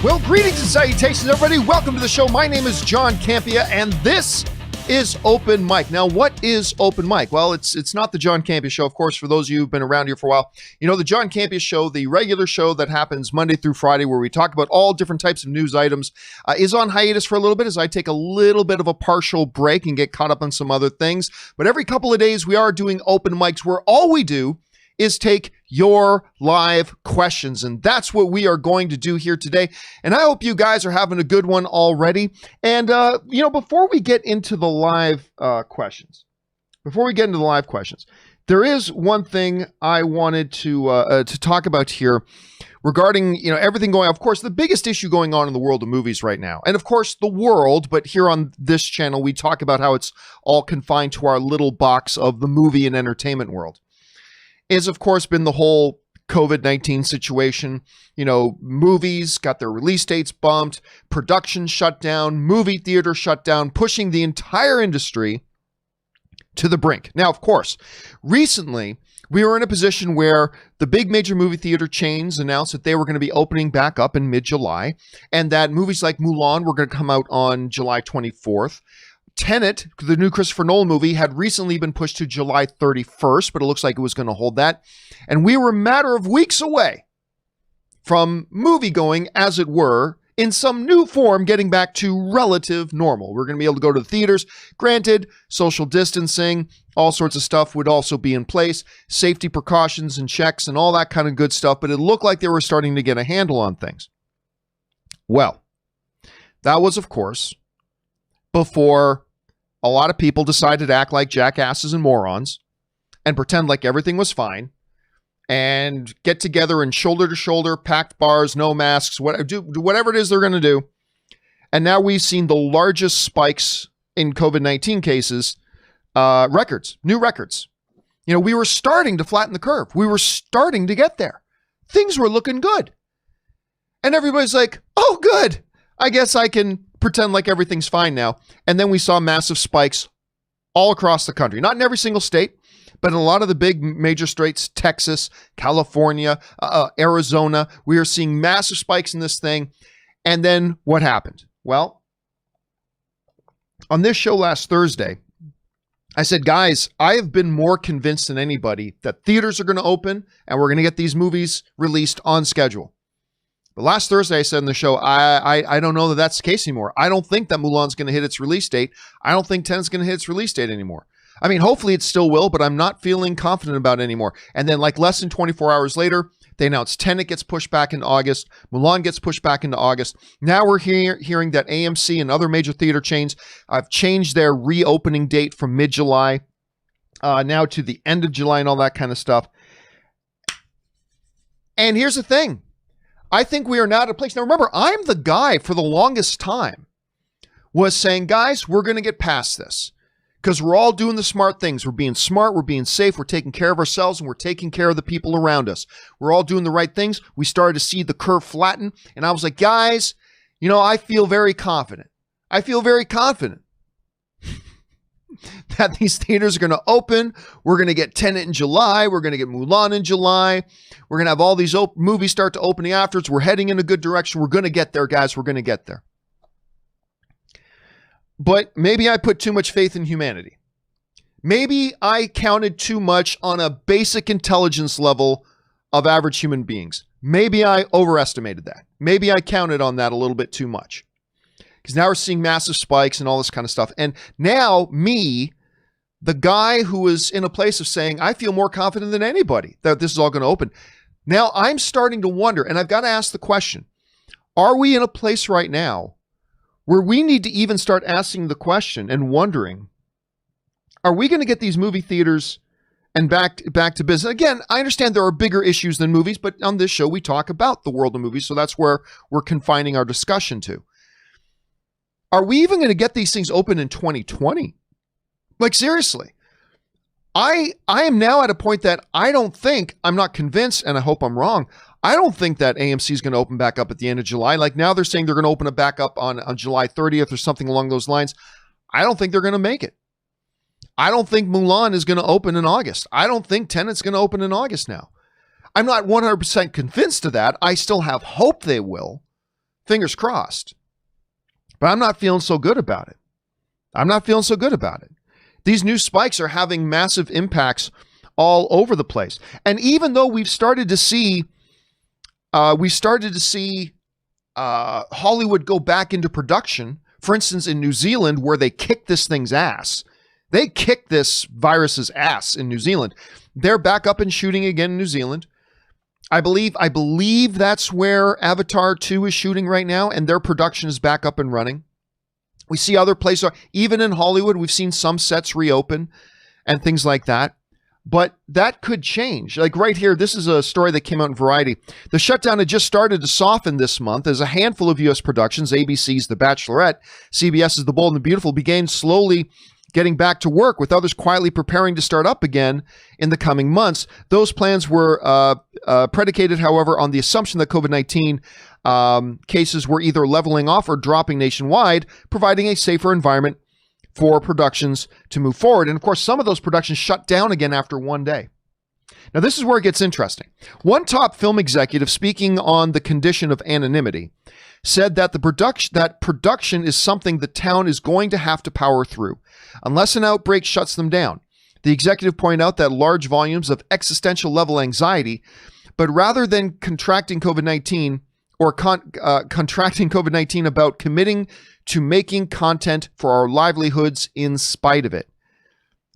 Well, greetings and salutations, everybody. Welcome to the show. My name is John Campea, and this is Open Mic. Now, what is Open Mic? Well, it's not the John Campea Show, of course, for those of you who've been around here for a while. You know, the John Campea Show, the regular show that happens Monday through Friday, where we talk about all different types of news items, is on hiatus for a little bit as I take a little bit of a partial break and get caught up on some other things. But every couple of days, we are doing Open Mics, where all we do is take your live questions. And that's what we are going to do here today. And I hope you guys are having a good one already. And, before we get into the live questions, there is one thing I wanted to talk about here regarding, everything going on. Of course, the biggest issue going on in the world of movies right now, and of course the world, but here on this channel, we talk about how it's all confined to our little box of the movie and entertainment world, is of course been the whole COVID-19 situation. Movies got their release dates bumped, production shut down, movie theater shut down, pushing the entire industry to the brink. Now, of course, recently we were in a position where the big major movie theater chains announced that they were going to be opening back up in mid-July, and that movies like Mulan were going to come out on July 24th. Tenet, the new Christopher Nolan movie, had recently been pushed to July 31st, but it looks like it was going to hold that. And we were a matter of weeks away from movie-going, as it were, in some new form, getting back to relative normal. We're going to be able to go to the theaters. Granted, social distancing, all sorts of stuff would also be in place, safety precautions and checks and all that kind of good stuff, but it looked like they were starting to get a handle on things. Well, that was, of course, before a lot of people decided to act like jackasses and morons and pretend like everything was fine and get together in shoulder to shoulder, packed bars, no masks, do whatever it is they're going to do. And now we've seen the largest spikes in COVID-19 cases, new records. We were starting to flatten the curve. We were starting to get there. Things were looking good. And everybody's like, oh, good. I guess I can pretend like everything's fine now. And then we saw massive spikes all across the country. Not in every single state, but in a lot of the big major states, Texas, California, Arizona. We are seeing massive spikes in this thing. And then what happened? Well, on this show last Thursday, I said, guys, I have been more convinced than anybody that theaters are going to open and we're going to get these movies released on schedule. But last Thursday, I said in the show, I don't know that that's the case anymore. I don't think that Mulan's going to hit its release date. I don't think Tenet's going to hit its release date anymore. I mean, hopefully it still will, but I'm not feeling confident about it anymore. And then like less than 24 hours later, they announced Tenet gets pushed back into August. Mulan gets pushed back into August. Now we're hearing that AMC and other major theater chains have changed their reopening date from mid-July now to the end of July and all that kind of stuff. And here's the thing. I think we are now at a place. Now, remember, I'm the guy for the longest time was saying, guys, we're going to get past this because we're all doing the smart things. We're being smart. We're being safe. We're taking care of ourselves and we're taking care of the people around us. We're all doing the right things. We started to see the curve flatten. And I was like, guys, I feel very confident. That these theaters are going to open. We're going to get Tenet in July. We're going to get Mulan in July. We're going to have all these movies start to opening afterwards. We're heading in a good direction. We're going to get there, guys. We're going to get there. But maybe I put too much faith in humanity. Maybe I counted too much on a basic intelligence level of average human beings. Maybe I overestimated that. Maybe I counted on that a little bit too much. Because now we're seeing massive spikes and all this kind of stuff. And now me, the guy who is in a place of saying, I feel more confident than anybody that this is all going to open. Now I'm starting to wonder, and I've got to ask the question, are we in a place right now where we need to even start asking the question and wondering, are we going to get these movie theaters and back to business? Again, I understand there are bigger issues than movies, but on this show we talk about the world of movies, so that's where we're confining our discussion to. Are we even going to get these things open in 2020? Like, seriously. I am now at a point that I'm not convinced, and I hope I'm wrong. I don't think that AMC is going to open back up at the end of July. Like now they're saying they're going to open it back up on July 30th or something along those lines. I don't think they're going to make it. I don't think Mulan is going to open in August. I don't think Tenet's going to open in August now. I'm not 100% convinced of that. I still have hope they will. Fingers crossed. But I'm not feeling so good about it. These new spikes are having massive impacts all over the place. And even though we've started to see Hollywood go back into production, for instance, in New Zealand, where they kicked this thing's ass. They kicked this virus's ass in New Zealand. They're back up and shooting again in New Zealand. I believe that's where Avatar 2 is shooting right now, and their production is back up and running. We see other places, even in Hollywood, we've seen some sets reopen and things like that. But that could change. Like right here, this is a story that came out in Variety. The shutdown had just started to soften this month as a handful of U.S. productions, ABC's The Bachelorette, CBS's The Bold and the Beautiful, began slowly getting back to work, with others quietly preparing to start up again in the coming months. Those plans were predicated, however, on the assumption that COVID-19 cases were either leveling off or dropping nationwide, providing a safer environment for productions to move forward. And of course, some of those productions shut down again after one day. Now, this is where it gets interesting. One top film executive, speaking on the condition of anonymity, said that production is something the town is going to have to power through, unless an outbreak shuts them down. The executive pointed out that large volumes of existential level anxiety, but rather than contracting COVID-19 or contracting COVID-19 about committing to making content for our livelihoods in spite of it.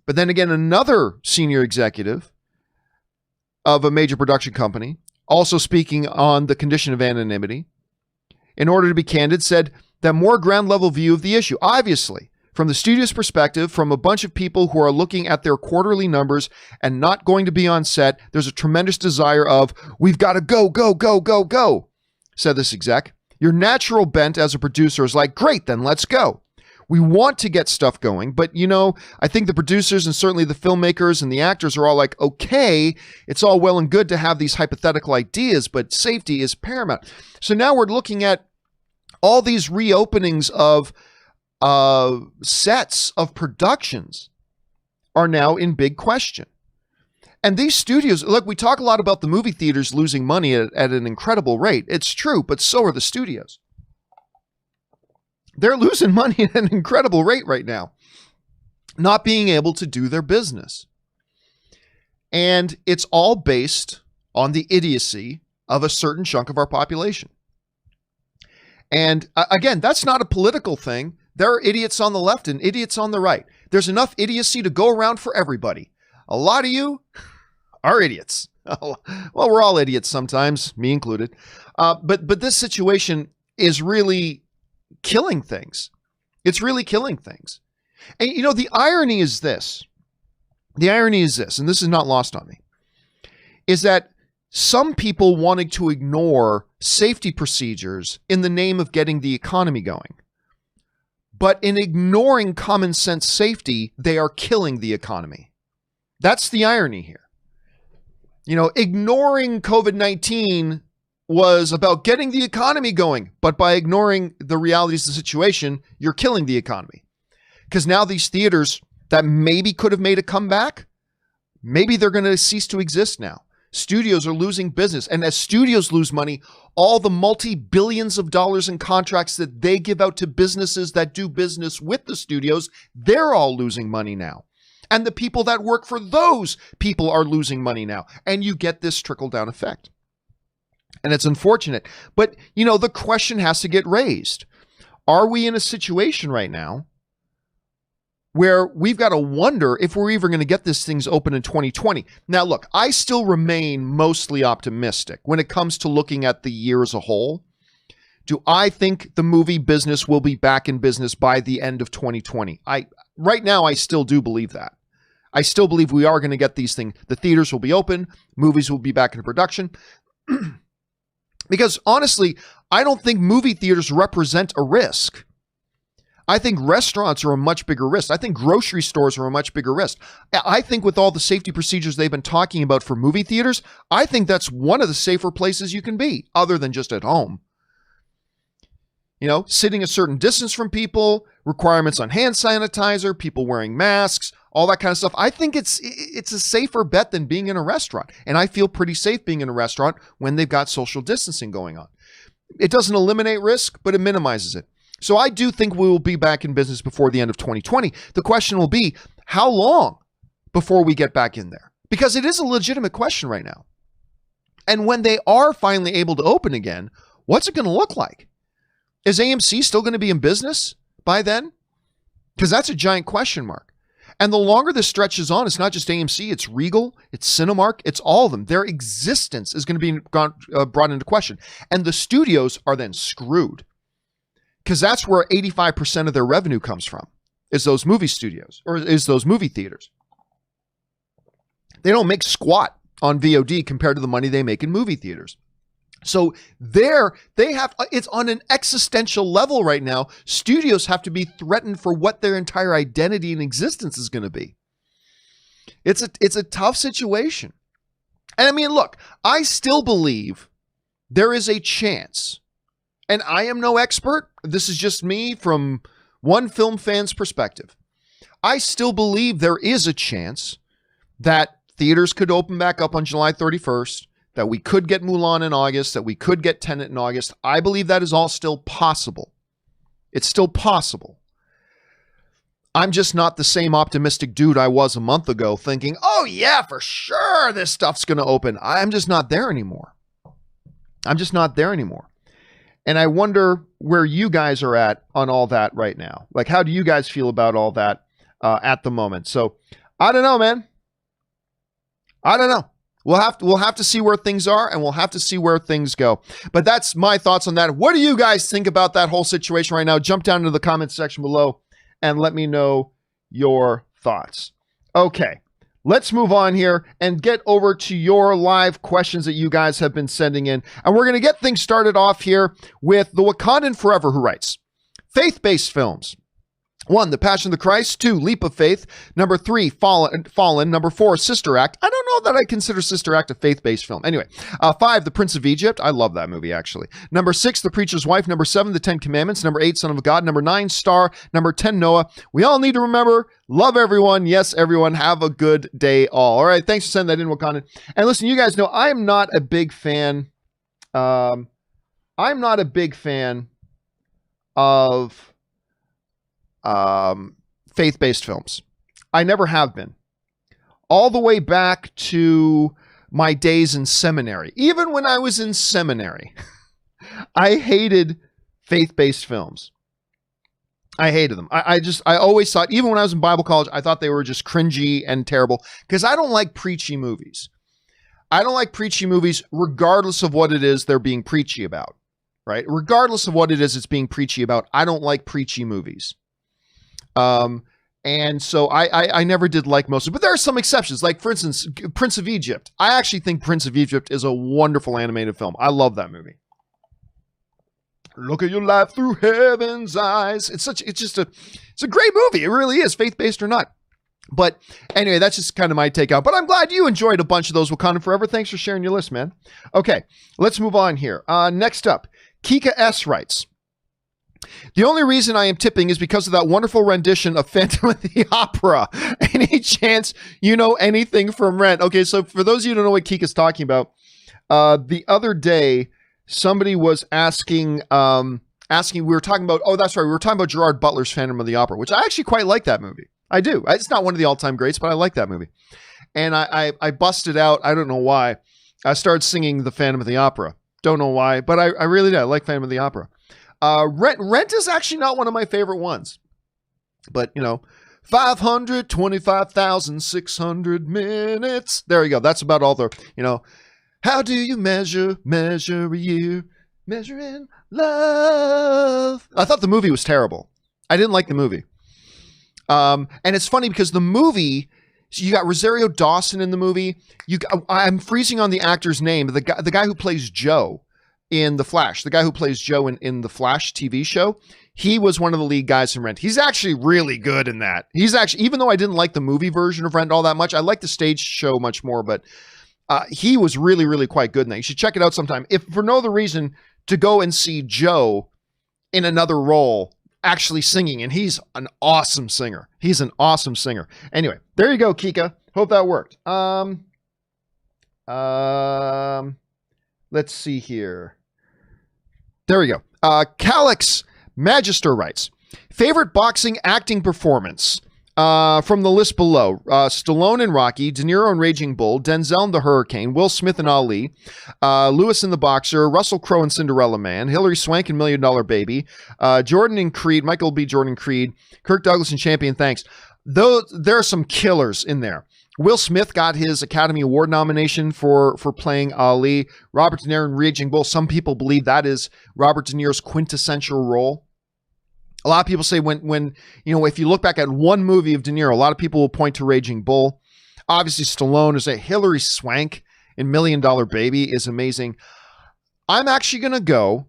But then again, another senior executive of a major production company, also speaking on the condition of anonymity, in order to be candid, said that more ground level view of the issue. Obviously, from the studio's perspective, from a bunch of people who are looking at their quarterly numbers and not going to be on set, there's a tremendous desire of, we've got to go, go, go, go, go, said this exec. Your natural bent as a producer is like, great, then let's go. We want to get stuff going, but I think the producers and certainly the filmmakers and the actors are all like, okay, it's all well and good to have these hypothetical ideas, but safety is paramount. So now we're looking at all these reopenings of sets of productions are now in big question. And these studios, look, we talk a lot about the movie theaters losing money at an incredible rate. It's true, but so are the studios. They're losing money at an incredible rate right now, not being able to do their business. And it's all based on the idiocy of a certain chunk of our population. And again, that's not a political thing. There are idiots on the left and idiots on the right. There's enough idiocy to go around for everybody. A lot of you are idiots. Well, we're all idiots sometimes, me included. But this situation is really killing things. It's really killing things. And the irony is this. The irony is this, and this is not lost on me, is that some people wanting to ignore safety procedures in the name of getting the economy going. But in ignoring common sense safety, they are killing the economy. That's the irony here. Ignoring COVID-19 was about getting the economy going, but by ignoring the realities of the situation, you're killing the economy. Because now these theaters that maybe could have made a comeback, maybe they're going to cease to exist now. Studios are losing business. And as studios lose money, all the multi-billions of dollars in contracts that they give out to businesses that do business with the studios, they're all losing money now. And the people that work for those people are losing money now. And you get this trickle-down effect. And it's unfortunate. But, the question has to get raised. Are we in a situation right now where we've got to wonder if we're even going to get these things open in 2020? Now, look, I still remain mostly optimistic when it comes to looking at the year as a whole. Do I think the movie business will be back in business by the end of 2020? Right now, I still do believe that. I still believe we are going to get these things. The theaters will be open. Movies will be back in production. Because honestly, I don't think movie theaters represent a risk. I think restaurants are a much bigger risk. I think grocery stores are a much bigger risk. I think with all the safety procedures they've been talking about for movie theaters, I think that's one of the safer places you can be, other than just at home. Sitting a certain distance from people, requirements on hand sanitizer, people wearing masks, all that kind of stuff. I think it's a safer bet than being in a restaurant. And I feel pretty safe being in a restaurant when they've got social distancing going on. It doesn't eliminate risk, but it minimizes it. So I do think we will be back in business before the end of 2020. The question will be, how long before we get back in there? Because it is a legitimate question right now. And when they are finally able to open again, what's it going to look like? Is AMC still going to be in business by then? Because that's a giant question mark. And the longer this stretches on, it's not just AMC, it's Regal, it's Cinemark, it's all of them. Their existence is going to be brought into question. And the studios are then screwed. Because that's where 85% of their revenue comes from, is those movie studios, or is those movie theaters. They don't make squat on VOD compared to the money they make in movie theaters. So it's on an existential level right now. Studios have to be threatened for what their entire identity and existence is going to be. It's a tough situation. And I mean, look, I still believe there is a chance, and I am no expert. This is just me from one film fan's perspective. I still believe there is a chance that theaters could open back up on July 31st, that we could get Mulan in August, that we could get Tenet in August. I believe that is all still possible. It's still possible. I'm just not the same optimistic dude I was a month ago thinking, oh yeah, for sure this stuff's going to open. I'm just not there anymore. And I wonder where you guys are at on all that right now. Like, how do you guys feel about all that at the moment? So I don't know, man. I don't know. We'll have to see where things are, and we'll have to see where things go. But that's my thoughts on that. What do you guys think about that whole situation right now? Jump down into the comments section below and let me know your thoughts. Okay, let's move on here and get over to your live questions that you guys have been sending in. And we're going to get things started off here with the Wakandan Forever, who writes, faith-based films. 1, The Passion of the Christ. 2, Leap of Faith. Number 3, Fallen. Number 4, Sister Act. I don't know that I consider Sister Act a faith-based film. Anyway, 5, The Prince of Egypt. I love that movie, actually. Number 6, The Preacher's Wife. Number 7, The Ten Commandments. Number 8, Son of God. Number 9, Star. Number 10, Noah. We all need to remember, love everyone. Yes, everyone. Have a good day all right, thanks for sending that in, Wakandan. And listen, you guys know I am not a big fan. I'm not a big fan of faith-based films. I never have been. All the way back to my days in seminary. Even when I was in seminary, I hated faith-based films. I hated them. I always thought, even when I was in Bible college, I thought they were just cringy and terrible because I don't like preachy movies. I don't like preachy movies regardless of what it is they're being preachy about, right? Regardless of what it is it's being preachy about, I don't like preachy movies. And so I never did like most of it, but there are some exceptions. Like, for instance, Prince of Egypt. I actually think Prince of Egypt is a wonderful animated film. I love that movie. Look at your life through heaven's eyes. It's a great movie. It really is, faith-based or not. But anyway, that's just kind of my take out. But I'm glad you enjoyed a bunch of those, Wakanda Forever. Thanks for sharing your list, man. Okay, let's move on here. Next up, Kika S. writes, the only reason I am tipping is because of that wonderful rendition of Phantom of the Opera. Any chance you know anything from Rent? Okay, so for those of you who don't know what Kika's talking about, the other day, somebody was asking, we were talking about, oh, that's right, we were talking about Gerard Butler's Phantom of the Opera, which I actually quite like that movie. I do. It's not one of the all-time greats, but I like that movie. And I busted out, I don't know why, I started singing the Phantom of the Opera. Don't know why, but I really do. I like Phantom of the Opera. Rent is actually not one of my favorite ones, but 525,600 minutes. There you go. That's about all the, how do you measure a year, measuring love. I thought the movie was terrible. I didn't like the movie. And it's funny because the movie, you got Rosario Dawson in the movie. I'm freezing on the actor's name. The guy who plays Joe in The Flash, the guy who plays Joe in the Flash TV show, he was one of the lead guys in Rent. He's actually really good in that. He's actually, even though I didn't like the movie version of Rent all that much, I like the stage show much more, but he was really, really quite good in that. You should check it out sometime. If for no other reason, to go and see Joe in another role actually singing, and he's an awesome singer. He's an awesome singer. Anyway, there you go, Kika. Hope that worked. Let's see here. There we go. Calix Magister writes, favorite boxing acting performance from the list below. Stallone in Rocky, De Niro in Raging Bull, Denzel in The Hurricane, Will Smith in Ali, Lewis in The Boxer, Russell Crowe in Cinderella Man, Hilary Swank in $1 Million Baby, Jordan in Creed, Michael B. Jordan Creed, Kirk Douglas in Champion Thanks. Though there are some killers in there. Will Smith got his Academy Award nomination for playing Ali. Robert De Niro in Raging Bull. Some people believe that is Robert De Niro's quintessential role. A lot of people say when if you look back at one movie of De Niro, a lot of people will point to Raging Bull. Obviously, Stallone is a Hilary Swank in $1 Million Baby is amazing. I'm actually going to go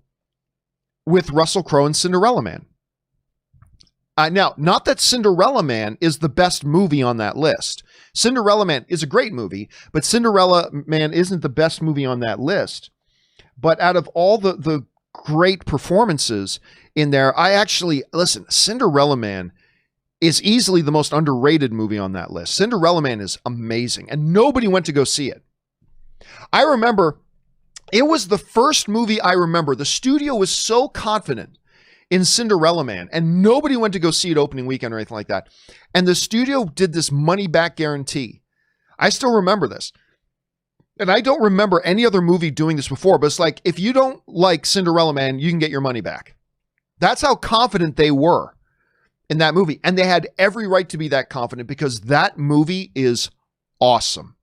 with Russell Crowe in Cinderella Man. Now, not that Cinderella Man is the best movie on that list. Cinderella Man is a great movie, but Cinderella Man isn't the best movie on that list. But out of all the great performances in there, Cinderella Man is easily the most underrated movie on that list. Cinderella Man is amazing, and nobody went to go see it. I remember, it was the first movie I remember. The studio was so confident in Cinderella Man, and nobody went to go see it opening weekend or anything like that. And the studio did this money back guarantee. I still remember this. And I don't remember any other movie doing this before, but it's like, if you don't like Cinderella Man, you can get your money back. That's how confident they were in that movie. And they had every right to be that confident because that movie is awesome.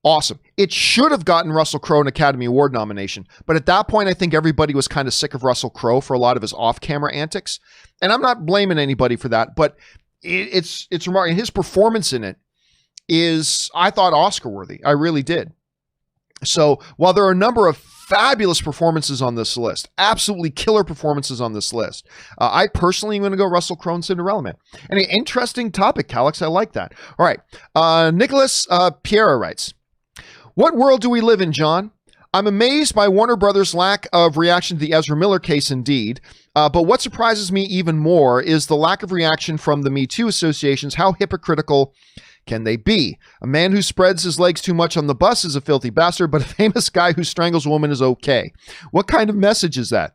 Awesome. It should have gotten Russell Crowe an Academy Award nomination. But at that point, I think everybody was kind of sick of Russell Crowe for a lot of his off-camera antics. And I'm not blaming anybody for that, but it's remarkable. His performance in it is, I thought, Oscar-worthy. I really did. So while there are a number of fabulous performances on this list, absolutely killer performances on this list, I personally am going to go Russell Crowe and Cinderella Man. And an interesting topic, Calix. I like that. All right. Nicholas Piera writes, what world do we live in, John? I'm amazed by Warner Brothers' lack of reaction to the Ezra Miller case indeed. But what surprises me even more is the lack of reaction from the Me Too associations. How hypocritical can they be? A man who spreads his legs too much on the bus is a filthy bastard, but a famous guy who strangles a woman is okay. What kind of message is that?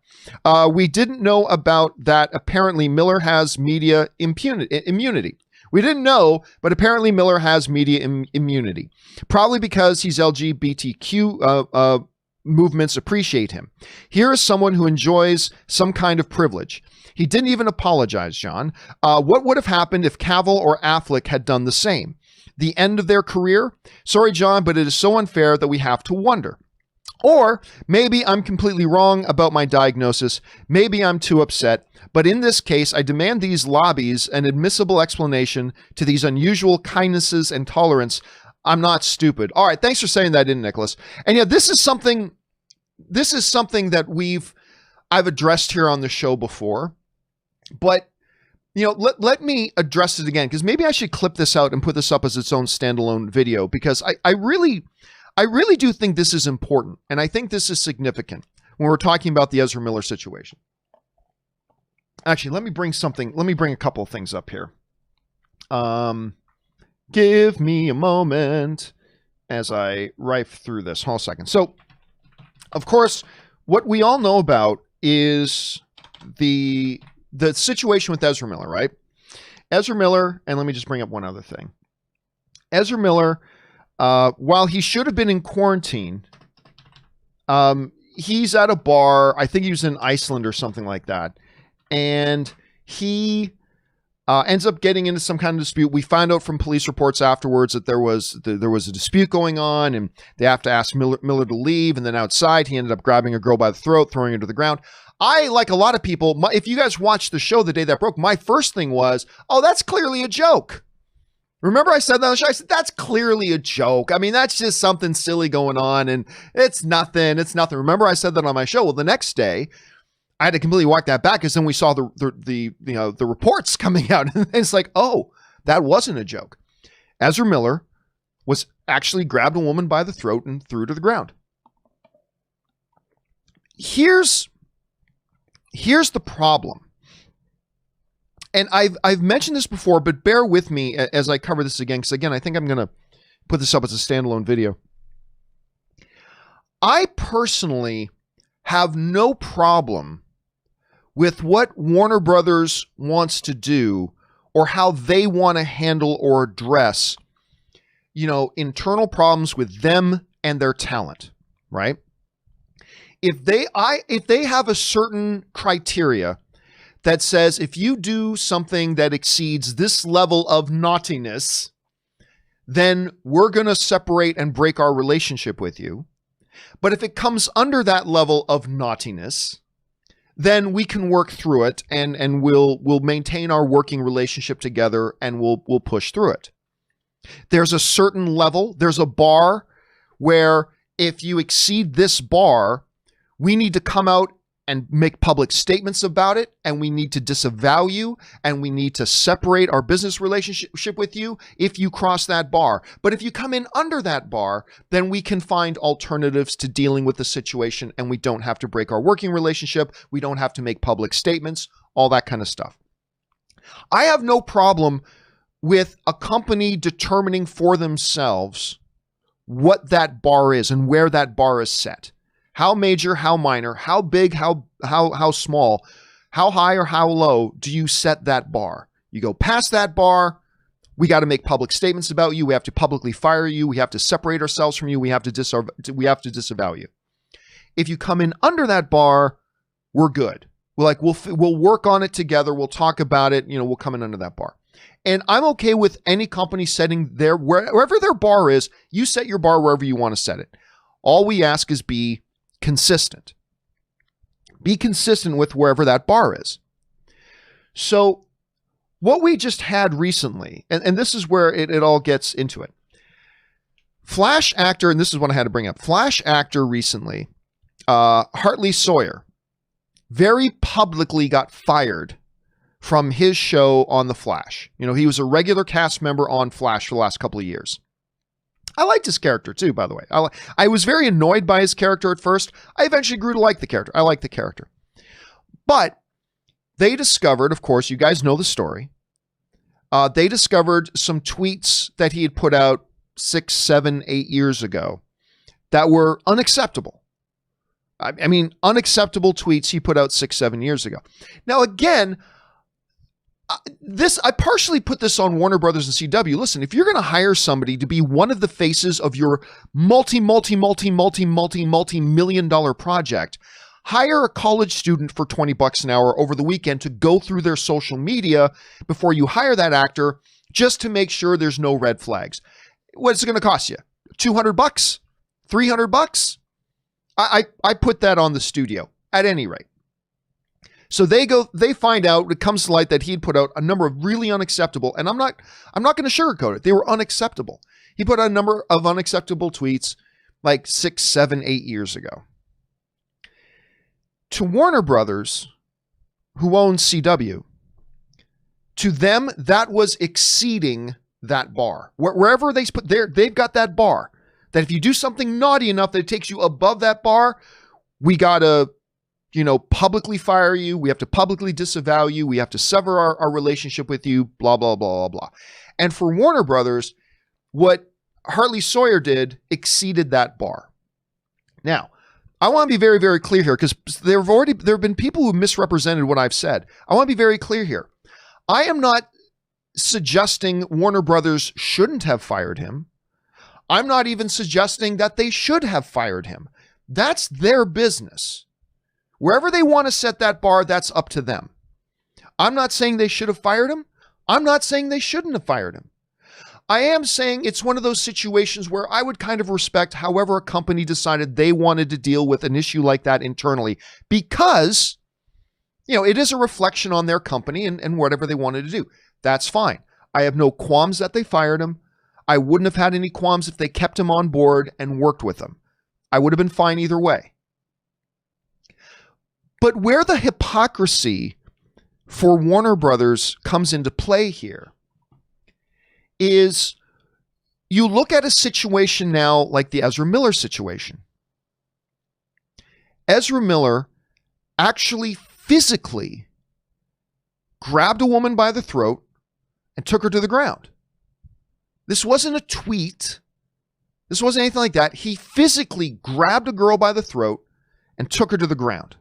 We didn't know about that. Apparently, Miller has media immunity. We didn't know, but apparently Miller has media immunity. Probably because he's LGBTQ movements appreciate him. Here is someone who enjoys some kind of privilege. He didn't even apologize, John. What would have happened if Cavill or Affleck had done the same? The end of their career? Sorry, John, but it is so unfair that we have to wonder. Or maybe I'm completely wrong about my diagnosis. Maybe I'm too upset. But in this case, I demand these lobbies an admissible explanation to these unusual kindnesses and tolerance. I'm not stupid. All right, thanks for saying that in, Nicholas. And yeah, this is something that I've addressed here on the show before. But let me address it again, because maybe I should clip this out and put this up as its own standalone video, because I really do think this is important, and I think this is significant when we're talking about the Ezra Miller situation. Actually, let me bring a couple of things up here. Give me a moment as I rife through this. Hold on a second. So, of course, what we all know about is the situation with Ezra Miller, right? Ezra Miller, and let me just bring up one other thing. Ezra Miller, while he should have been in quarantine, he's at a bar. I think he was in Iceland or something like that. And he ends up getting into some kind of dispute. We find out from police reports afterwards that there was a dispute going on, and they have to ask Miller to leave. And then outside, he ended up grabbing a girl by the throat, throwing her to the ground. I, like a lot of people, if you guys watched the show the day that broke, my first thing was, oh, that's clearly a joke. Remember I said that on the show? I said, that's clearly a joke. I mean, that's just something silly going on, and it's nothing. It's nothing. Remember I said that on my show? Well, the next day, I had to completely walk that back, because then we saw the reports coming out, and it's like, oh, that wasn't a joke. Ezra Miller was actually grabbed a woman by the throat and threw her to the ground. Here's the problem. And I've mentioned this before, but bear with me as I cover this again, because again, I think I'm going to put this up as a standalone video. I personally have no problem with what Warner Brothers wants to do or how they want to handle or address, internal problems with them and their talent, right? If they have a certain criteria that says if you do something that exceeds this level of naughtiness, then we're going to separate and break our relationship with you. But if it comes under that level of naughtiness, then we can work through it and we'll maintain our working relationship together and we'll push through it. There's a certain level, there's a bar where if you exceed this bar, we need to come out and make public statements about it, and we need to disavow you, and we need to separate our business relationship with you if you cross that bar. But if you come in under that bar, then we can find alternatives to dealing with the situation, and we don't have to break our working relationship. We don't have to make public statements, all that kind of stuff. I have no problem with a company determining for themselves what that bar is and where that bar is set. How major, how minor, how big, how small, how high or how low do you set that bar? You go past that bar, we got to make public statements about you. We have to publicly fire you. We have to separate ourselves from you. We have to disavow you. If you come in under that bar, we're good. We'll work on it together. We'll talk about it. We'll come in under that bar. And I'm okay with any company setting wherever their bar is. You set your bar wherever you want to set it. All we ask is be consistent. Be consistent with wherever that bar is. So what we just had recently, and this is where it all gets into it. Flash actor, and this is what I had to bring up. Flash actor recently, Hartley Sawyer, very publicly got fired from his show on The Flash. He was a regular cast member on Flash for the last couple of years. I liked his character too, by the way. I was very annoyed by his character at first. I eventually grew to like the character. I like the character. But they discovered, of course, you guys know the story. They discovered some tweets that he had put out 6, 7, 8 years ago that were unacceptable. I mean, unacceptable tweets he put out 6, 7 years ago. Now, again, I partially put this on Warner Brothers and CW. Listen, if you're going to hire somebody to be one of the faces of your multi-million dollar project, hire a college student for $20 an hour over the weekend to go through their social media before you hire that actor, just to make sure there's no red flags. What's it going to cost you? $200? $300? I put that on the studio at any rate. So they find out, it comes to light that he'd put out a number of really unacceptable, and I'm not going to sugarcoat it. They were unacceptable. He put out a number of unacceptable tweets like 6, 7, 8 years ago. To Warner Brothers, who owns CW, to them, that was exceeding that bar. Wherever they've got that bar, that if you do something naughty enough that it takes you above that bar, we got to publicly fire you. We have to publicly disavow you. We have to sever our relationship with you, blah, blah, blah, blah, blah. And for Warner Brothers, what Hartley Sawyer did exceeded that bar. Now, I want to be very, very clear here, because there have been people who misrepresented what I've said. I want to be very clear here. I am not suggesting Warner Brothers shouldn't have fired him. I'm not even suggesting that they should have fired him. That's their business. Wherever they want to set that bar, that's up to them. I'm not saying they should have fired him. I'm not saying they shouldn't have fired him. I am saying it's one of those situations where I would kind of respect however a company decided they wanted to deal with an issue like that internally, because, it is a reflection on their company and whatever they wanted to do. That's fine. I have no qualms that they fired him. I wouldn't have had any qualms if they kept him on board and worked with him. I would have been fine either way. But where the hypocrisy for Warner Brothers comes into play here is you look at a situation now like the Ezra Miller situation. Ezra Miller actually physically grabbed a woman by the throat and took her to the ground. This wasn't a tweet. This wasn't anything like that. He physically grabbed a girl by the throat and took her to the ground.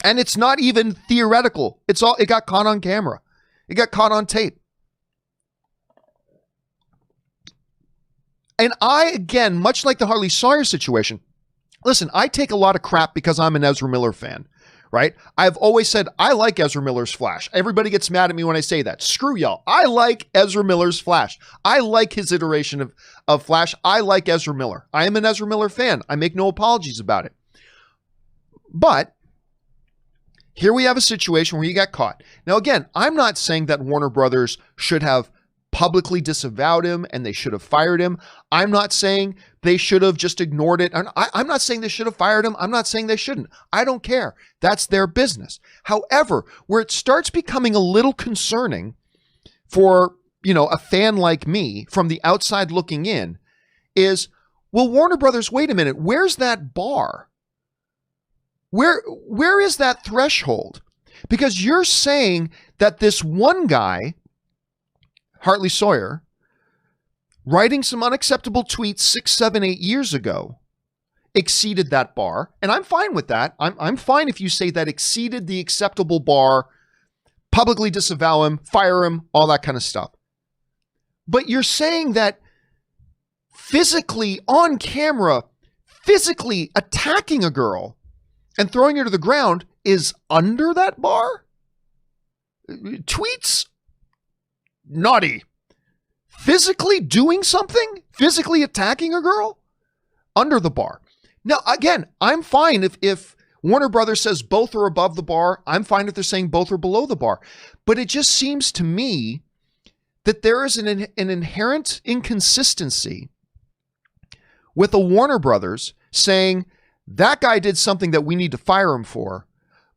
And it's not even theoretical. It got caught on camera. It got caught on tape. And I, again, much like the Harley Sawyer situation, listen, I take a lot of crap because I'm an Ezra Miller fan, right? I've always said I like Ezra Miller's Flash. Everybody gets mad at me when I say that. Screw y'all. I like Ezra Miller's Flash. I like his iteration of Flash. I like Ezra Miller. I am an Ezra Miller fan. I make no apologies about it. But here we have a situation where he got caught. Now, again, I'm not saying that Warner Brothers should have publicly disavowed him and they should have fired him. I'm not saying they should have just ignored it. I'm not saying they should have fired him. I'm not saying they shouldn't. I don't care. That's their business. However, where it starts becoming a little concerning for, a fan like me from the outside looking in is, well, Warner Brothers, wait a minute. Where's that bar? Where is that threshold? Because you're saying that this one guy, Harley Sawyer, writing some unacceptable tweets 6, 7, 8 years ago, exceeded that bar. And I'm fine with that. I'm fine if you say that exceeded the acceptable bar, publicly disavow him, fire him, all that kind of stuff. But you're saying that physically, on camera, physically attacking a girl and throwing her to the ground is under that bar? Tweets? Naughty. Physically doing something? Physically attacking a girl? Under the bar. Now, again, I'm fine if Warner Brothers says both are above the bar. I'm fine if they're saying both are below the bar. But it just seems to me that there is an inherent inconsistency with a Warner Brothers saying that guy did something that we need to fire him for,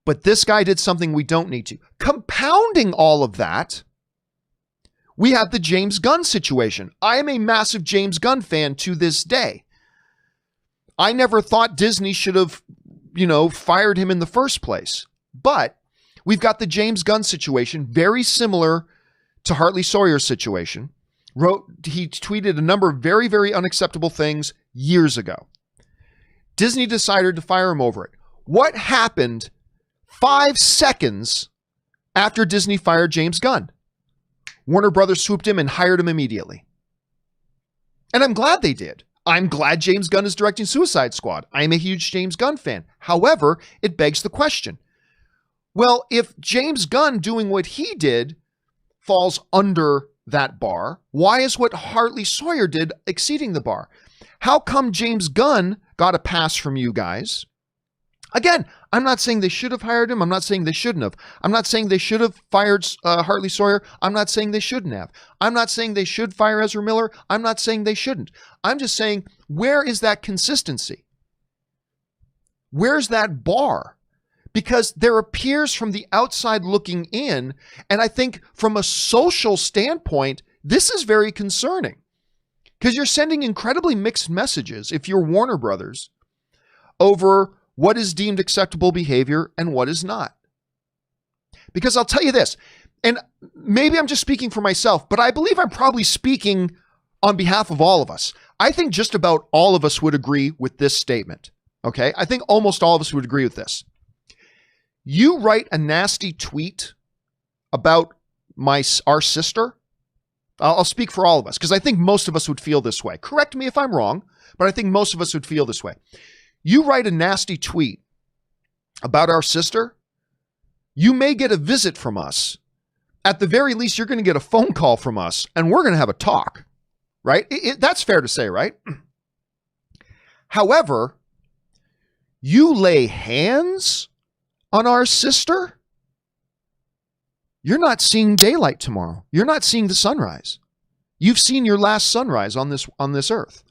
but this guy did something we don't need to. Compounding all of that, we have the James Gunn situation. I am a massive James Gunn fan to this day. I never thought Disney should have, fired him in the first place. But we've got the James Gunn situation, very similar to Harley Sawyer's situation. He tweeted a number of very, very unacceptable things years ago. Disney decided to fire him over it. What happened 5 seconds after Disney fired James Gunn? Warner Brothers swooped him and hired him immediately. And I'm glad they did. I'm glad James Gunn is directing Suicide Squad. I'm a huge James Gunn fan. However, it begs the question. Well, if James Gunn doing what he did falls under that bar, why is what Harley Sawyer did exceeding the bar? How come James Gunn got a pass from you guys? Again, I'm not saying they should have hired him. I'm not saying they shouldn't have. I'm not saying they should have fired Harley Sawyer. I'm not saying they shouldn't have. I'm not saying they should fire Ezra Miller. I'm not saying they shouldn't. I'm just saying, where is that consistency? Where's that bar? Because there appears from the outside looking in, and I think from a social standpoint, this is very concerning. Because you're sending incredibly mixed messages, if you're Warner Brothers, over what is deemed acceptable behavior and what is not. Because I'll tell you this, and maybe I'm just speaking for myself, but I believe I'm probably speaking on behalf of all of us. I think just about all of us would agree with this statement, okay? I think almost all of us would agree with this. You write a nasty tweet about our sister, I'll speak for all of us, because I think most of us would feel this way. Correct me if I'm wrong, but I think most of us would feel this way. You write a nasty tweet about our sister, you may get a visit from us. At the very least, you're going to get a phone call from us, and we're going to have a talk, right? That's fair to say, right? However, you lay hands on our sister, you're not seeing daylight tomorrow. You're not seeing the sunrise. You've seen your last sunrise on this earth.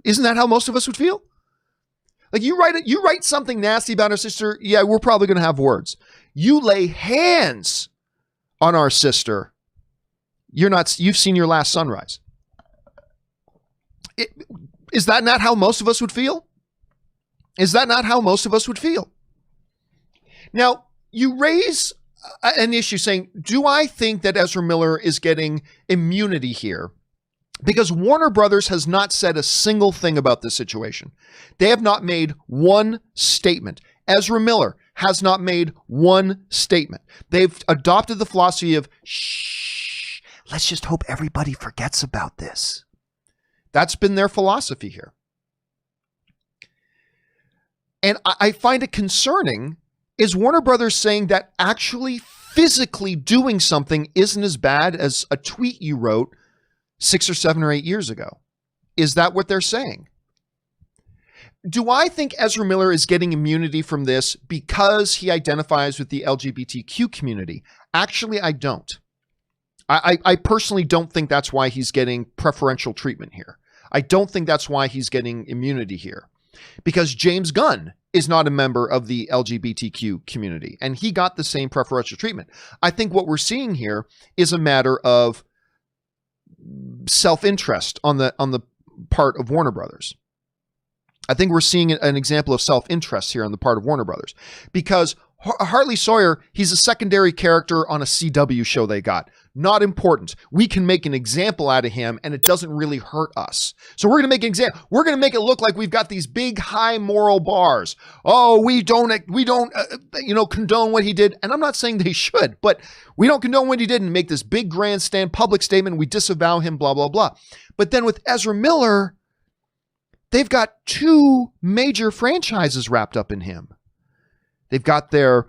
Isn't that how most of us would feel? Like you write something nasty about our sister, yeah, we're probably going to have words. You lay hands on our sister, you've seen your last sunrise. Is that not how most of us would feel? Is that not how most of us would feel? Now, you raise an issue saying, do I think that Ezra Miller is getting immunity here Because Warner Brothers has not said a single thing about this situation. They have not made one statement. Ezra Miller has not made one statement. They've adopted the philosophy of, shh, let's just hope everybody forgets about this. That's been their philosophy here. And I find it concerning is Warner Brothers saying that actually physically doing something isn't as bad as a tweet you wrote 6 or 7 or 8 years ago. Is that what they're saying? Do I think Ezra Miller is getting immunity from this because he identifies with the LGBTQ community? Actually, I don't. I personally don't think that's why he's getting preferential treatment here. I don't think that's why he's getting immunity here. Because James Gunn is not a member of the LGBTQ community, and he got the same preferential treatment. I think what we're seeing here is a matter of self-interest on the part of Warner Brothers. I think we're seeing an example of self-interest here on the part of Warner Brothers, because Harley Sawyer, he's a secondary character on a CW show they got. Not important. We can make an example out of him and it doesn't really hurt us. So we're going to make an example. We're going to make it look like we've got these big, high moral bars. Oh, we don't condone what he did. And I'm not saying they should, but we don't condone what he did and make this big grandstand public statement. We disavow him, blah, blah, blah. But then with Ezra Miller, they've got 2 major franchises wrapped up in him. They've got their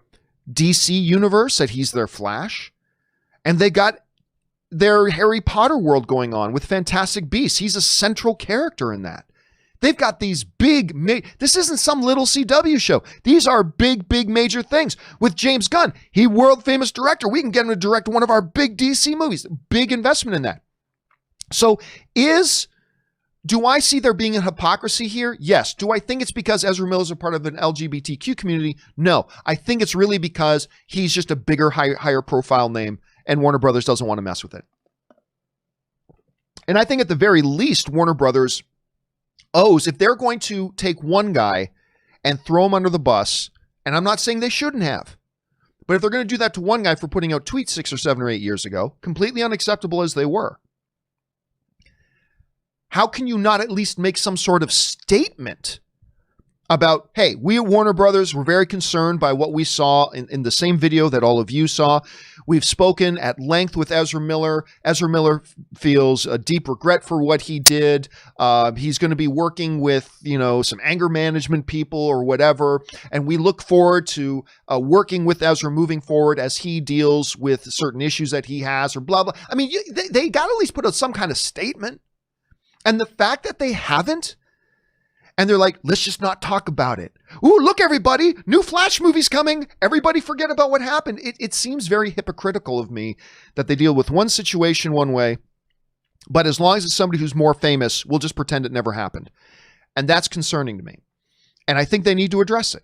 DC universe that he's their Flash. And they got their Harry Potter world going on with Fantastic Beasts. He's a central character in that. They've got these big, this isn't some little CW show. These are big, big major things. With James Gunn, he world famous director. We can get him to direct one of our big DC movies. Big investment in that. So do I see there being a hypocrisy here? Yes. Do I think it's because Ezra Miller is a part of an LGBTQ community? No. I think it's really because he's just a bigger, higher profile name, and Warner Brothers doesn't want to mess with it. And I think at the very least, Warner Brothers owes, if they're going to take one guy and throw him under the bus, and I'm not saying they shouldn't have, but if they're going to do that to one guy for putting out tweets 6 or 7 or 8 years ago, completely unacceptable as they were, how can you not at least make some sort of statement about, hey, we at Warner Brothers were very concerned by what we saw in the same video that all of you saw. We've spoken at length with Ezra Miller. Ezra Miller feels a deep regret for what he did. He's going to be working with, some anger management people or whatever. And we look forward to working with Ezra moving forward as he deals with certain issues that he has or blah, blah. I mean, they got to at least put out some kind of statement. And the fact that they haven't, and they're like, let's just not talk about it. Ooh, look, everybody, new Flash movie's coming. Everybody forget about what happened. It seems very hypocritical of me that they deal with one situation one way, but as long as it's somebody who's more famous, we'll just pretend it never happened. And that's concerning to me. And I think they need to address it.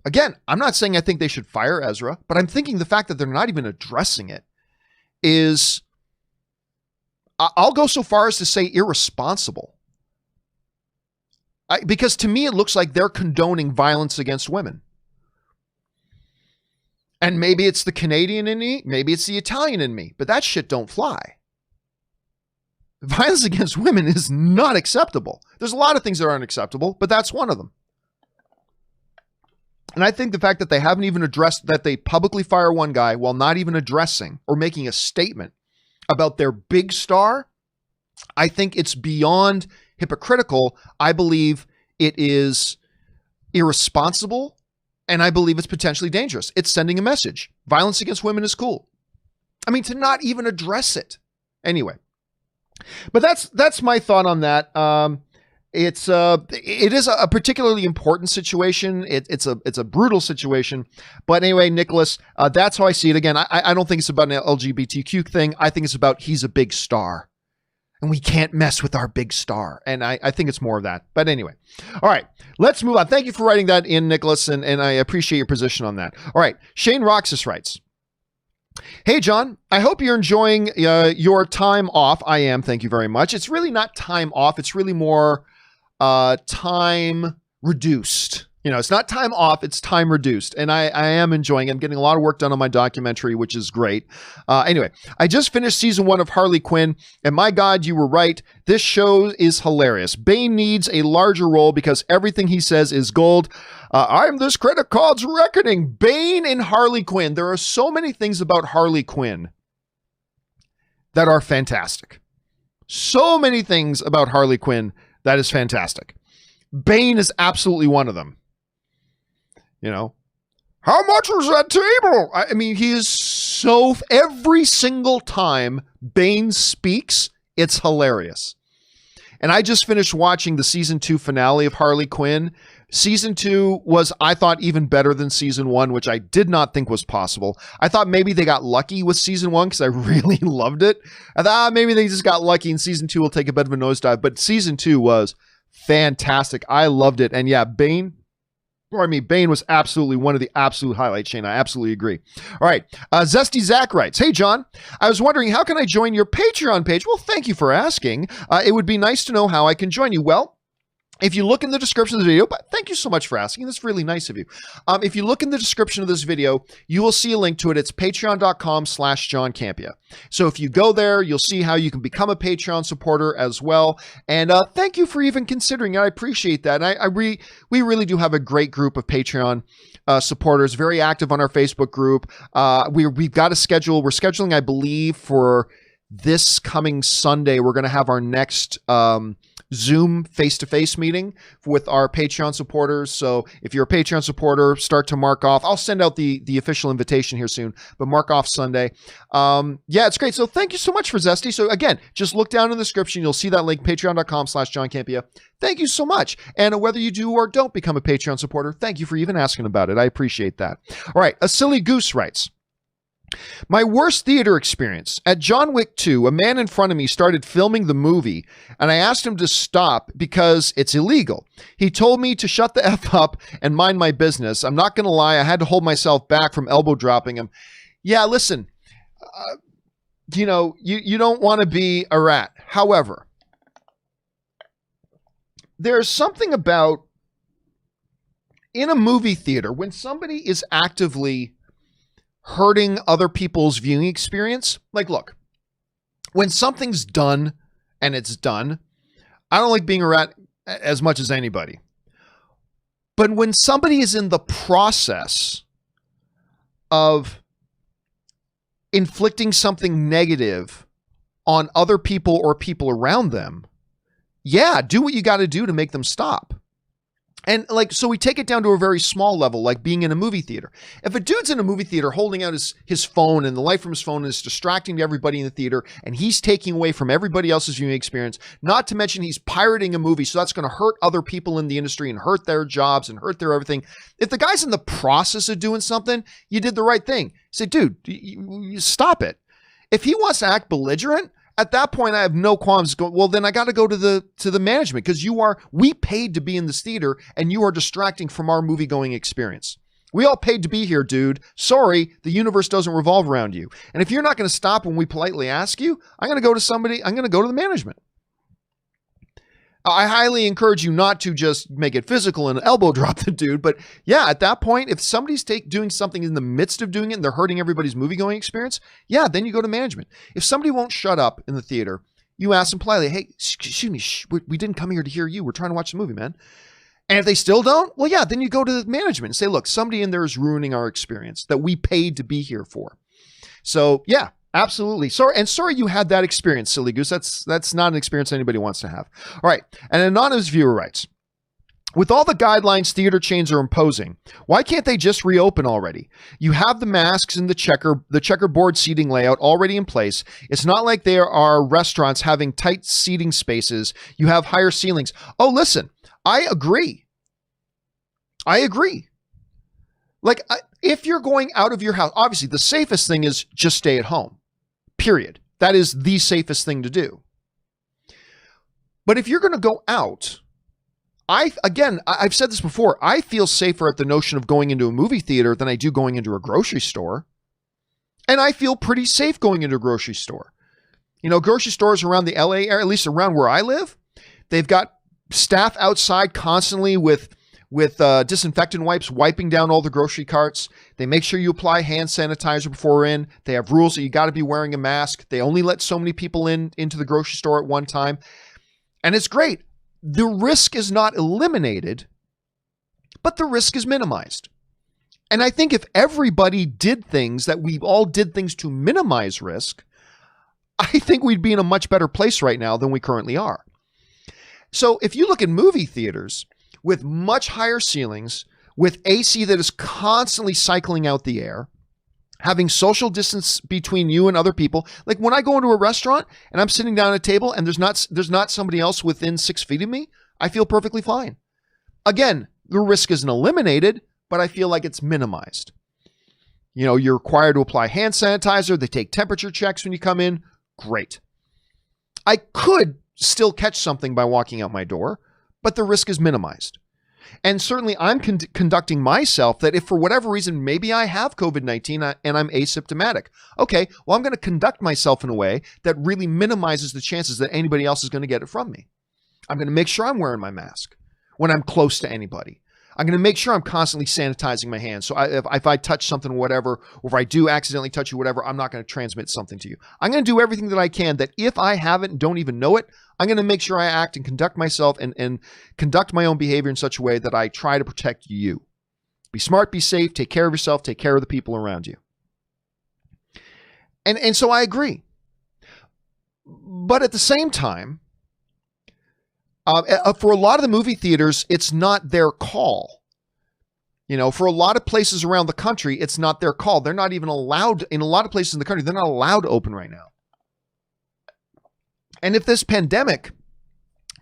Again, I'm not saying I think they should fire Ezra, but I'm thinking the fact that they're not even addressing it is, I'll go so far as to say irresponsible. Because to me, it looks like they're condoning violence against women. And maybe it's the Canadian in me, maybe it's the Italian in me, but that shit don't fly. Violence against women is not acceptable. There's a lot of things that aren't acceptable, but that's one of them. And I think the fact that they haven't even addressed that they publicly fire one guy while not even addressing or making a statement about their big star, I think it's beyond hypocritical. I believe it is irresponsible, and I believe it's potentially dangerous. It's sending a message. Violence against women is cool. I mean, to not even address it. Anyway, but that's my thought on that. It is a particularly important situation. It's a brutal situation. But anyway, Nicholas, that's how I see it. Again, I don't think it's about an LGBTQ thing. I think it's about he's a big star. And we can't mess with our big star. And I think it's more of that. But anyway. All right. Let's move on. Thank you for writing that in, Nicholas. And I appreciate your position on that. All right. Shane Roxas writes, hey, John, I hope you're enjoying your time off. I am. Thank you very much. It's really not time off. It's really more time reduced. It's not time off, it's time reduced. And I am enjoying it. I'm getting a lot of work done on my documentary, which is great. Anyway, I just finished season 1 of Harley Quinn, and my God, you were right. This show is hilarious. Bane needs a larger role because everything he says is gold. I'm this credit card's reckoning. Bane and Harley Quinn. There are so many things about Harley Quinn that are fantastic. So many things about Harley Quinn that is fantastic. Bane is absolutely one of them. How much was that table? I mean, he is so, every single time Bane speaks, it's hilarious. And I just finished watching the season 2 finale of Harley Quinn. Season 2 was, I thought, even better than season 1, which I did not think was possible. I thought maybe they got lucky with season 1 because I really loved it. I thought maybe they just got lucky and season 2 will take a bit of a nosedive. But season 2 was fantastic. I loved it. And yeah, Bane was absolutely one of the absolute highlights, Shane. I absolutely agree. All right. Zesty Zach writes, hey, John, I was wondering, how can I join your Patreon page? Well, thank you for asking. It would be nice to know how I can join you. Well, if you look in the description of the video, but thank you so much for asking. That's really nice of you. If you look in the description of this video, you will see a link to it. It's patreon.com/John Campea. So if you go there, you'll see how you can become a Patreon supporter as well. And thank you for even considering it. I appreciate that. And we really do have a great group of Patreon supporters, very active on our Facebook group. We've got a schedule. We're scheduling, I believe, for this coming Sunday. We're going to have our next Zoom face-to-face meeting with our Patreon supporters. So if you're a Patreon supporter, start to mark off. I'll send out the official invitation here soon, but mark off Sunday. Yeah, it's great. So thank you so much for Zesty. So again, just look down in the description. You'll see that link, patreon.com/John Campea. Thank you so much. And whether you do or don't become a Patreon supporter, thank you for even asking about it. I appreciate that. All right. A Silly Goose writes, my worst theater experience. At John Wick 2, a man in front of me started filming the movie, and I asked him to stop because it's illegal. He told me to shut the F up and mind my business. I'm not going to lie, I had to hold myself back from elbow dropping him. Yeah, listen, you don't want to be a rat. However, there's something about in a movie theater when somebody is actively hurting other people's viewing experience. Like, look, when something's done and it's done, I don't like being a rat as much as anybody. But when somebody is in the process of inflicting something negative on other people or people around them, yeah, do what you got to do to make them stop. And so we take it down to a very small level, like being in a movie theater. If a dude's in a movie theater holding out his phone and the light from his phone is distracting to everybody in the theater, and he's taking away from everybody else's viewing experience, not to mention he's pirating a movie, so that's going to hurt other people in the industry and hurt their jobs and hurt their everything. If the guy's in the process of doing something, you did the right thing. Say, dude, you stop it. If he wants to act belligerent, at that point, I have no qualms going, well, then I got to go to the management because we paid to be in this theater and you are distracting from our movie going experience. We all paid to be here, dude. Sorry, the universe doesn't revolve around you. And if you're not going to stop when we politely ask you, I'm going to go to the management. I highly encourage you not to just make it physical and elbow drop the dude. But yeah, at that point, if somebody's doing something in the midst of doing it and they're hurting everybody's movie going experience, yeah, then you go to management. If somebody won't shut up in the theater, you ask them politely, hey, excuse me, we didn't come here to hear you. We're trying to watch the movie, man. And if they still don't, well, yeah, then you go to the management and say, look, somebody in there is ruining our experience that we paid to be here for. So yeah. Absolutely. Sorry you had that experience, Silly Goose. That's not an experience anybody wants to have. All right. An anonymous viewer writes, with all the guidelines theater chains are imposing, why can't they just reopen already? You have the masks and the checkerboard seating layout already in place. It's not like there are restaurants having tight seating spaces. You have higher ceilings. Oh, listen, I agree. Like, if you're going out of your house, obviously the safest thing is just stay at home. Period. That is the safest thing to do. But if you're going to go out, I've said this before, I feel safer at the notion of going into a movie theater than I do going into a grocery store. And I feel pretty safe going into a grocery store. You know, grocery stores around the LA area, at least around where I live, they've got staff outside constantly with with disinfectant wipes, wiping down all the grocery carts. They make sure you apply hand sanitizer before in. They have rules that you got to be wearing a mask. They only let so many people into the grocery store at one time. And it's great. The risk is not eliminated, but the risk is minimized. And I think if everybody did things that we all did things to minimize risk, I think we'd be in a much better place right now than we currently are. So if you look at movie theaters with much higher ceilings, with AC that is constantly cycling out the air, having social distance between you and other people, like when I go into a restaurant and I'm sitting down at a table and there's not somebody else within 6 feet of me, I feel perfectly fine. Again, the risk isn't eliminated, but I feel like it's minimized. You know, you're required to apply hand sanitizer. They take temperature checks when you come in. Great. I could still catch something by walking out my door, but the risk is minimized. And certainly I'm conducting myself that if for whatever reason, maybe I have COVID-19 and I'm asymptomatic. Okay, well, I'm going to conduct myself in a way that really minimizes the chances that anybody else is going to get it from me. I'm going to make sure I'm wearing my mask when I'm close to anybody. I'm going to make sure I'm constantly sanitizing my hands. So if I touch something or whatever, or if I do accidentally touch you, whatever, I'm not going to transmit something to you. I'm going to do everything that I can that if I haven't and don't even know it, I'm going to make sure I act and conduct myself and conduct my own behavior in such a way that I try to protect you. Be smart, be safe, take care of yourself, take care of the people around you. And so I agree. But at the same time, for a lot of the movie theaters, it's not their call. You know, for a lot of places around the country, it's not their call. They're not even allowed, in a lot of places in the country, they're not allowed to open right now. And if this pandemic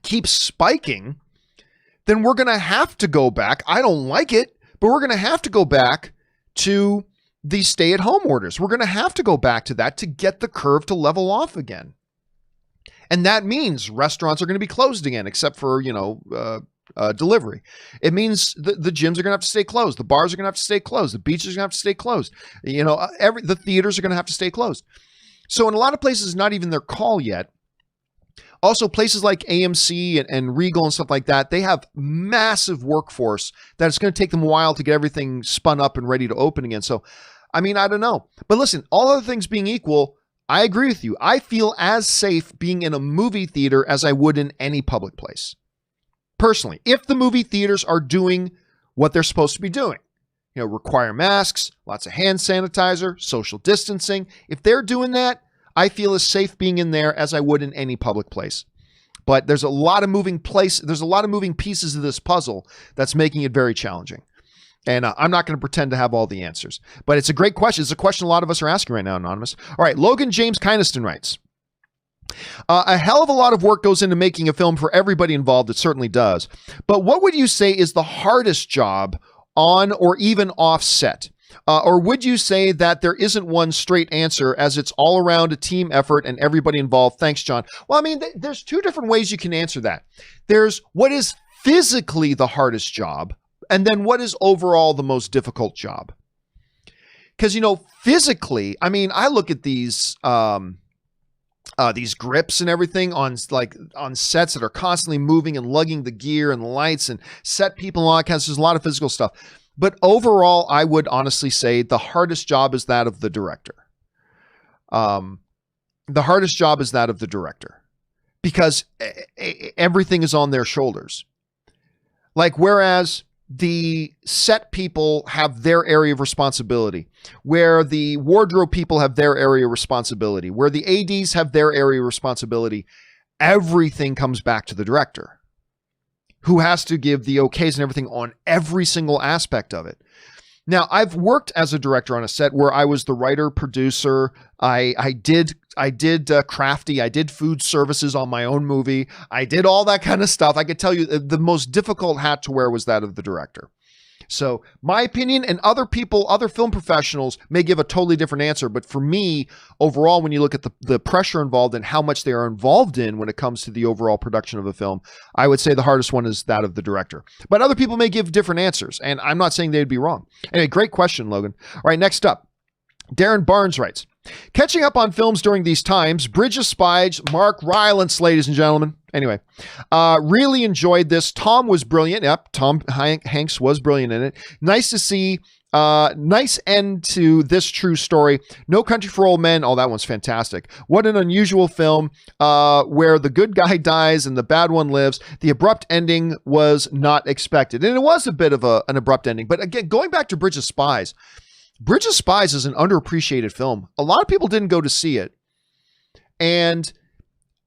keeps spiking, then we're going to have to go back. I don't like it, but we're going to have to go back to the stay-at-home orders. We're going to have to go back to that to get the curve to level off again. And that means restaurants are going to be closed again, except for, delivery. It means the gyms are going to have to stay closed. The bars are going to have to stay closed. The beaches are going to have to stay closed. The theaters are going to have to stay closed. So in a lot of places, it's not even their call yet. Also, places like AMC and Regal and stuff like that, they have massive workforce that it's going to take them a while to get everything spun up and ready to open again. So, I mean, I don't know. But listen, all other things being equal, I agree with you. I feel as safe being in a movie theater as I would in any public place. Personally, if the movie theaters are doing what they're supposed to be doing, require masks, lots of hand sanitizer, social distancing. If they're doing that, I feel as safe being in there as I would in any public place. But there's a lot of moving pieces of this puzzle that's making it very challenging. And I'm not going to pretend to have all the answers. But it's a great question. It's a question a lot of us are asking right now, Anonymous. All right, Logan James Kynaston writes, a hell of a lot of work goes into making a film for everybody involved. It certainly does. But what would you say is the hardest job on or even off set? Or would you say that there isn't one straight answer as it's all around a team effort and everybody involved? Thanks, John. Well, I mean, there's two different ways you can answer that. There's what is physically the hardest job, and then what is overall the most difficult job. Because, physically, I mean, I look at these grips and everything on sets that are constantly moving and lugging the gear and the lights and set people and all that kind of stuff. There's a lot of physical stuff. But overall, I would honestly say the hardest job is that of the director. The hardest job is that of the director because everything is on their shoulders. Like, whereas the set people have their area of responsibility, where the wardrobe people have their area of responsibility, where the ADs have their area of responsibility, everything comes back to the director, who has to give the okays and everything on every single aspect of it. Now, I've worked as a director on a set where I was the writer, producer. I did crafty. I did food services on my own movie. I did all that kind of stuff. I could tell you the most difficult hat to wear was that of the director. So my opinion, and other people, other film professionals may give a totally different answer. But for me, overall, when you look at the pressure involved and how much they are involved in when it comes to the overall production of a film, I would say the hardest one is that of the director. But other people may give different answers, and I'm not saying they'd be wrong. Anyway, great question, Logan. All right, next up. Darren Barnes writes, catching up on films during these times, Bridge of Spies, Mark Rylance, ladies and gentlemen. Anyway, really enjoyed this. Tom was brilliant. Yep, Tom Hanks was brilliant in it. Nice to see. Nice end to this true story. No Country for Old Men. Oh, that one's fantastic. What an unusual film where the good guy dies and the bad one lives. The abrupt ending was not expected. And it was a bit of an abrupt ending. But again, going back to Bridge of Spies is an underappreciated film. A lot of people didn't go to see it. And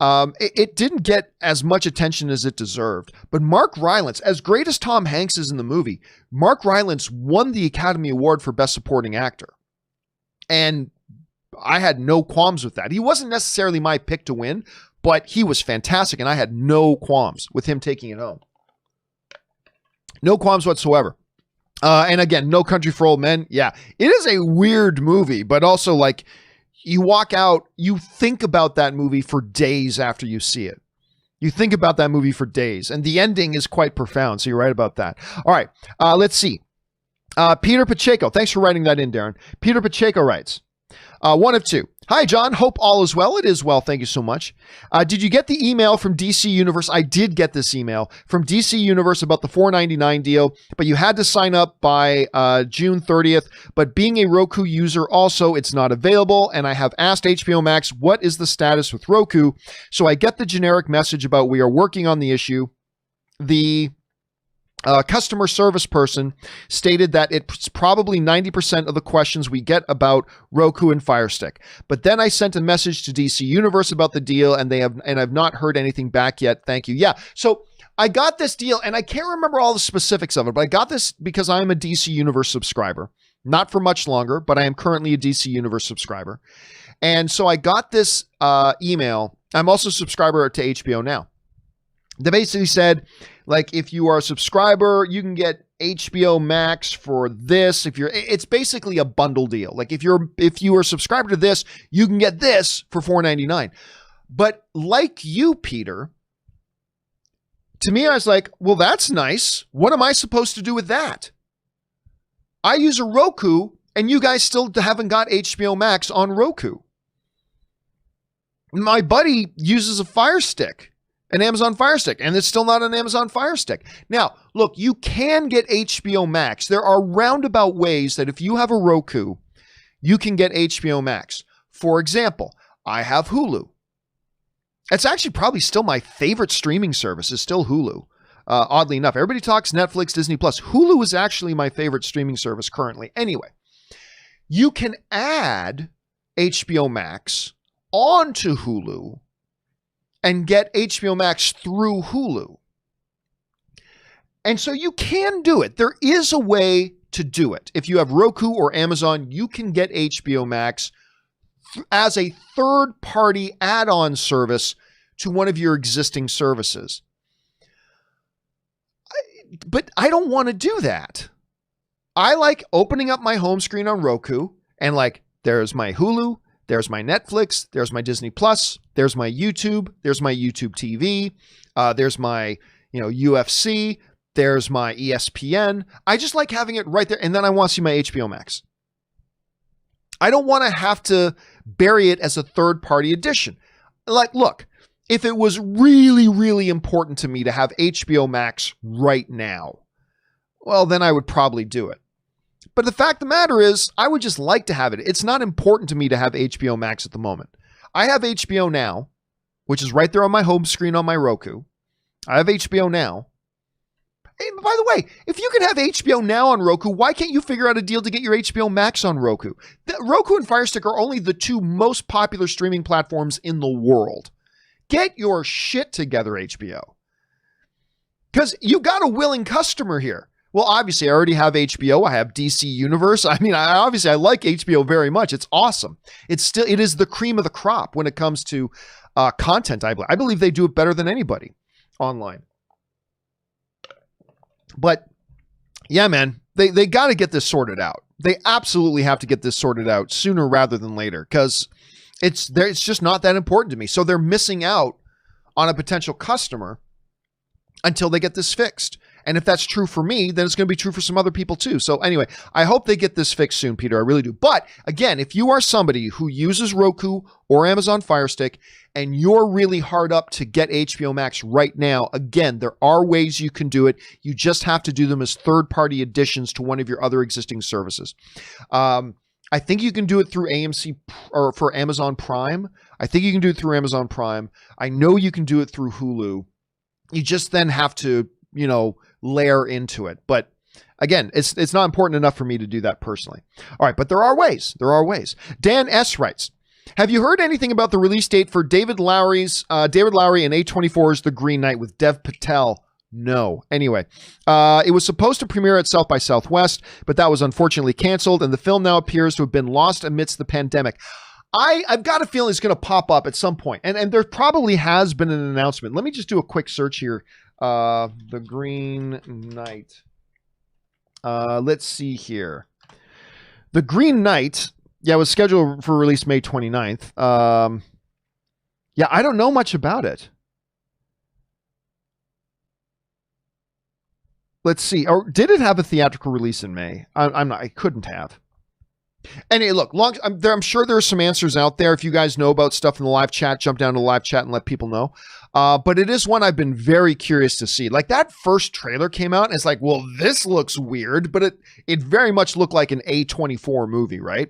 it didn't get as much attention as it deserved. But Mark Rylance, as great as Tom Hanks is in the movie, Mark Rylance won the Academy Award for Best Supporting Actor. And I had no qualms with that. He wasn't necessarily my pick to win, but he was fantastic, and I had no qualms with him taking it home. No qualms whatsoever. And again, No Country for Old Men. Yeah, it is a weird movie, but also like you walk out, you think about that movie for days after you see it. You think about that movie for days, and the ending is quite profound. So you're right about that. All right, let's see. Peter Pacheco. Thanks for writing that in, Darren. Peter Pacheco writes, one of two. Hi, John. Hope all is well. It is well. Thank you so much. Did you get the email from DC Universe? I did get this email from DC Universe about the $4.99 deal, but you had to sign up by June 30th. But being a Roku user also, it's not available. And I have asked HBO Max, what is the status with Roku? So I get the generic message about we are working on the issue. The customer service person stated that it's probably 90% of the questions we get about Roku and Fire Stick. But then I sent a message to DC Universe about the deal, and I've not heard anything back yet. Thank you. Yeah. So I got this deal, and I can't remember all the specifics of it, but I got this because I'm a DC Universe subscriber. Not for much longer, but I am currently a DC Universe subscriber. And so I got this email. I'm also a subscriber to HBO Now. They basically said, like, if you are a subscriber, you can get HBO Max for this. It's basically a bundle deal. Like if you are a subscriber to this, you can get this for $4.99. But like you, Peter, to me, I was like, well, that's nice. What am I supposed to do with that? I use a Roku, and you guys still haven't got HBO Max on Roku. My buddy uses a Fire Stick. An Amazon Fire Stick, and it's still not an Amazon Fire Stick. Now, look, you can get HBO Max. There are roundabout ways that if you have a Roku, you can get HBO Max. For example, I have Hulu. It's actually probably still my favorite streaming service is still Hulu. Oddly enough, everybody talks Netflix, Disney Plus. Hulu is actually my favorite streaming service currently. Anyway, you can add HBO Max onto Hulu and get HBO Max through Hulu. And so you can do it. There is a way to do it. If you have Roku or Amazon, you can get HBO Max as a third-party add-on service to one of your existing services. But I don't want to do that. I like opening up my home screen on Roku and like, there's my Hulu, there's my Netflix, there's my Disney Plus, there's my YouTube TV, there's my UFC, there's my ESPN. I just like having it right there, and then I want to see my HBO Max. I don't want to have to bury it as a third-party edition. Like, look, if it was really, really important to me to have HBO Max right now, well, then I would probably do it. But the fact of the matter is, I would just like to have it. It's not important to me to have HBO Max at the moment. I have HBO Now, which is right there on my home screen on my Roku. I have HBO Now. Hey, by the way, if you can have HBO Now on Roku, why can't you figure out a deal to get your HBO Max on Roku? Roku and Fire Stick are only the two most popular streaming platforms in the world. Get your shit together, HBO. Because you got a willing customer here. Well, obviously, I already have HBO. I have DC Universe. I mean, I like HBO very much. It's awesome. It is the cream of the crop when it comes to content. I believe they do it better than anybody online. But yeah, man, they got to get this sorted out. They absolutely have to get this sorted out sooner rather than later because it's just not that important to me. So they're missing out on a potential customer until they get this fixed. And if that's true for me, then it's going to be true for some other people too. So anyway, I hope they get this fixed soon, Peter. I really do. But again, if you are somebody who uses Roku or Amazon Fire Stick and you're really hard up to get HBO Max right now, again, there are ways you can do it. You just have to do them as third-party additions to one of your other existing services. I think you can do it through AMC or for Amazon Prime. I think you can do it through Amazon Prime. I know you can do it through Hulu. You just then have to, layer into it. But again, it's not important enough for me to do that personally. All right, but there are ways. There are ways. Dan S. writes, have you heard anything about the release date for David Lowery and A24's The Green Knight with Dev Patel? No. Anyway, it was supposed to premiere at South by Southwest, but that was unfortunately canceled, and the film now appears to have been lost amidst the pandemic. I've got a feeling it's going to pop up at some point, and there probably has been an announcement. Let me just do a quick search here. The Green Knight. Let's see here. The Green Knight, was scheduled for release May 29th. I don't know much about it. Let's see. Or did it have a theatrical release in May? I couldn't have. And hey, look, I'm sure there are some answers out there. If you guys know about stuff in the live chat, jump down to the live chat and let people know. But it is one I've been very curious to see. Like that first trailer came out and it's like, well, this looks weird, but it very much looked like an A24 movie, right?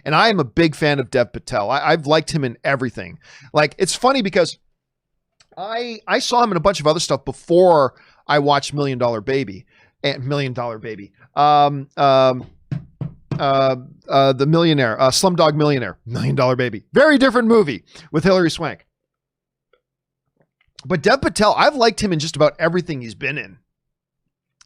And I am a big fan of Dev Patel. I've liked him in everything. Like, it's funny because I saw him in a bunch of other stuff before I watched Million Dollar Baby. The Millionaire, Slumdog Millionaire, Million Dollar Baby. Very different movie with Hilary Swank. But Dev Patel, I've liked him in just about everything he's been in.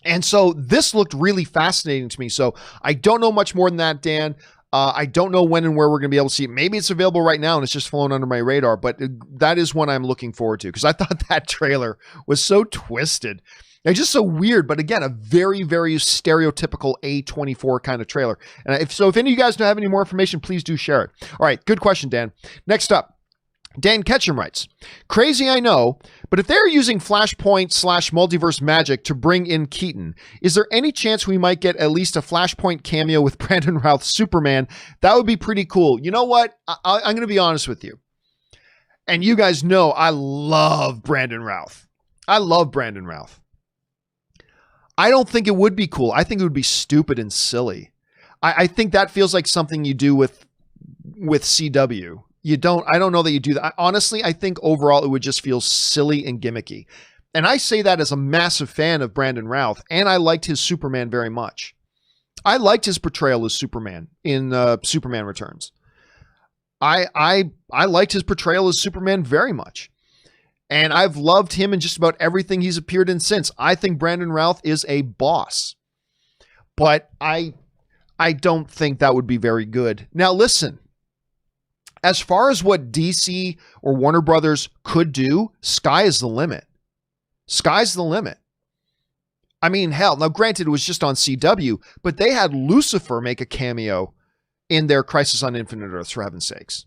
And so this looked really fascinating to me. So I don't know much more than that, Dan. I don't know when and where we're going to be able to see it. Maybe it's available right now and it's just flown under my radar, but that is one I'm looking forward to because I thought that trailer was so twisted. It's just so weird, but again, a very, very stereotypical A24 kind of trailer. And if any of you guys don't have any more information, please do share it. All right, good question, Dan. Next up, Dan Ketchum writes, crazy I know, but if they're using Flashpoint/multiverse magic to bring in Keaton, is there any chance we might get at least a Flashpoint cameo with Brandon Routh's Superman? That would be pretty cool. You know what? I'm going to be honest with you. And you guys know I love Brandon Routh. I love Brandon Routh. I don't think it would be cool. I think it would be stupid and silly. I think that feels like something you do with CW. I don't know that you do that. Honestly, I think overall it would just feel silly and gimmicky. And I say that as a massive fan of Brandon Routh, and I liked his Superman very much. I liked his portrayal as Superman in Superman Returns. I liked his portrayal as Superman very much. And I've loved him in just about everything he's appeared in since. I think Brandon Routh is a boss. But I don't think that would be very good. Now listen, as far as what DC or Warner Brothers could do, sky is the limit. Sky's the limit. I mean, hell, now granted it was just on CW, but they had Lucifer make a cameo in their Crisis on Infinite Earths, for heaven's sakes.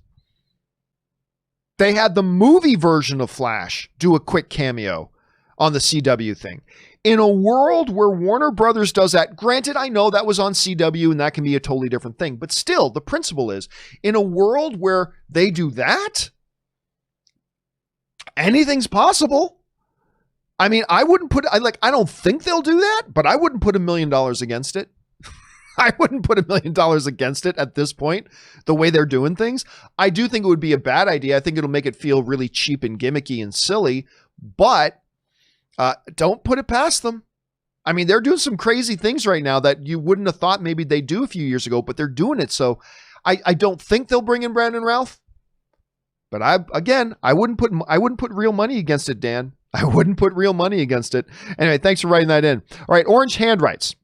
They had the movie version of Flash do a quick cameo on the CW thing. In a world where Warner Brothers does that, granted, I know that was on CW and that can be a totally different thing, but still, the principle is, in a world where they do that, anything's possible. I mean, I don't think they'll do that, but I wouldn't put $1 million against it. I wouldn't put $1 million against it at this point, the way they're doing things. I do think it would be a bad idea. I think it'll make it feel really cheap and gimmicky and silly, but don't put it past them. I mean, they're doing some crazy things right now that you wouldn't have thought maybe they'd do a few years ago, but they're doing it. So I don't think they'll bring in Brandon Routh, but I wouldn't put real money against it, Dan. I wouldn't put real money against it. Anyway, thanks for writing that in. All right, Orange Hand writes,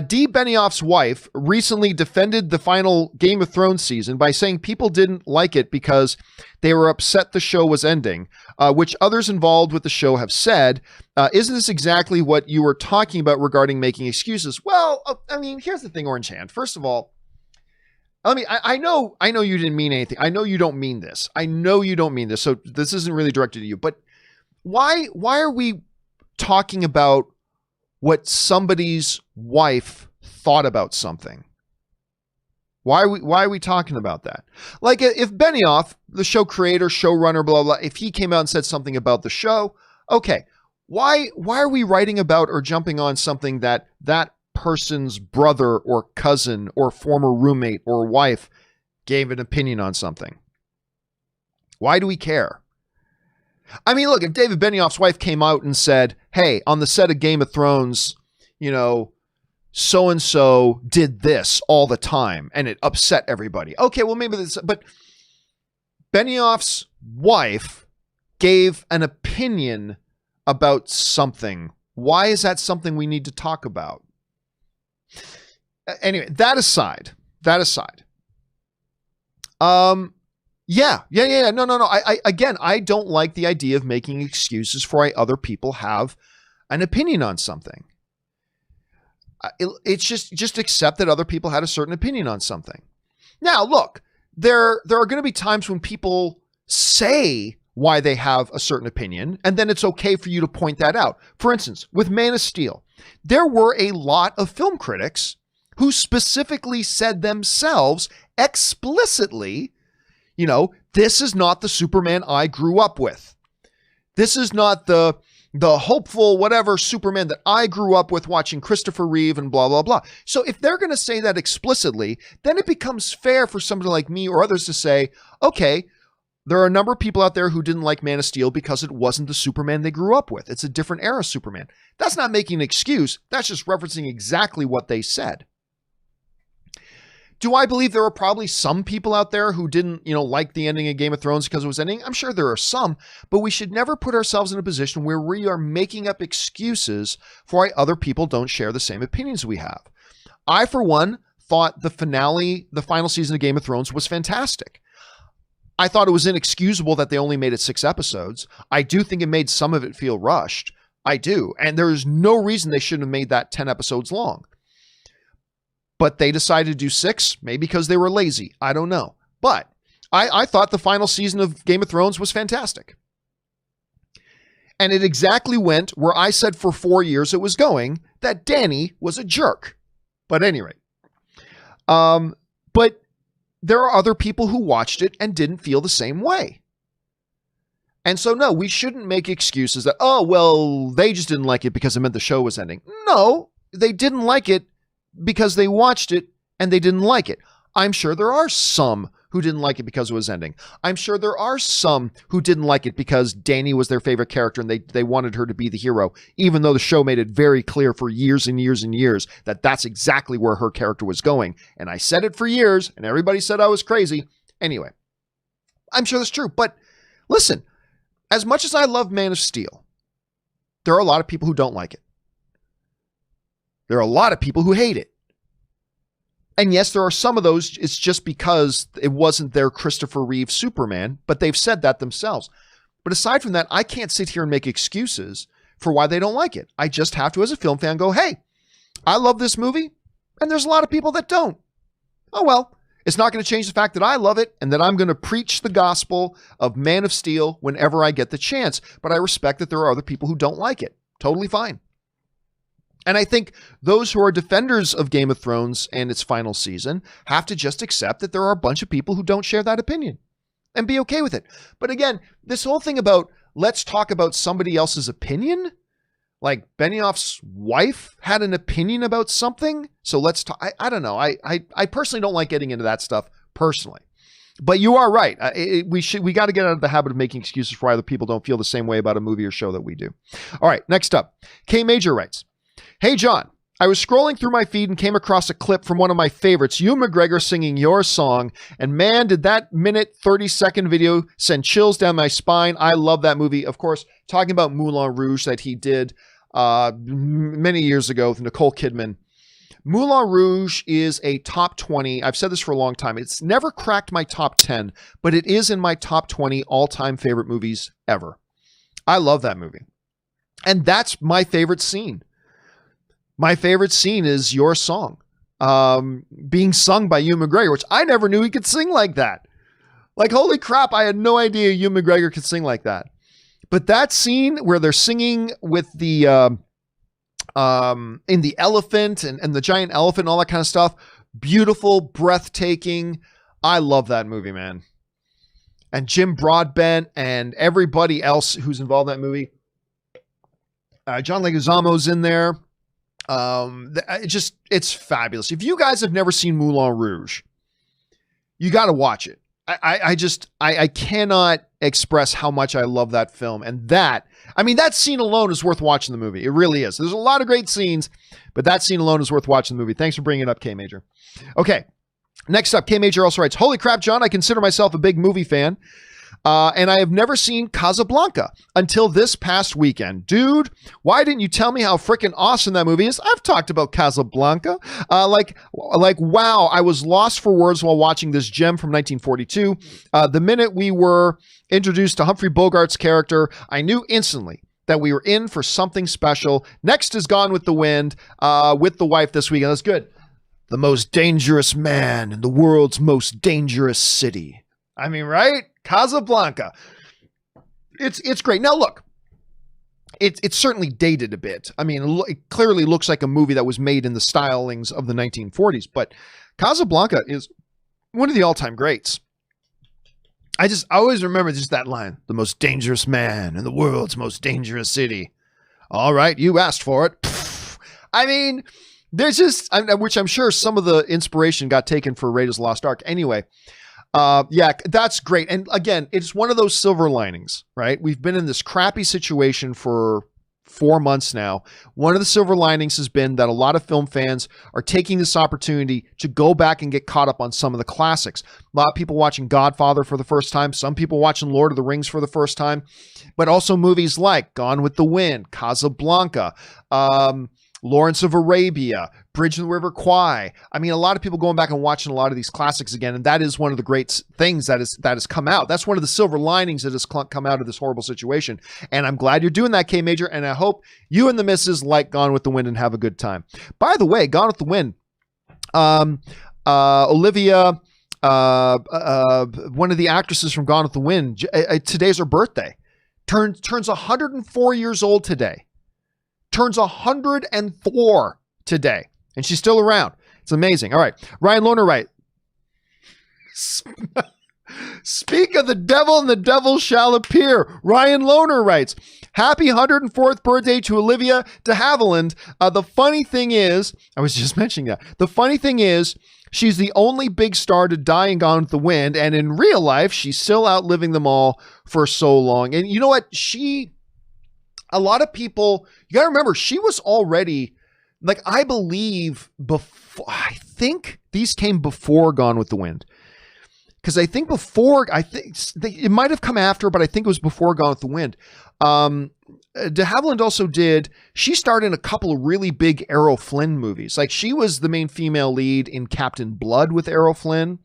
Dee Benioff's wife recently defended the final Game of Thrones season by saying people didn't like it because they were upset the show was ending, which others involved with the show have said. Isn't this exactly what you were talking about regarding making excuses? Well, I mean, here's the thing, Orange Hand. First of all, I know you didn't mean anything. I know you don't mean this. I know you don't mean this. So this isn't really directed to you, but why are we talking about what somebody's wife thought about something? Why are we talking about that? Like if Benioff, the show creator, showrunner, blah, blah, if he came out and said something about the show, okay, why are we writing about or jumping on something that person's brother or cousin or former roommate or wife gave an opinion on something? Why do we care? I mean, look, if David Benioff's wife came out and said, hey, on the set of Game of Thrones, so-and-so did this all the time and it upset everybody. Okay, well, maybe this, but Benioff's wife gave an opinion about something. Why is that something we need to talk about? Anyway, that aside. Yeah. No. I don't like the idea of making excuses for why other people have an opinion on something. It's just accept that other people had a certain opinion on something. Now, look, there are going to be times when people say why they have a certain opinion, and then it's okay for you to point that out. For instance, with Man of Steel, there were a lot of film critics who specifically said themselves explicitly, this is not the Superman I grew up with. This is not the hopeful, whatever Superman that I grew up with watching Christopher Reeve and blah, blah, blah. So if they're going to say that explicitly, then it becomes fair for somebody like me or others to say, okay, there are a number of people out there who didn't like Man of Steel because it wasn't the Superman they grew up with. It's a different era Superman. That's not making an excuse. That's just referencing exactly what they said. Do I believe there are probably some people out there who didn't, like the ending of Game of Thrones because it was ending? I'm sure there are some, but we should never put ourselves in a position where we are making up excuses for why other people don't share the same opinions we have. I, for one, thought the final season of Game of Thrones was fantastic. I thought it was inexcusable that they only made it 6 episodes. I do think it made some of it feel rushed. I do. And there's no reason they shouldn't have made that 10 episodes long. But they decided to do 6, maybe because they were lazy. I don't know. But I thought the final season of Game of Thrones was fantastic. And it exactly went where I said for 4 years it was going, that Danny was a jerk. But at any rate. But there are other people who watched it and didn't feel the same way. And so, no, we shouldn't make excuses that, oh, well, they just didn't like it because it meant the show was ending. No, they didn't like it because they watched it and they didn't like it. I'm sure there are some who didn't like it because it was ending. I'm sure there are some who didn't like it because Dany was their favorite character and they wanted her to be the hero, even though the show made it very clear for years and years and years that that's exactly where her character was going. And I said it for years and everybody said I was crazy. Anyway, I'm sure that's true. But listen, as much as I love Man of Steel, there are a lot of people who don't like it. There are a lot of people who hate it. And yes, there are some of those, it's just because it wasn't their Christopher Reeve Superman, but they've said that themselves. But aside from that, I can't sit here and make excuses for why they don't like it. I just have to, as a film fan, go, hey, I love this movie, and there's a lot of people that don't. Oh, well, it's not going to change the fact that I love it and that I'm going to preach the gospel of Man of Steel whenever I get the chance. But I respect that there are other people who don't like it. Totally fine. And I think those who are defenders of Game of Thrones and its final season have to just accept that there are a bunch of people who don't share that opinion and be okay with it. But again, this whole thing about let's talk about somebody else's opinion, like Benioff's wife had an opinion about something. So let's talk. I don't know. I personally don't like getting into that stuff personally. But you are right. We got to get out of the habit of making excuses for why other people don't feel the same way about a movie or show that we do. All right, next up, K Major writes, "Hey, John, I was scrolling through my feed and came across a clip from one of my favorites, Ewan McGregor singing your song. And man, did that minute 30-second video send chills down my spine. I love that movie." Of course, talking about Moulin Rouge that he did many years ago with Nicole Kidman. Moulin Rouge is a top 20. I've said this for a long time. It's never cracked my top 10, but it is in my top 20 all-time favorite movies ever. I love that movie. And that's my favorite scene. My favorite scene is your song being sung by Ewan McGregor, which I never knew he could sing like that. Like, holy crap, I had no idea Ewan McGregor could sing like that. But that scene where they're singing with the in the elephant and the giant elephant and all that kind of stuff, beautiful, breathtaking. I love that movie, man. And Jim Broadbent and everybody else who's involved in that movie. John Leguizamo's in there. It's fabulous. If you guys have never seen Moulin Rouge, you got to watch it. I cannot express how much I love that film. And that scene alone is worth watching the movie. It really is. There's a lot of great scenes, but that scene alone is worth watching the movie. Thanks for bringing it up, K Major. Okay. Next up, K Major also writes, holy crap, John, I consider myself a big movie fan. And I have never seen Casablanca until this past weekend. Dude, why didn't you tell me how freaking awesome that movie is? I've talked about Casablanca. Wow, I was lost for words while watching this gem from 1942. The minute we were introduced to Humphrey Bogart's character, I knew instantly that we were in for something special. Next is Gone with the Wind, with the wife this weekend. That's good. The most dangerous man in the world's most dangerous city. I mean, right? Casablanca. It's great. Now look, it's certainly dated a bit. I mean, it clearly looks like a movie that was made in the stylings of the 1940s, but Casablanca is one of the all-time greats. I always remember just that line, the most dangerous man in the world's most dangerous city. All right, you asked for it. Pfft. I mean, there's which I'm sure some of the inspiration got taken for Raiders of the Lost Ark. Anyway, yeah, that's great. And again, it's one of those silver linings, right? We've been in this crappy situation for 4 months now. One of the silver linings has been that a lot of film fans are taking this opportunity to go back and get caught up on some of the classics. A lot of people watching Godfather for the first time, some people watching Lord of the Rings for the first time, but also movies like Gone with the Wind, Casablanca, Lawrence of Arabia, Bridge of the River Kwai. I mean, a lot of people going back and watching a lot of these classics again, and that is one of the great things that has come out. That's one of the silver linings that has come out of this horrible situation. And I'm glad you're doing that, K Major, and I hope you and the missus like Gone with the Wind and have a good time. By the way, Gone with the Wind, Olivia, one of the actresses from Gone with the Wind, today's her birthday. Turns 104 years old today. Turns 104 today. And she's still around. It's amazing. All right. Ryan Lohner writes, speak of the devil and the devil shall appear. Ryan Lohner writes, happy 104th birthday to Olivia de Havilland. The funny thing is, I was just mentioning that. The funny thing is, she's the only big star to die in Gone with the Wind. And in real life, she's still outliving them all for so long. And you know what? A lot of people, you got to remember, she was already, like, I believe before, I think these came before Gone with the Wind. Because I think it might have come after, but I think it was before Gone with the Wind. De Havilland she starred in a couple of really big Errol Flynn movies. Like, she was the main female lead in Captain Blood with Errol Flynn.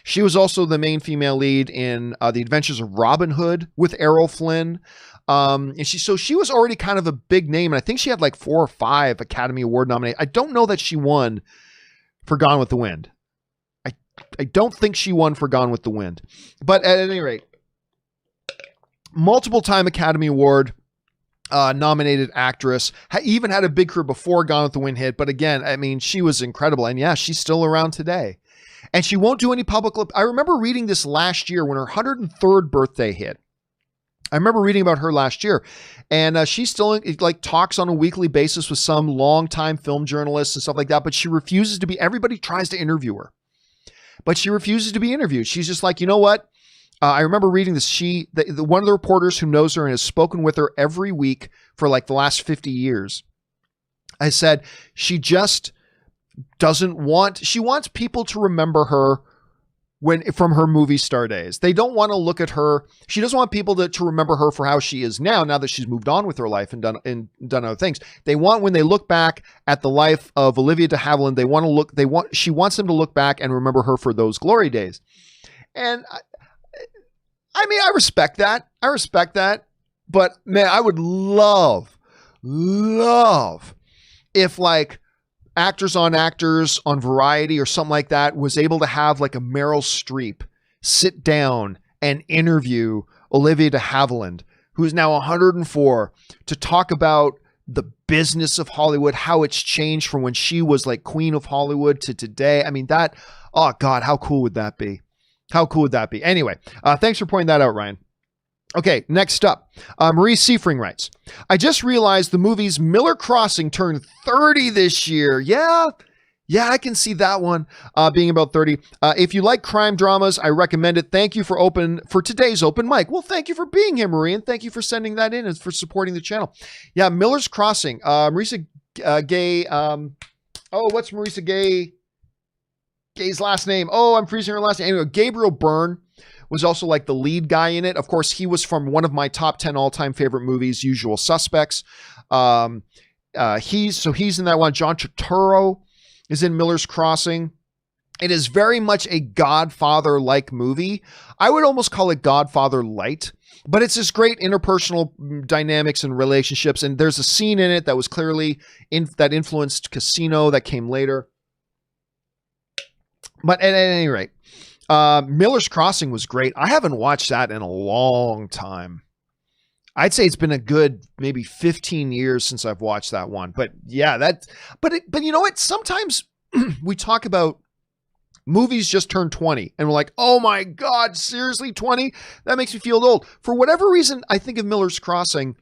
She was also the main female lead in The Adventures of Robin Hood with Errol Flynn. And she was already kind of a big name, and I think she had like 4 or 5 Academy Award nominations. I don't know that she won for Gone with the Wind. I don't think she won for Gone with the Wind, but at any rate, multiple time Academy Award nominated actress, even had a big career before Gone with the Wind hit. But again, I mean, she was incredible, and yeah, she's still around today, and she won't do any public. I remember reading this last year when her 103rd birthday hit. I remember reading about her last year, and she still like talks on a weekly basis with some longtime film journalists and stuff like that. But she refuses to be. Everybody tries to interview her, but she refuses to be interviewed. She's just like, you know what? I remember reading this. One of the reporters who knows her and has spoken with her every week for like the last 50 years. I said she just doesn't want. She wants people to remember her from her movie star days. They don't want to look at her. She doesn't want people to remember her for how she is now that she's moved on with her life and done other things. They want, when they look back at the life of Olivia de Havilland, she wants them to look back and remember her for those glory days. And I mean, I respect that. But man, I would love if like Actors on Variety or something like that was able to have like a Meryl Streep sit down and interview Olivia de Havilland who's now 104, to talk about the business of Hollywood, how it's changed from when she was like queen of Hollywood to today. I mean, that, oh God, how cool would that be? How cool would that be? Anyway, thanks for pointing that out, Ryan. Okay, next up, Marie Seifring writes, I just realized the movie's Miller Crossing turned 30 this year. Yeah, I can see that one being about 30. If you like crime dramas, I recommend it. Thank you for today's open mic. Well, thank you for being here, Marie, and thank you for sending that in and for supporting the channel. Yeah, Miller's Crossing. Marisa Gay. What's Marisa Gay's last name? Oh, I'm freezing her last name. Anyway, Gabriel Byrne was also like the lead guy in it. Of course, he was from one of my top 10 all-time favorite movies, Usual Suspects. He's in that one. John Turturro is in Miller's Crossing. It is very much a Godfather-like movie. I would almost call it Godfather light, but it's this great interpersonal dynamics and relationships. And there's a scene in it that was clearly that influenced Casino that came later. But at any rate, Miller's Crossing was great. I haven't watched that in a long time. I'd say it's been a good maybe 15 years since I've watched that one. But yeah, but you know what? Sometimes we talk about movies just turned 20 and we're like, oh my God, seriously, 20? That makes me feel old. For whatever reason, I think of Miller's Crossing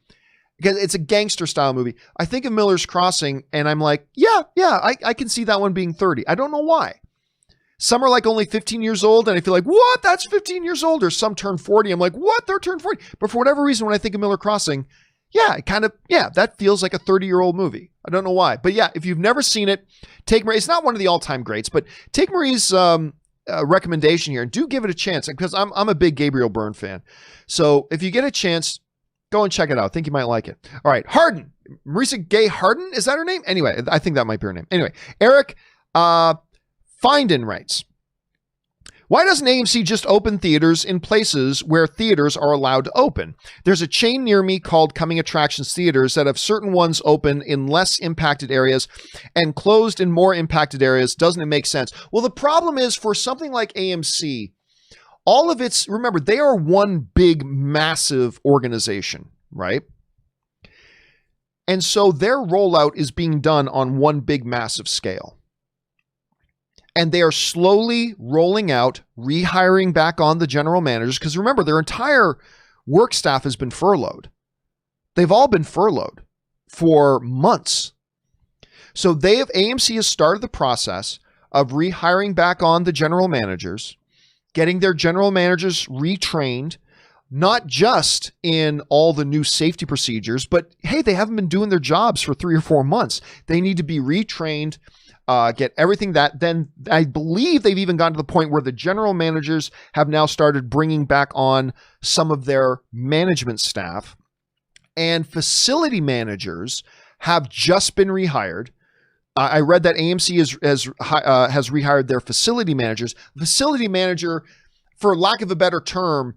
because it's a gangster style movie. I think of Miller's Crossing and I'm like, yeah, I can see that one being 30. I don't know why. Some are like only 15 years old, and I feel like, what? That's 15 years old. Or some turn 40. I'm like, what? They're turned 40. But for whatever reason, when I think of Miller Crossing, that feels like a 30-year-old movie. I don't know why. But yeah, if you've never seen it, take Marie. It's not one of the all-time greats, but take Marie's recommendation here and do give it a chance because I'm a big Gabriel Byrne fan. So if you get a chance, go and check it out. I think you might like it. All right, Harden. Marisa Gay Harden? Is that her name? Anyway, I think that might be her name. Anyway, Eric Finden writes, why doesn't AMC just open theaters in places where theaters are allowed to open? There's a chain near me called Coming Attractions Theaters that have certain ones open in less impacted areas and closed in more impacted areas. Doesn't it make sense? Well, the problem is for something like AMC, all of it's, remember, they are one big, massive organization, right? And so their rollout is being done on one big, massive scale. And they are slowly rolling out, rehiring back on the general managers. Because remember, their entire work staff has been furloughed. They've all been furloughed for months. So AMC has started the process of rehiring back on the general managers, getting their general managers retrained, not just in all the new safety procedures, but hey, they haven't been doing their jobs for 3 or 4 months. They need to be retrained, get everything that then I believe they've even gotten to the point where the general managers have now started bringing back on some of their management staff, and facility managers have just been rehired. I read that AMC has rehired their facility managers. Facility manager, for lack of a better term,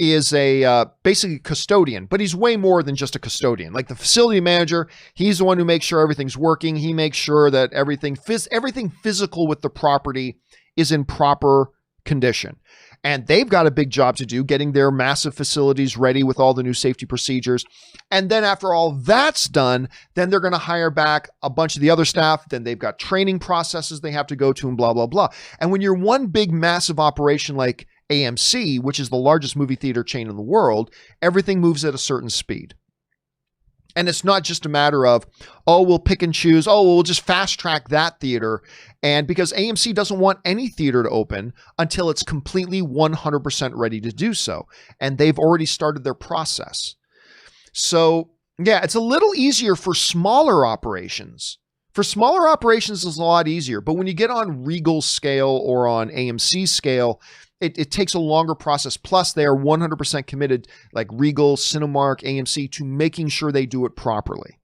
is a basically custodian, but he's way more than just a custodian. Like the facility manager, he's the one who makes sure everything's working. He makes sure that everything physical with the property is in proper condition. And they've got a big job to do, getting their massive facilities ready with all the new safety procedures. And then after all that's done, then they're going to hire back a bunch of the other staff. Then they've got training processes they have to go to and blah, blah, blah. And when you're one big massive operation like AMC, which is the largest movie theater chain in the world, everything moves at a certain speed. And it's not just a matter of, oh, we'll pick and choose. Oh, we'll just fast track that theater. And because AMC doesn't want any theater to open until it's completely 100% ready to do so. And they've already started their process. So yeah, it's a little easier for smaller operations. For smaller operations, it's a lot easier. But when you get on Regal scale or on AMC scale, it takes a longer process. Plus, they are 100% committed, like Regal, Cinemark, AMC, to making sure they do it properly.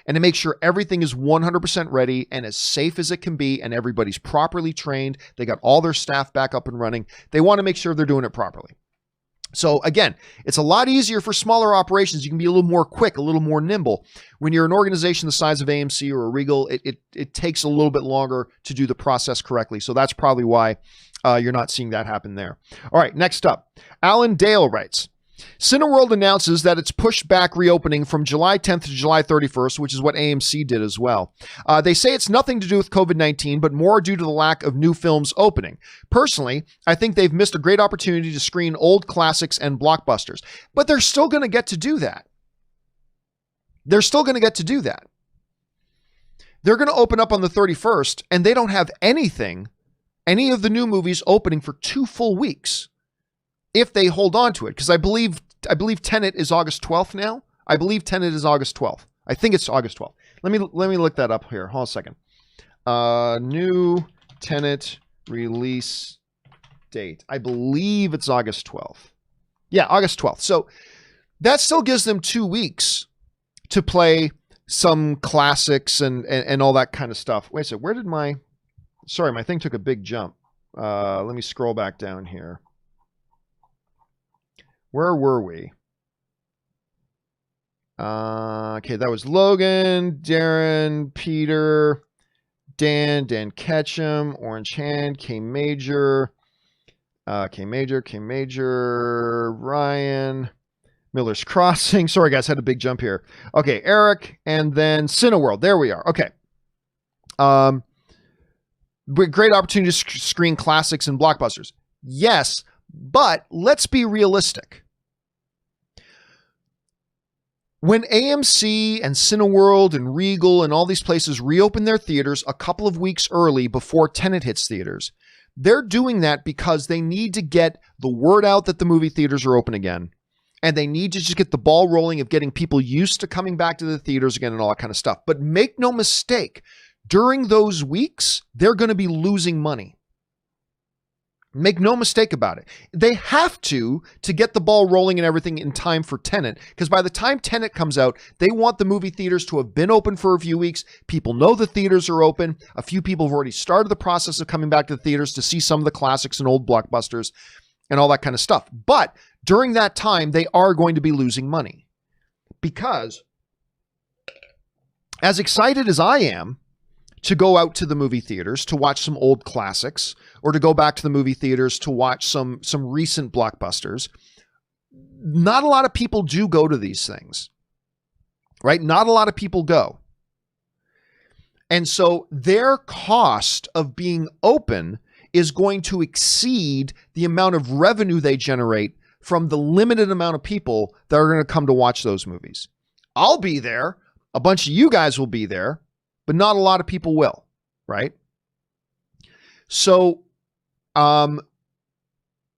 And to make sure everything is 100% ready and as safe as it can be and everybody's properly trained. They got all their staff back up and running. They want to make sure they're doing it properly. So again, it's a lot easier for smaller operations. You can be a little more quick, a little more nimble. When you're an organization the size of AMC or a Regal, it takes a little bit longer to do the process correctly. So that's probably why you're not seeing that happen there. All right, next up, Alan Dale writes, Cineworld announces that it's pushed back reopening from July 10th to July 31st, which is what AMC did as well. They say it's nothing to do with COVID-19, but more due to the lack of new films opening. Personally, I think they've missed a great opportunity to screen old classics and blockbusters, but they're still going to get to do that. They're still going to get to do that. They're going to open up on the 31st, and they don't have any of the new movies opening for 2 full weeks. If they hold on to it, because I believe Tenet is August 12th now. I believe Tenet is August 12th. I think it's August 12th. Let me look that up here. Hold on a second. New Tenet release date. I believe it's August 12th. Yeah, August 12th. So that still gives them 2 weeks to play some classics and all that kind of stuff. Wait a second. Where did my thing took a big jump. Let me scroll back down here. Where were we? Okay, that was Logan, Darren, Peter, Dan Ketchum, Orange Hand, K Major, Ryan, Miller's Crossing. Sorry, guys, had a big jump here. Okay, Eric, and then Cineworld. There we are. Okay. Great opportunity to screen classics and blockbusters. Yes, but let's be realistic. When AMC and Cineworld and Regal and all these places reopen their theaters a couple of weeks early before Tenet hits theaters, they're doing that because they need to get the word out that the movie theaters are open again. And they need to just get the ball rolling of getting people used to coming back to the theaters again and all that kind of stuff. But make no mistake, during those weeks, they're going to be losing money. Make no mistake about it. They have to get the ball rolling and everything in time for Tenet, because by the time Tenet comes out, they want the movie theaters to have been open for a few weeks. People know the theaters are open. A few people have already started the process of coming back to the theaters to see some of the classics and old blockbusters and all that kind of stuff. But during that time, they are going to be losing money, because as excited as I am to go out to the movie theaters to watch some old classics, or to go back to the movie theaters to watch some recent blockbusters, not a lot of people do go to these things, right? Not a lot of people go. And so their cost of being open is going to exceed the amount of revenue they generate from the limited amount of people that are going to come to watch those movies. I'll be there. A bunch of you guys will be there, but not a lot of people will, right? So, and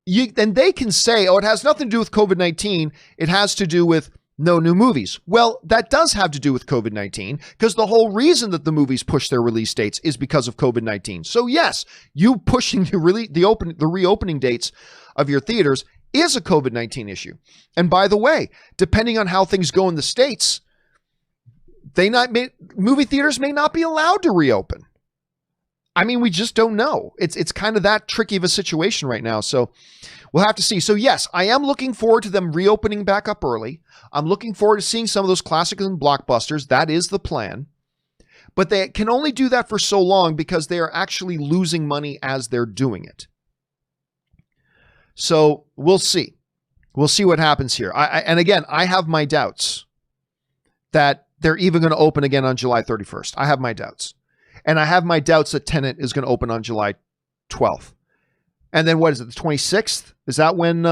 they can say, oh, it has nothing to do with COVID-19. It has to do with no new movies. Well, that does have to do with COVID-19, because the whole reason that the movies push their release dates is because of COVID-19. So yes, you pushing the reopening dates of your theaters is a COVID-19 issue. And by the way, depending on how things go in the States, movie theaters may not be allowed to reopen. I mean, we just don't know. It's kind of that tricky of a situation right now. So we'll have to see. So yes, I am looking forward to them reopening back up early. I'm looking forward to seeing some of those classics and blockbusters. That is the plan. But they can only do that for so long because they are actually losing money as they're doing it. So we'll see. We'll see what happens here. And again, I have my doubts that they're even going to open again on July 31st. I have my doubts. And I have my doubts that Tenet is going to open on July 12th. And then what is it, the 26th? Is that when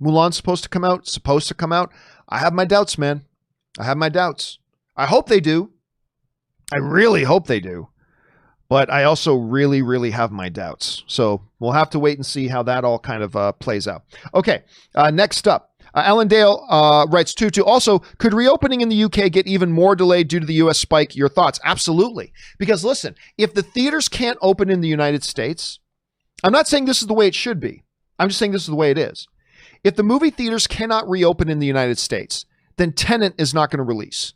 Mulan's supposed to come out? I have my doubts, man. I have my doubts. I hope they do. I really hope they do. But I also really, really have my doubts. So we'll have to wait and see how that all kind of plays out. Okay, next up. Alan Dale writes, Tutu, also, could reopening in the UK get even more delayed due to the US spike? Your thoughts? Absolutely. Because listen, if the theaters can't open in the United States, I'm not saying this is the way it should be. I'm just saying this is the way it is. If the movie theaters cannot reopen in the United States, then Tenet is not going to release.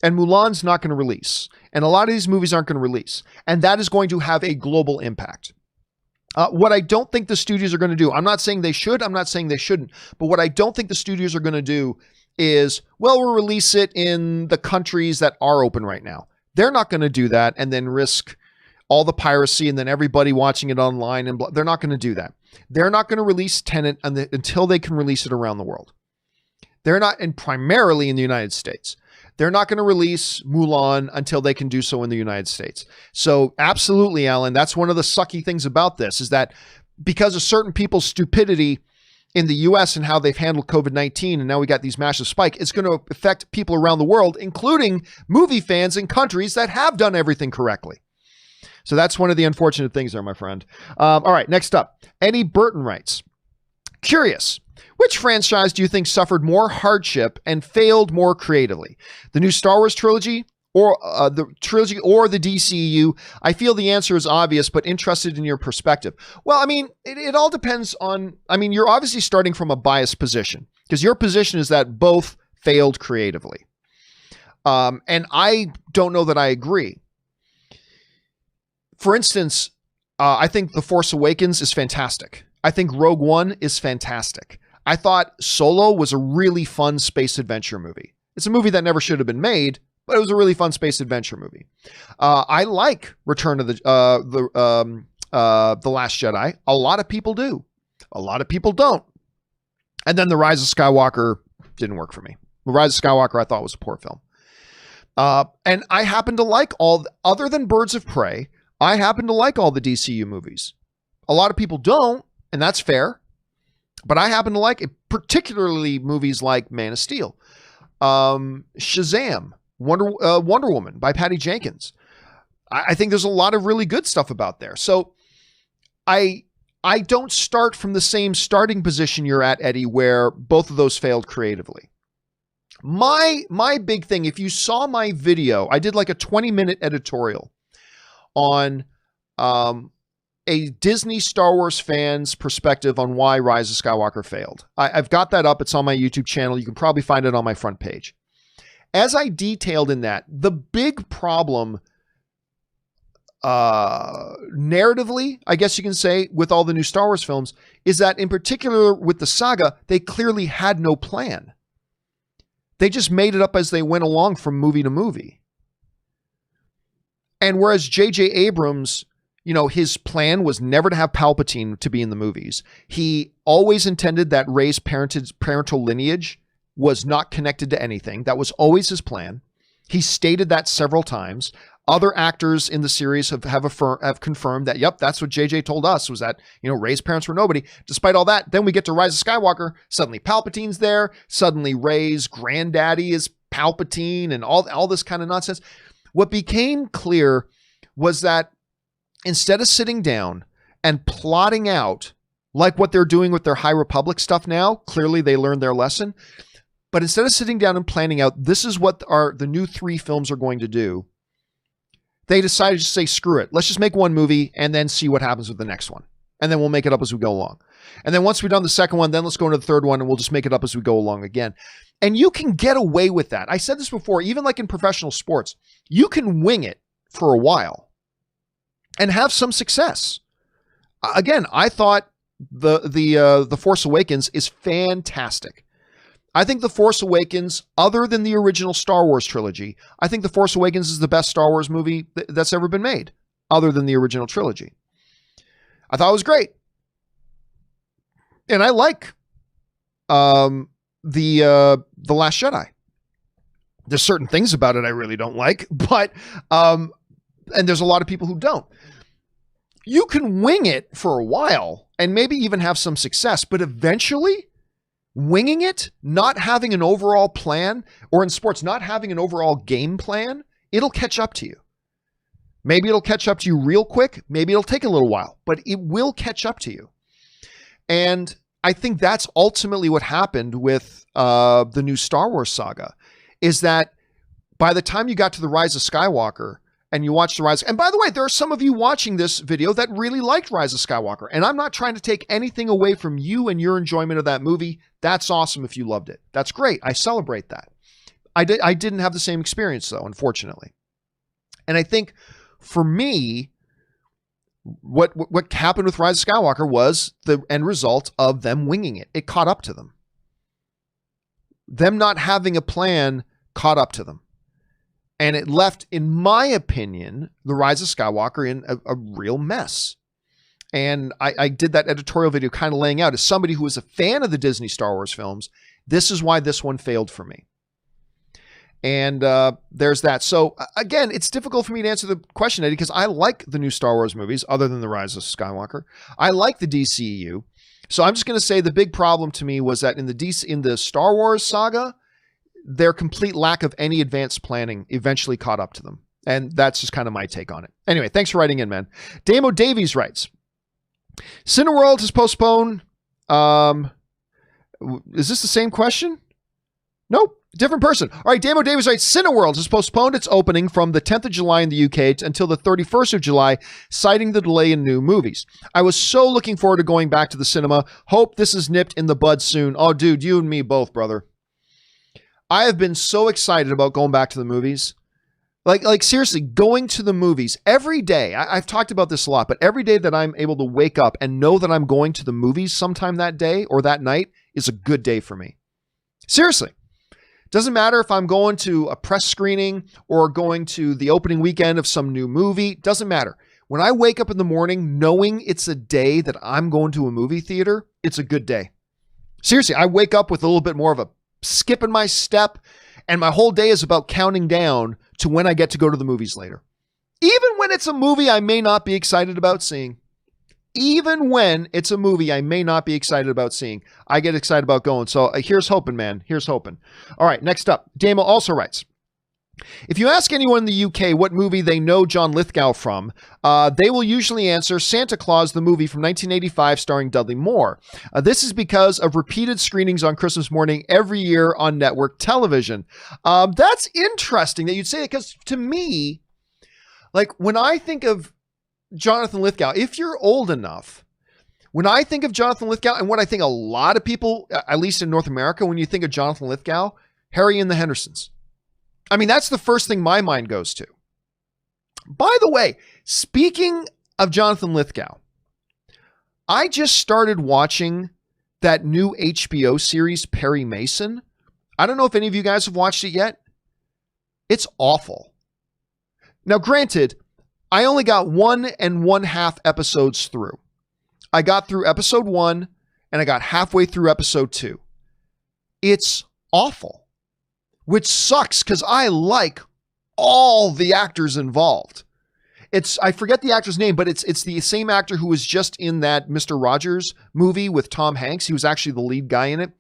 And Mulan's not going to release. And a lot of these movies aren't going to release. And that is going to have a global impact. What I don't think the studios are going to do, I'm not saying they should, I'm not saying they shouldn't, but what I don't think the studios are going to do is, well, we'll release it in the countries that are open right now. They're not going to do that and then risk all the piracy and then everybody watching it online. And they're not going to do that. They're not going to release Tenet until they can release it around the world. They're not, and primarily in the United States. They're not going to release Mulan until they can do so in the United States. So absolutely, Alan, that's one of the sucky things about this, is that because of certain people's stupidity in the US and how they've handled COVID-19, and now we got these massive spike, it's going to affect people around the world, including movie fans in countries that have done everything correctly. So that's one of the unfortunate things there, my friend. All right, next up, Eddie Burton writes, curious, which franchise do you think suffered more hardship and failed more creatively? The new Star Wars trilogy or the DCEU? I feel the answer is obvious, but interested in your perspective. Well, I mean, it all depends on, I mean, you're obviously starting from a biased position because your position is that both failed creatively. And I don't know that I agree. For instance, I think The Force Awakens is fantastic. I think Rogue One is fantastic. I thought Solo was a really fun space adventure movie. It's a movie that never should have been made, but it was a really fun space adventure movie. I like Return of the Last Jedi. A lot of people do. A lot of people don't. And then The Rise of Skywalker didn't work for me. The Rise of Skywalker I thought was a poor film. And I happen to like other than Birds of Prey, I happen to like all the DCU movies. A lot of people don't, and that's fair. But I happen to like it, particularly movies like Man of Steel, Shazam, Wonder Woman by Patty Jenkins. I think there's a lot of really good stuff about there. So I don't start from the same starting position you're at, Eddie, where both of those failed creatively. My big thing, if you saw my video, I did like a 20-minute editorial on a Disney Star Wars fan's perspective on why Rise of Skywalker failed. I've got that up. It's on my YouTube channel. You can probably find it on my front page. As I detailed in that, the big problem narratively, I guess you can say, with all the new Star Wars films, is that in particular with the saga, they clearly had no plan. They just made it up as they went along from movie to movie. And whereas J.J. Abrams, you know, his plan was never to have Palpatine to be in the movies. He always intended that Rey's parental lineage was not connected to anything. That was always his plan. He stated that several times. Other actors in the series have confirmed that, yep, that's what JJ told us, was that, you know, Rey's parents were nobody. Despite all that, then we get to Rise of Skywalker. Suddenly Palpatine's there. Suddenly Rey's granddaddy is Palpatine and all this kind of nonsense. What became clear was that instead of sitting down and plotting out like what they're doing with their High Republic stuff now, clearly they learned their lesson. But instead of sitting down and planning out, this is what the new 3 films are going to do, they decided to say, screw it. Let's just make one movie and then see what happens with the next one. And then we'll make it up as we go along. And then once we've done the second one, then let's go into the third one and we'll just make it up as we go along again. And you can get away with that. I said this before, even like in professional sports, you can wing it for a while and have some success. Again, I thought the Force Awakens is fantastic. I think The Force Awakens, other than the original Star Wars trilogy, I think The Force Awakens is the best Star Wars movie that's ever been made, other than the original trilogy. I thought it was great. And I like the Last Jedi. There's certain things about it I really don't like, but and there's a lot of people who don't. You can wing it for a while and maybe even have some success, but eventually winging it, not having an overall plan, or in sports, not having an overall game plan, it'll catch up to you. Maybe it'll catch up to you real quick. Maybe it'll take a little while, but it will catch up to you. And I think that's ultimately what happened with the new Star Wars saga, is that by the time you got to the Rise of Skywalker, and you watch the Rise. And by the way, there are some of you watching this video that really liked Rise of Skywalker. And I'm not trying to take anything away from you and your enjoyment of that movie. That's awesome if you loved it. That's great. I celebrate that. I didn't have the same experience though, unfortunately. And I think for me, what happened with Rise of Skywalker was the end result of them winging it. It caught up to them. Them not having a plan caught up to them. And it left, in my opinion, the Rise of Skywalker in a real mess. And I did that editorial video kind of laying out, as somebody who was a fan of the Disney Star Wars films, This is why this one failed for me. And there's that. So again, it's difficult for me to answer the question, Eddie, because I like the new Star Wars movies, other than The Rise of Skywalker. I like the DCEU. So I'm just going to say the big problem to me was that in the Star Wars saga, their complete lack of any advanced planning eventually caught up to them. And that's just kind of my take on it. Anyway, thanks for writing in, man. Damo Davies writes, Cineworld has postponed. Is this the same question? Nope. Different person. All right, Damo Davis writes, Cineworld has postponed its opening from the 10th of July in the UK until the 31st of July, citing the delay in new movies. I was so looking forward to going back to the cinema. Hope this is nipped in the bud soon. Oh, dude, you and me both, brother. I have been so excited about going back to the movies. Like seriously, going to the movies every day. I've talked about this a lot, but every day that I'm able to wake up and know that I'm going to the movies sometime that day or that night is a good day for me. Seriously. Doesn't matter if I'm going to a press screening or going to the opening weekend of some new movie. Doesn't matter. When I wake up in the morning knowing it's a day that I'm going to a movie theater, it's a good day. Seriously, I wake up with a little bit more of a skip in my step, and my whole day is about counting down to when I get to go to the movies later. Even when it's a movie I may not be excited about seeing. Even when it's a movie I may not be excited about seeing, I get excited about going. So here's hoping, man. Here's hoping. All right, next up. Damo also writes, if you ask anyone in the UK what movie they know John Lithgow from, they will usually answer Santa Claus, the movie from 1985 starring Dudley Moore. This is because of repeated screenings on Christmas morning every year on network television. That's interesting that you'd say it, because to me, like when I think of Jonathan Lithgow, if you're old enough, when I think of Jonathan Lithgow, and what I think a lot of people, at least in North America, when you think of Jonathan Lithgow, Harry and the Hendersons. I mean, that's the first thing my mind goes to. By the way, speaking of Jonathan Lithgow, I just started watching that new HBO series, Perry Mason. I don't know if any of you guys have watched it yet. It's awful. Now, granted, I only got 1 1/2 episodes through. I got through episode 1 and I got halfway through episode 2. It's awful, which sucks because I like all the actors involved. I forget the actor's name, but it's the same actor who was just in that Mr. Rogers movie with Tom Hanks. He was actually the lead guy in it.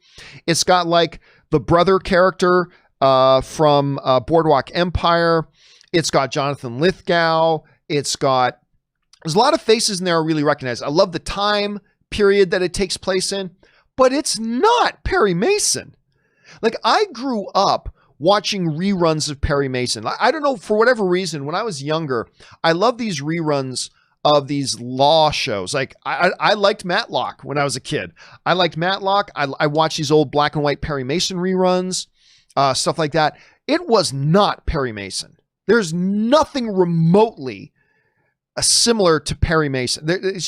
It's got like the brother character from Boardwalk Empire. It's got Jonathan Lithgow. There's a lot of faces in there I really recognize. I love the time period that it takes place in, but it's not Perry Mason. Like, I grew up watching reruns of Perry Mason. I don't know, for whatever reason, when I was younger, I loved these reruns of these law shows. Like, I liked Matlock when I was a kid. I liked Matlock. I watched these old black and white Perry Mason reruns, stuff like that. It was not Perry Mason. There's nothing remotely similar to Perry Mason.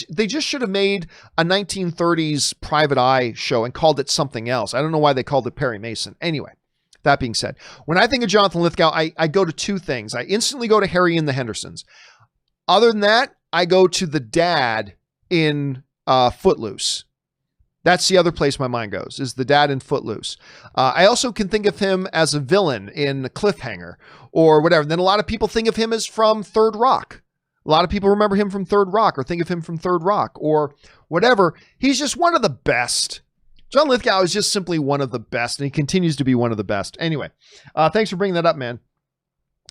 They just should have made a 1930s Private Eye show and called it something else. I don't know why they called it Perry Mason. Anyway, that being said, when I think of Jonathan Lithgow, I go to two things. I instantly go to Harry and the Hendersons. Other than that, I go to the dad in Footloose. That's the other place my mind goes, is the dad in Footloose. I also can think of him as a villain in Cliffhanger or whatever. And then a lot of people think of him as from Third Rock. A lot of people remember him from Third Rock or think of him from Third Rock or whatever. He's just one of the best. John Lithgow is just simply one of the best, and he continues to be one of the best. Anyway, thanks for bringing that up, man.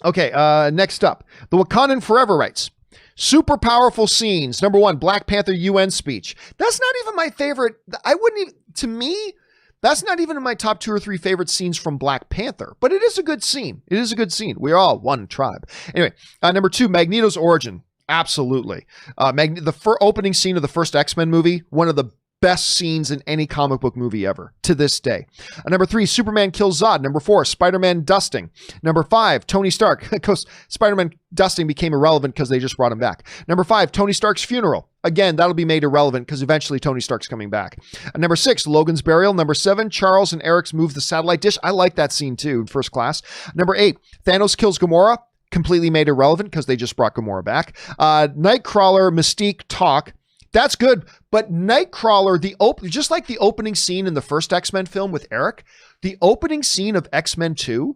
Okay, next up. The Wakandan Forever writes, super powerful scenes. Number 1, Black Panther UN speech. That's not even my favorite. I wouldn't even, to me, that's not even in my top 2 or 3 favorite scenes from Black Panther, but it is a good scene. It is a good scene. We are all one tribe. Anyway, number 2, Magneto's origin. Absolutely. The opening scene of the first X-Men movie, one of the best scenes in any comic book movie ever to this day. Number 3, Superman kills Zod. Number 4, Spider-Man dusting. Number 5, Tony Stark. Because Spider-Man dusting became irrelevant because they just brought him back. Number 5, Tony Stark's funeral. Again, that'll be made irrelevant because eventually Tony Stark's coming back. Number 6, Logan's burial. Number 7, Charles and Eric's move the satellite dish. I like that scene too in First Class. Number 8, Thanos kills Gamora. Completely made irrelevant because they just brought Gamora back. Nightcrawler, Mystique talk. That's good. But Nightcrawler, just like the opening scene in the first X-Men film with Eric, the opening scene of X-Men 2,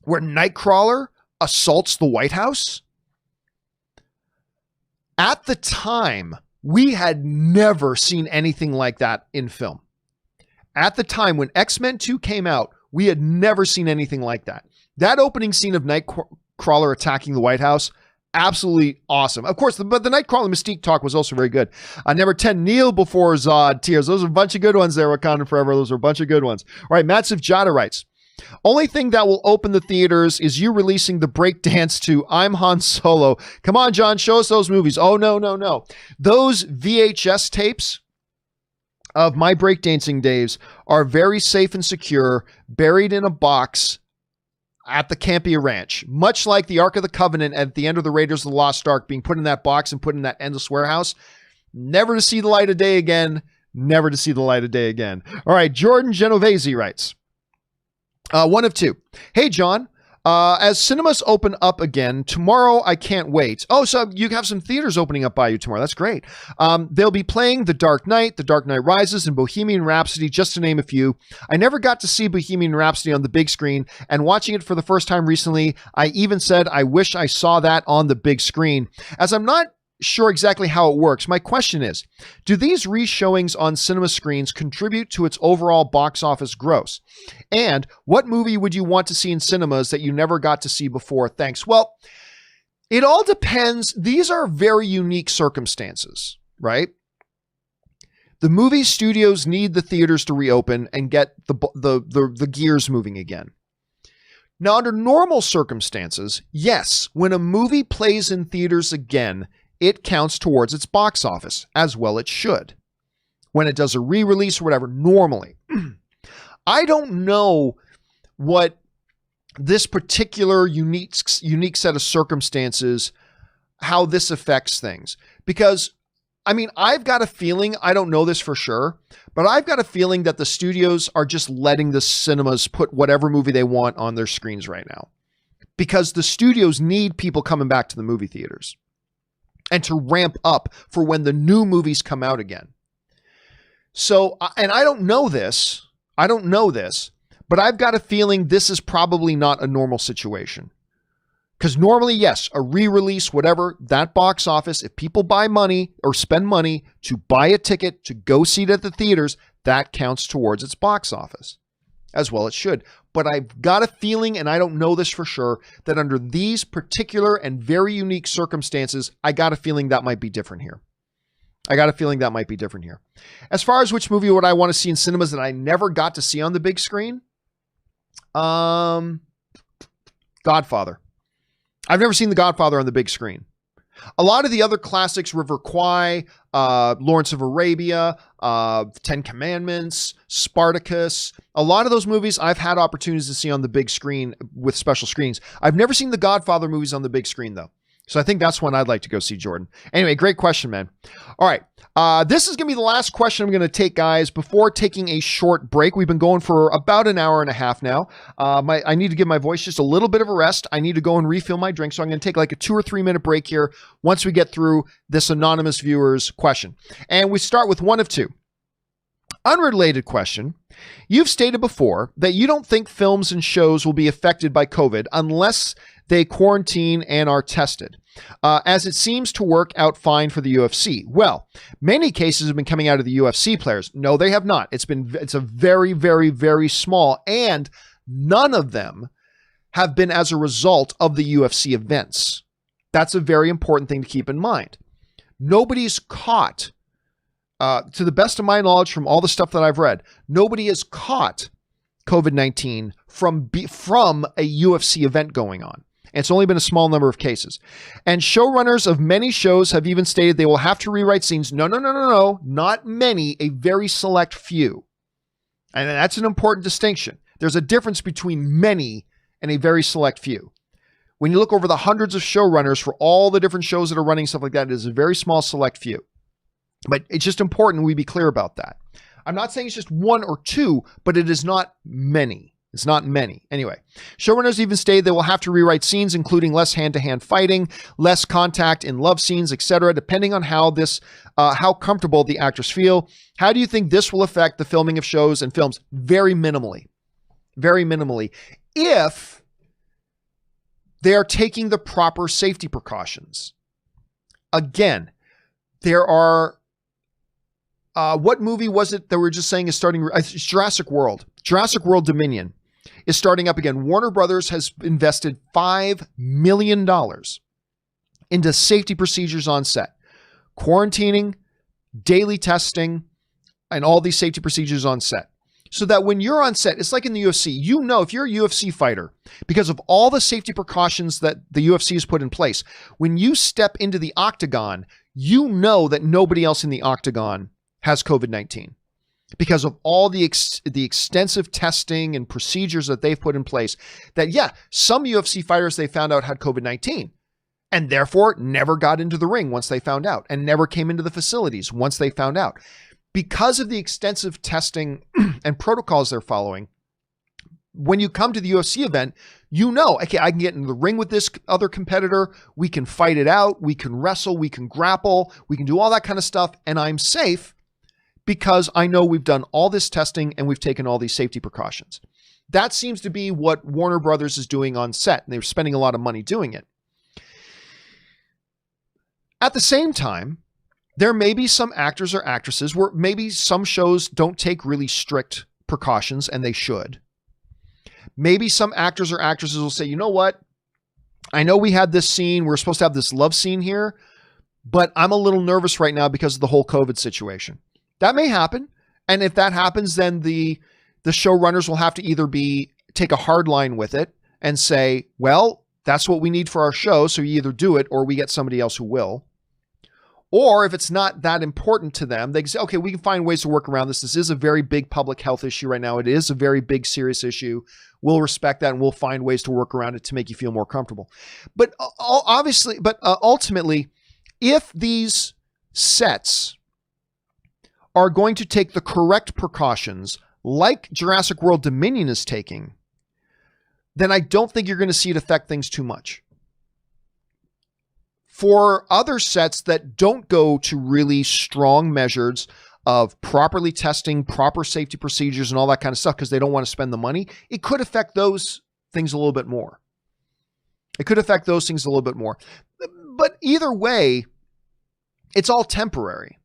where Nightcrawler assaults the White House, at the time, we had never seen anything like that in film. At the time when X-Men 2 came out, we had never seen anything like that. That opening scene of Nightcrawler attacking the White House, absolutely awesome. Of course, but the Nightcrawler Mystique talk was also very good. I never 10 kneel before Zod tears. Those are a bunch of good ones there, Wakanda Forever. Those are a bunch of good ones. All right, Matsiv Jada writes, only thing that will open the theaters is you releasing the breakdance to I'm Han Solo. Come on, John, show us those movies. Oh, no. Those VHS tapes of my breakdancing days are very safe and secure, buried in a box at the Campea Ranch, much like the Ark of the Covenant at the end of the Raiders of the Lost Ark being put in that box and put in that endless warehouse, never to see the light of day again, never to see the light of day again. All right, Jordan Genovese writes, one of two. Hey, John, as cinemas open up again tomorrow, I can't wait. Oh, so you have some theaters opening up by you tomorrow. That's great. They'll be playing The Dark Knight Rises, and Bohemian Rhapsody, just to name a few. I never got to see Bohemian Rhapsody on the big screen, and watching it for the first time recently, I even said I wish I saw that on the big screen. As I'm not sure exactly how it works, my question is, do these re-showings on cinema screens contribute to its overall box office gross? And what movie would you want to see in cinemas that you never got to see before? Thanks. Well, it all depends. These are very unique circumstances, right? The movie studios need the theaters to reopen and get the gears moving again. Now, under normal circumstances, yes, when a movie plays in theaters again, it counts towards its box office, as well it should. When it does a re-release or whatever, normally. I don't know what this particular unique set of circumstances, how this affects things. Because, I mean, I've got a feeling, I don't know this for sure, but I've got a feeling that the studios are just letting the cinemas put whatever movie they want on their screens right now. Because the studios need people coming back to the movie theaters and to ramp up for when the new movies come out again. So, and I don't know this, but I've got a feeling this is probably not a normal situation. Because normally, yes, a re-release, whatever, that box office, if people buy money or spend money to buy a ticket to go see it at the theaters, that counts towards its box office. As well it should. But I've got a feeling, and I don't know this for sure, that under these particular and very unique circumstances, I got a feeling that might be different here. As far as which movie would I want to see in cinemas that I never got to see on the big screen? Godfather. I've never seen The Godfather on the big screen. A lot of the other classics, River Kwai, Lawrence of Arabia, Ten Commandments, Spartacus, a lot of those movies I've had opportunities to see on the big screen with special screens. I've never seen the Godfather movies on the big screen, though. So I think that's one I'd like to go see, Jordan. Anyway, great question, man. All right. This is going to be the last question I'm going to take, guys, before taking a short break. We've been going for about an hour and a half now. I need to give my voice just a little bit of a rest. I need to go and refill my drink. So I'm going to take like a 2 or 3 minute break here once we get through this anonymous viewer's question. And we start with one of two. Unrelated question. You've stated before that you don't think films and shows will be affected by COVID unless they quarantine and are tested, as it seems to work out fine for the UFC. Well, many cases have been coming out of the UFC players. No, they have not. It's a very, very, very small, and none of them have been as a result of the UFC events. That's a very important thing to keep in mind. Nobody's caught, to the best of my knowledge from all the stuff that I've read, nobody has caught COVID-19 from a UFC event going on. And it's only been a small number of cases. And showrunners of many shows have even stated they will have to rewrite scenes. No, not many, a very select few. And that's an important distinction. There's a difference between many and a very select few. When you look over the hundreds of showrunners for all the different shows that are running, stuff like that, it is a very small select few. But it's just important we be clear about that. I'm not saying it's just one or two, but it is not many. It's not many. Anyway, showrunners even stated they will have to rewrite scenes, including less hand-to-hand fighting, less contact in love scenes, etc., depending on how comfortable the actors feel. How do you think this will affect the filming of shows and films? Very minimally. Very minimally. If they are taking the proper safety precautions. Again, there are... what movie was it that we were just saying is starting? It's Jurassic World. Jurassic World Dominion is starting up again. Warner Brothers has invested $5 million into safety procedures on set. Quarantining, daily testing, and all these safety procedures on set. So that when you're on set, it's like in the UFC. You know, if you're a UFC fighter, because of all the safety precautions that the UFC has put in place, when you step into the octagon, you know that nobody else in the octagon has COVID-19 because of all the extensive testing and procedures that they've put in place. That, yeah, some UFC fighters they found out had COVID-19 and therefore never got into the ring once they found out and never came into the facilities once they found out. Because of the extensive testing and protocols they're following, when you come to the UFC event, you know, okay, I can get in the ring with this other competitor. We can fight it out. We can wrestle. We can grapple. We can do all that kind of stuff. And I'm safe because I know we've done all this testing and we've taken all these safety precautions. That seems to be what Warner Brothers is doing on set. And they're spending a lot of money doing it. At the same time, there may be some actors or actresses where maybe some shows don't take really strict precautions and they should. Maybe some actors or actresses will say, you know what? I know we had this scene. We're supposed to have this love scene here, but I'm a little nervous right now because of the whole COVID situation. That may happen. And if that happens, then the showrunners will have to either take a hard line with it and say, well, that's what we need for our show. So you either do it or we get somebody else who will. Or if it's not that important to them, they can say, okay, we can find ways to work around this. This is a very big public health issue right now. It is a very big, serious issue. We'll respect that and we'll find ways to work around it to make you feel more comfortable. But ultimately, if these sets are going to take the correct precautions like Jurassic World Dominion is taking, then I don't think you're going to see it affect things too much. For other sets that don't go to really strong measures of properly testing, proper safety procedures and all that kind of stuff because they don't want to spend the money, it could affect those things a little bit more. But either way, it's all temporary.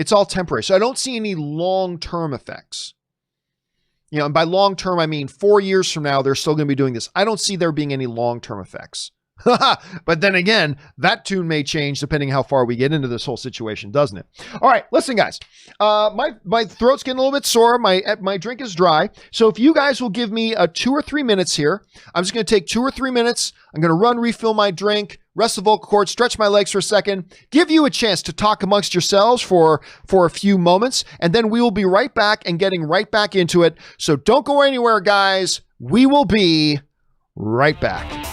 So I don't see any long-term effects. You know, and by long-term, I mean 4 years from now, they're still going to be doing this. I don't see there being any long-term effects. But then again, that tune may change depending how far we get into this whole situation, doesn't it? All right, listen, guys. My throat's getting a little bit sore. My drink is dry. So if you guys will give me 2 or 3 minutes here, I'm just going to take 2 or 3 minutes. I'm going to refill my drink, rest the vocal cords, stretch my legs for a second, give you a chance to talk amongst yourselves for a few moments, and then we will be right back and getting right back into it. So don't go anywhere, guys. We will be right back.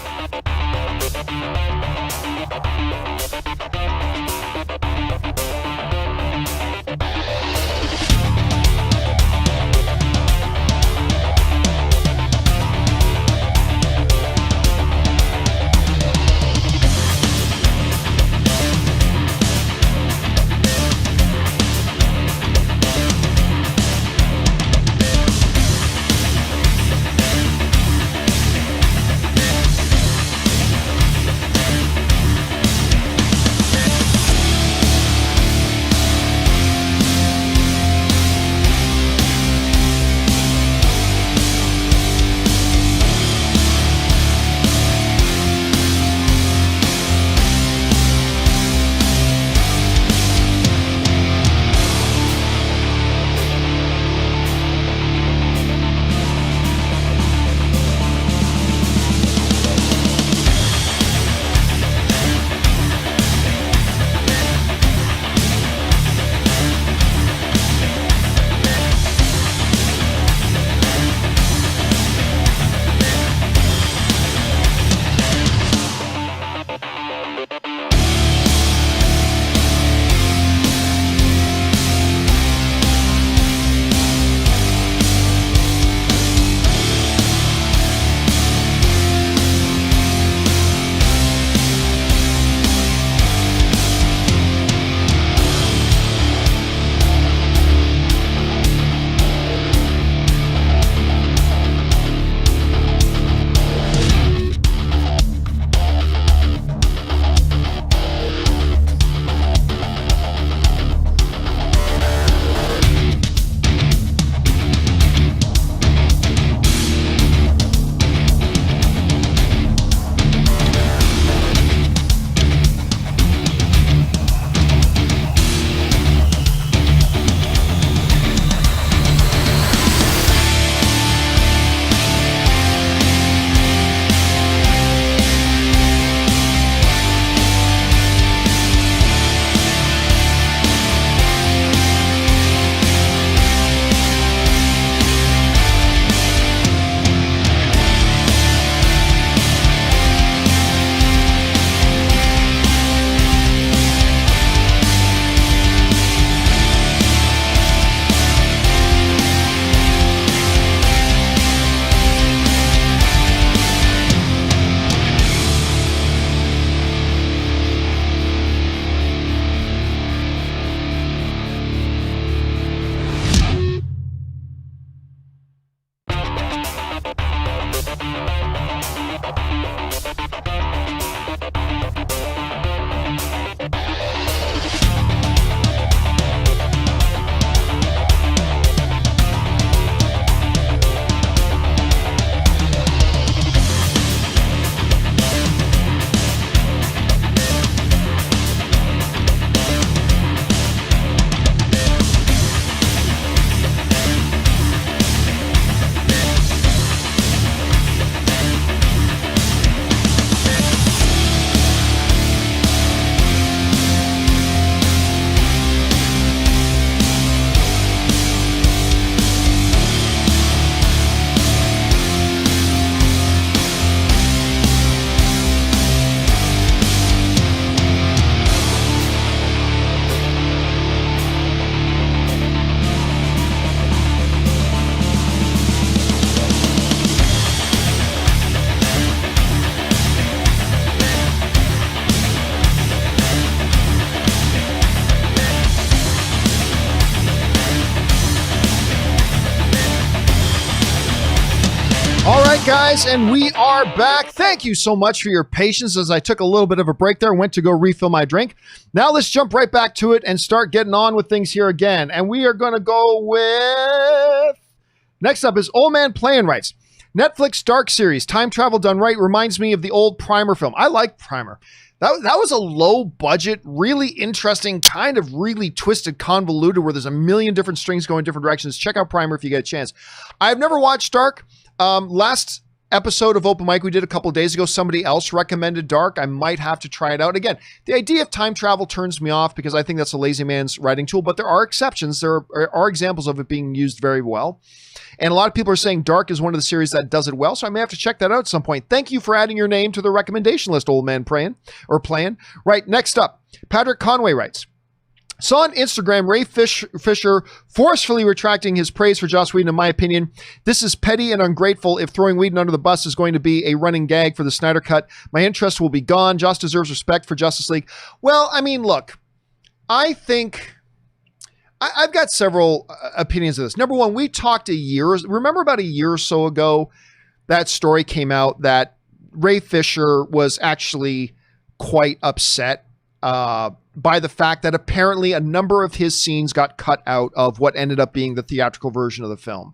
All right, guys, and we are back. Thank you so much for your patience as I took a little bit of a break there, went to go refill my drink. Now let's jump right back to it and start getting on with things here again. And we are going to go with... Next up is Old Man Playing writes, Netflix Dark series, time travel done right, reminds me of the old Primer film. I like Primer. That was a low budget, really interesting, kind of really twisted, convoluted, where there's a million different strings going different directions. Check out Primer if you get a chance. I've never watched Dark. Last episode of Open Mic we did a couple of days ago, somebody else recommended Dark. I might have to try it out. Again, the idea of time travel turns me off because I think that's a lazy man's writing tool, but there are exceptions. There are examples of it being used very well. And a lot of people are saying Dark is one of the series that does it well, so I may have to check that out at some point. Thank you for adding your name to the recommendation list, Old Man Playing. Right, next up, Patrick Conway writes, saw on Instagram Ray Fisher forcefully retracting his praise for Joss Whedon. In my opinion, this is petty and ungrateful. If throwing Whedon under the bus is going to be a running gag for the Snyder Cut, my interest will be gone. Joss deserves respect for Justice League. Well, I mean, look, I think I've got several opinions of this. Number one, we talked remember about a year or so ago, that story came out that Ray Fisher was actually quite upset by the fact that apparently a number of his scenes got cut out of what ended up being the theatrical version of the film,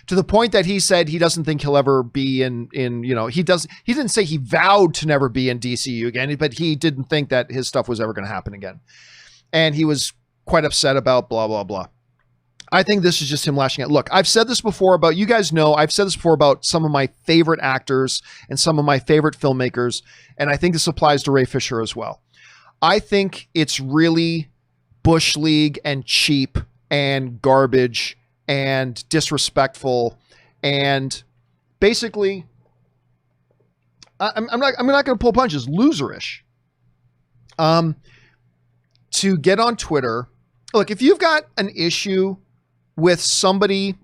to the point that he said he doesn't think he'll ever be he didn't say he vowed to never be in DCU again, but he didn't think that his stuff was ever going to happen again. And he was quite upset about blah, blah, blah. I think this is just him lashing out. Look, I've said this before about, you guys know, I've said this before about some of my favorite actors and some of my favorite filmmakers. And I think this applies to Ray Fisher as well. I think it's really Bush League and cheap and garbage and disrespectful and basically, I'm not going to pull punches, loserish. To get on Twitter, look, if you've got an issue with somebody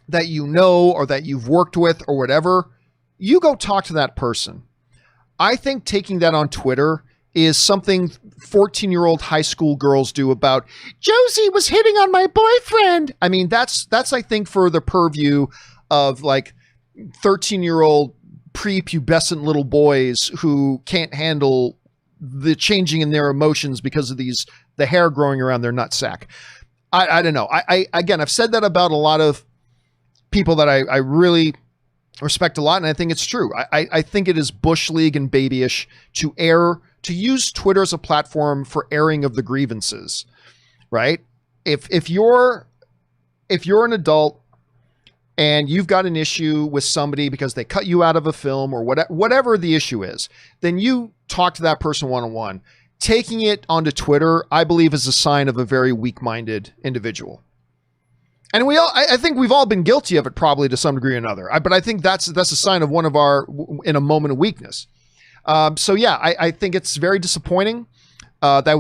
that you know or that you've worked with or whatever, you go talk to that person. I think taking that on Twitter is something 14-year-old high school girls do about, Josie was hitting on my boyfriend. I mean, that's I think for the purview of like 13-year-old prepubescent little boys who can't handle the changing in their emotions because of the hair growing around their nutsack. I don't know. Again, I've said that about a lot of people that I really respect a lot, and I think it's true. I think it is Bush League and babyish to use Twitter as a platform for airing of the grievances, right? If you're an adult and you've got an issue with somebody because they cut you out of a film or whatever the issue is, then you talk to that person one-on-one. Taking it onto Twitter, I believe, is a sign of a very weak-minded individual. And I think we've all been guilty of it probably to some degree or another. But I think that's a sign of one of our, in a moment of weakness. So yeah, I think it's very disappointing that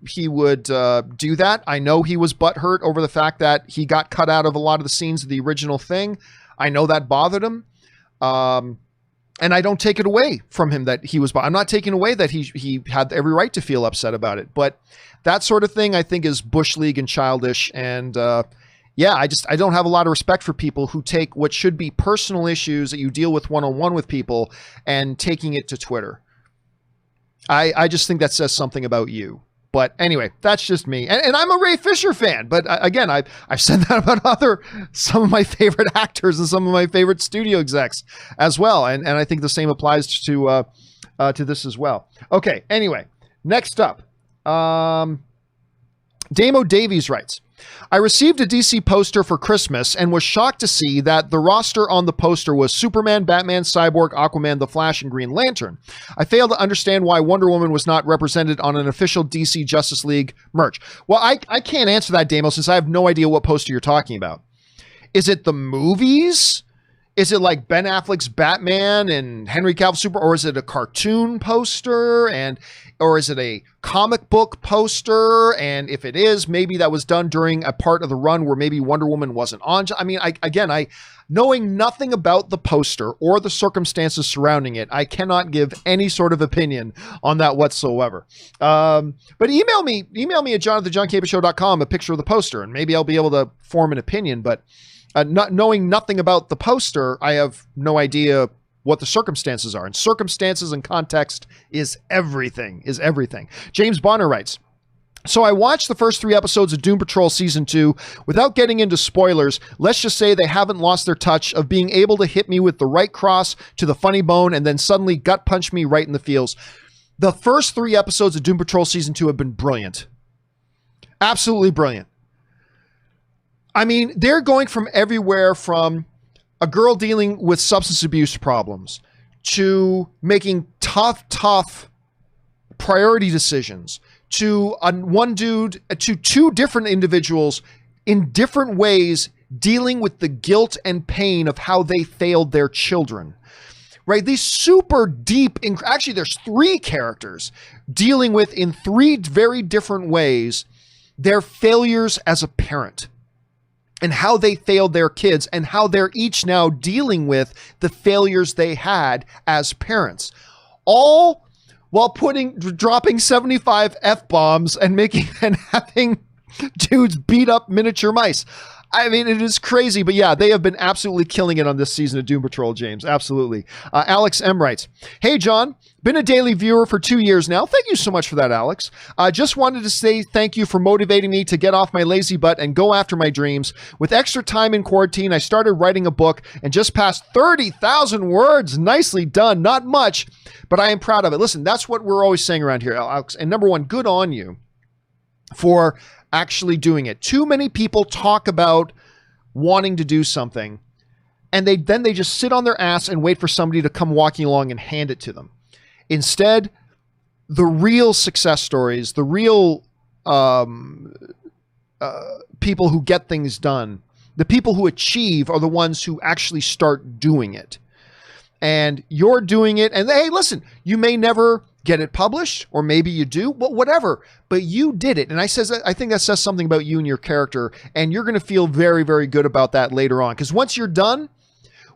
he would do that. I know he was butthurt over the fact that he got cut out of a lot of the scenes of the original thing. I know that bothered him. And I don't take it away from him that he was, I'm not taking away that he had every right to feel upset about it. But that sort of thing I think is Bush League and childish. And yeah, I don't have a lot of respect for people who take what should be personal issues that you deal with one-on-one with people and taking it to Twitter. I just think that says something about you. But anyway, that's just me. And I'm a Ray Fisher fan. But again, I've said that about some of my favorite actors and some of my favorite studio execs as well. And I think the same applies to this as well. Okay, anyway, next up. Damo Davies writes, I received a DC poster for Christmas and was shocked to see that the roster on the poster was Superman, Batman, Cyborg, Aquaman, The Flash, and Green Lantern. I fail to understand why Wonder Woman was not represented on an official DC Justice League merch. Well, I can't answer that, Damo, since I have no idea what poster you're talking about. Is it the movies? Is it like Ben Affleck's Batman and Henry Cavill Super, or is it a cartoon poster or is it a comic book poster? And if it is, maybe that was done during a part of the run where maybe Wonder Woman wasn't on. I mean, knowing nothing about the poster or the circumstances surrounding it, I cannot give any sort of opinion on that whatsoever. But email me at john@thejohncampeashow.com a picture of the poster, and maybe I'll be able to form an opinion. But not knowing nothing about the poster, I have no idea what the circumstances are. And circumstances and context is everything, James Bonner writes, so I watched the first 3 episodes of Doom Patrol Season 2. Without getting into spoilers, let's just say they haven't lost their touch of being able to hit me with the right cross to the funny bone and then suddenly gut punch me right in the feels. The first 3 episodes of Doom Patrol Season 2 have been brilliant. Absolutely brilliant. I mean, they're going from everywhere from a girl dealing with substance abuse problems to making tough priority decisions to one dude, to 2 different individuals in different ways dealing with the guilt and pain of how they failed their children, right? These super deep, actually there's 3 characters dealing with in 3 very different ways their failures as a parent and how they failed their kids and how they're each now dealing with the failures they had as parents, all while dropping 75 F-bombs and having dudes beat up miniature mice. I mean, it is crazy, but yeah, they have been absolutely killing it on this season of Doom Patrol, James. Absolutely. Alex M. writes, hey, John, been a daily viewer for 2 years now. Thank you so much for that, Alex. Just wanted to say thank you for motivating me to get off my lazy butt and go after my dreams. With extra time in quarantine, I started writing a book and just passed 30,000 words. Nicely done. Not much, but I am proud of it. Listen, that's what we're always saying around here, Alex. And number one, good on you for actually doing it. Too many people talk about wanting to do something and they just sit on their ass and wait for somebody to come walking along and hand it to them. Instead, the real success stories, the real people who get things done, the people who achieve are the ones who actually start doing it. And you're doing it. And hey, listen, you may never get it published, or maybe you do, but whatever, but you did it. And I think that says something about you and your character, and you're going to feel very, very good about that later on. Because once you're done,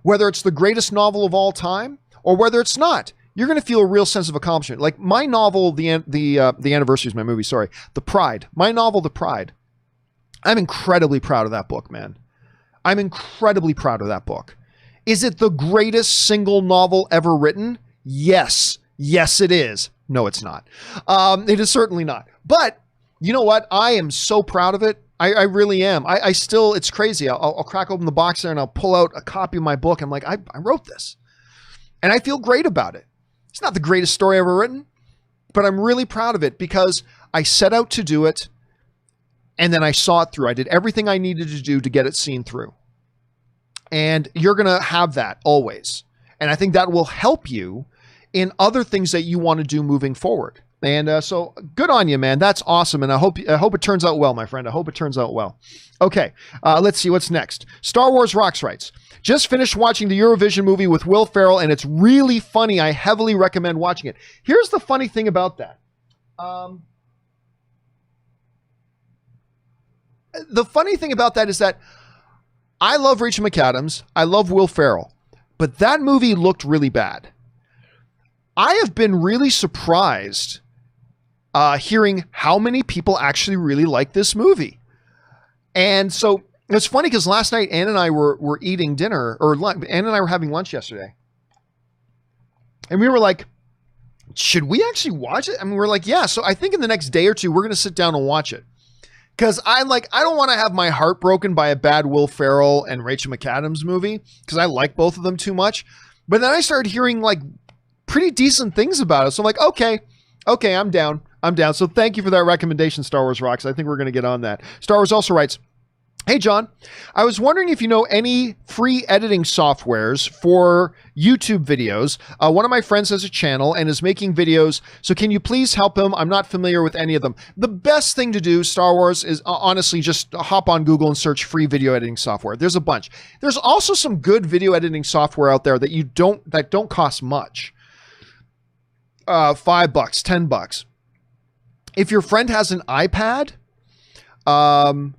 whether it's the greatest novel of all time or whether it's not, you're going to feel a real sense of accomplishment. Like my novel, the Anniversary is my movie, sorry. The Pride, my novel, The Pride. I'm incredibly proud of that book, man. I'm incredibly proud of that book. Is it the greatest single novel ever written? Yes. Yes, it is. No, it's not. It is certainly not. But you know what? I am so proud of it. I really am. I still, it's crazy. I'll crack open the box there and I'll pull out a copy of my book. I'm like, I wrote this and I feel great about it. It's not the greatest story ever written, but I'm really proud of it because I set out to do it and then I saw it through. I did everything I needed to do to get it seen through. And you're going to have that always. And I think that will help you in other things that you want to do moving forward. And so good on you, man. That's awesome. And I hope it turns out well, my friend. I hope it turns out well. Okay, let's see what's next. Star Wars Rocks writes, just finished watching the Eurovision movie with Will Ferrell, and it's really funny. I heavily recommend watching it. Here's the funny thing about that. The funny thing about that is that I love Rachel McAdams. I love Will Ferrell. But that movie looked really bad. I have been really surprised hearing how many people actually really like this movie. And so it's funny because last night Ann and I were eating dinner, or Ann and I were having lunch yesterday. And we were like, should we actually watch it? I mean, we're like, yeah. So I think in the next day or two, we're going to sit down and watch it. Because I'm like, I don't want to have my heart broken by a bad Will Ferrell and Rachel McAdams movie because I like both of them too much. But then I started hearing like pretty decent things about it. So I'm like, okay, I'm down. So thank you for that recommendation, Star Wars Rocks. I think we're going to get on that. Star Wars also writes, hey, John, I was wondering if you know any free editing softwares for YouTube videos. One of my friends has a channel and is making videos. So can you please help him? I'm not familiar with any of them. The best thing to do, Star Wars, is honestly just hop on Google and search free video editing software. There's a bunch. There's also some good video editing software out there that don't cost much. $5, $10. If your friend has an iPad, I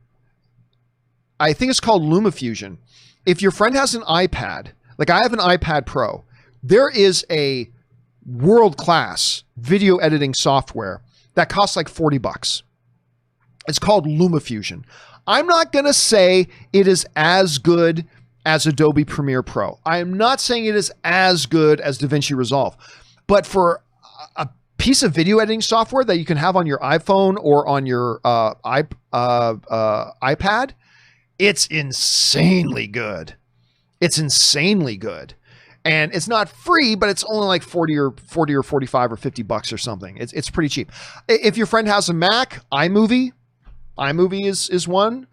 think it's called LumaFusion. If your friend has an iPad, like I have an iPad Pro, there is a world-class video editing software that costs like $40. It's called LumaFusion. I'm not going to say it is as good as Adobe Premiere Pro. I am not saying it is as good as DaVinci Resolve. But for a piece of video editing software that you can have on your iPhone or on your iPad, it's insanely good. It's insanely good. And it's not free, but it's only like 40 or 45 or $50 or something. It's pretty cheap. If your friend has a Mac, iMovie is one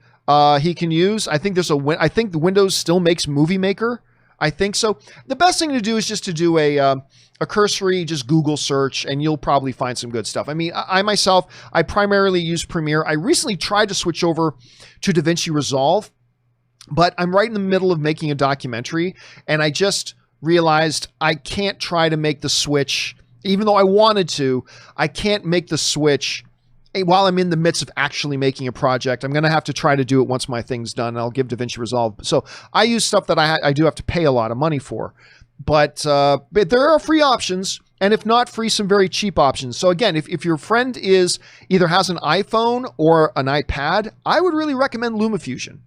he can use. I think I think the Windows still makes Movie Maker. I think so. The best thing to do is just to do a cursory, just Google search, and you'll probably find some good stuff. I mean, I myself, I primarily use Premiere. I recently tried to switch over to DaVinci Resolve, but I'm right in the middle of making a documentary, and I just realized I can't try to make the switch, even though I wanted to. I can't make the switch while I'm in the midst of actually making a project. I'm going to have to try to do it once my thing's done. I'll give DaVinci Resolve. So I use stuff that I do have to pay a lot of money for. But there are free options, and if not free, some very cheap options. So again, if your friend either has an iPhone or an iPad, I would really recommend LumaFusion.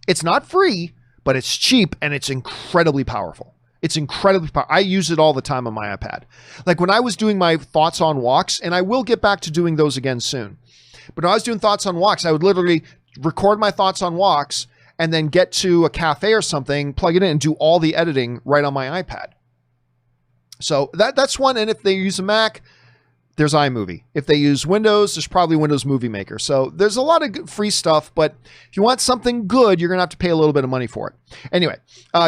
It's not free, but it's cheap, and it's incredibly powerful. It's incredibly powerful. I use it all the time on my iPad. Like when I was doing my thoughts on walks, and I will get back to doing those again soon. But when I was doing thoughts on walks, I would literally record my thoughts on walks and then get to a cafe or something, plug it in, and do all the editing right on my iPad. So that's one. And if they use a Mac, there's iMovie. If they use Windows, there's probably Windows Movie Maker. So there's a lot of good free stuff, but if you want something good, you're going to have to pay a little bit of money for it. Anyway,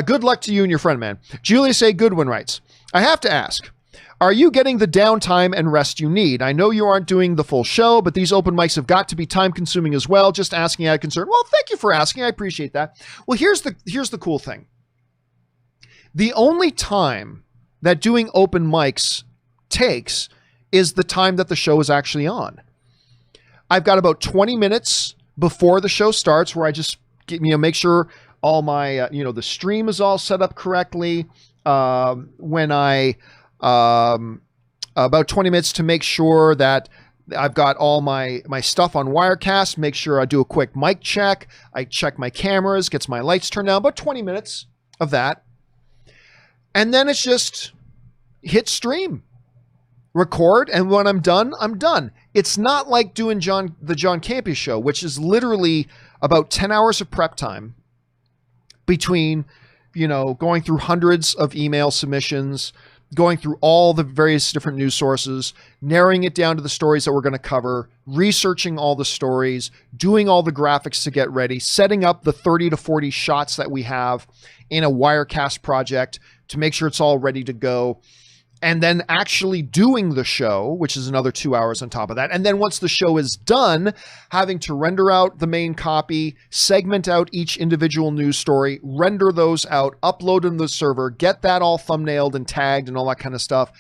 good luck to you and your friend, man. Julius A. Goodwin writes, I have to ask, are you getting the downtime and rest you need? I know you aren't doing the full show, but these open mics have got to be time consuming as well. Just asking out of concern. Well, thank you for asking. I appreciate that. Well, here's the cool thing. The only time that doing open mics takes is the time that the show is actually on. I've got about 20 minutes before the show starts where I just make sure all my, the stream is all set up correctly. When I, about 20 minutes to make sure that I've got all my stuff on Wirecast, make sure I do a quick mic check. I check my cameras, gets my lights turned down, about 20 minutes of that. And then it's just hit stream, record, and when I'm done, I'm done. It's not like doing the John Campea Show, which is literally about 10 hours of prep time between, going through hundreds of email submissions, going through all the various different news sources, narrowing it down to the stories that we're going to cover, researching all the stories, doing all the graphics to get ready, setting up the 30 to 40 shots that we have in a Wirecast project to make sure it's all ready to go. And then actually doing the show, which is another 2 hours on top of that. And then once the show is done, having to render out the main copy, segment out each individual news story, render those out, upload them to the server, get that all thumbnailed and tagged and all that kind of stuff.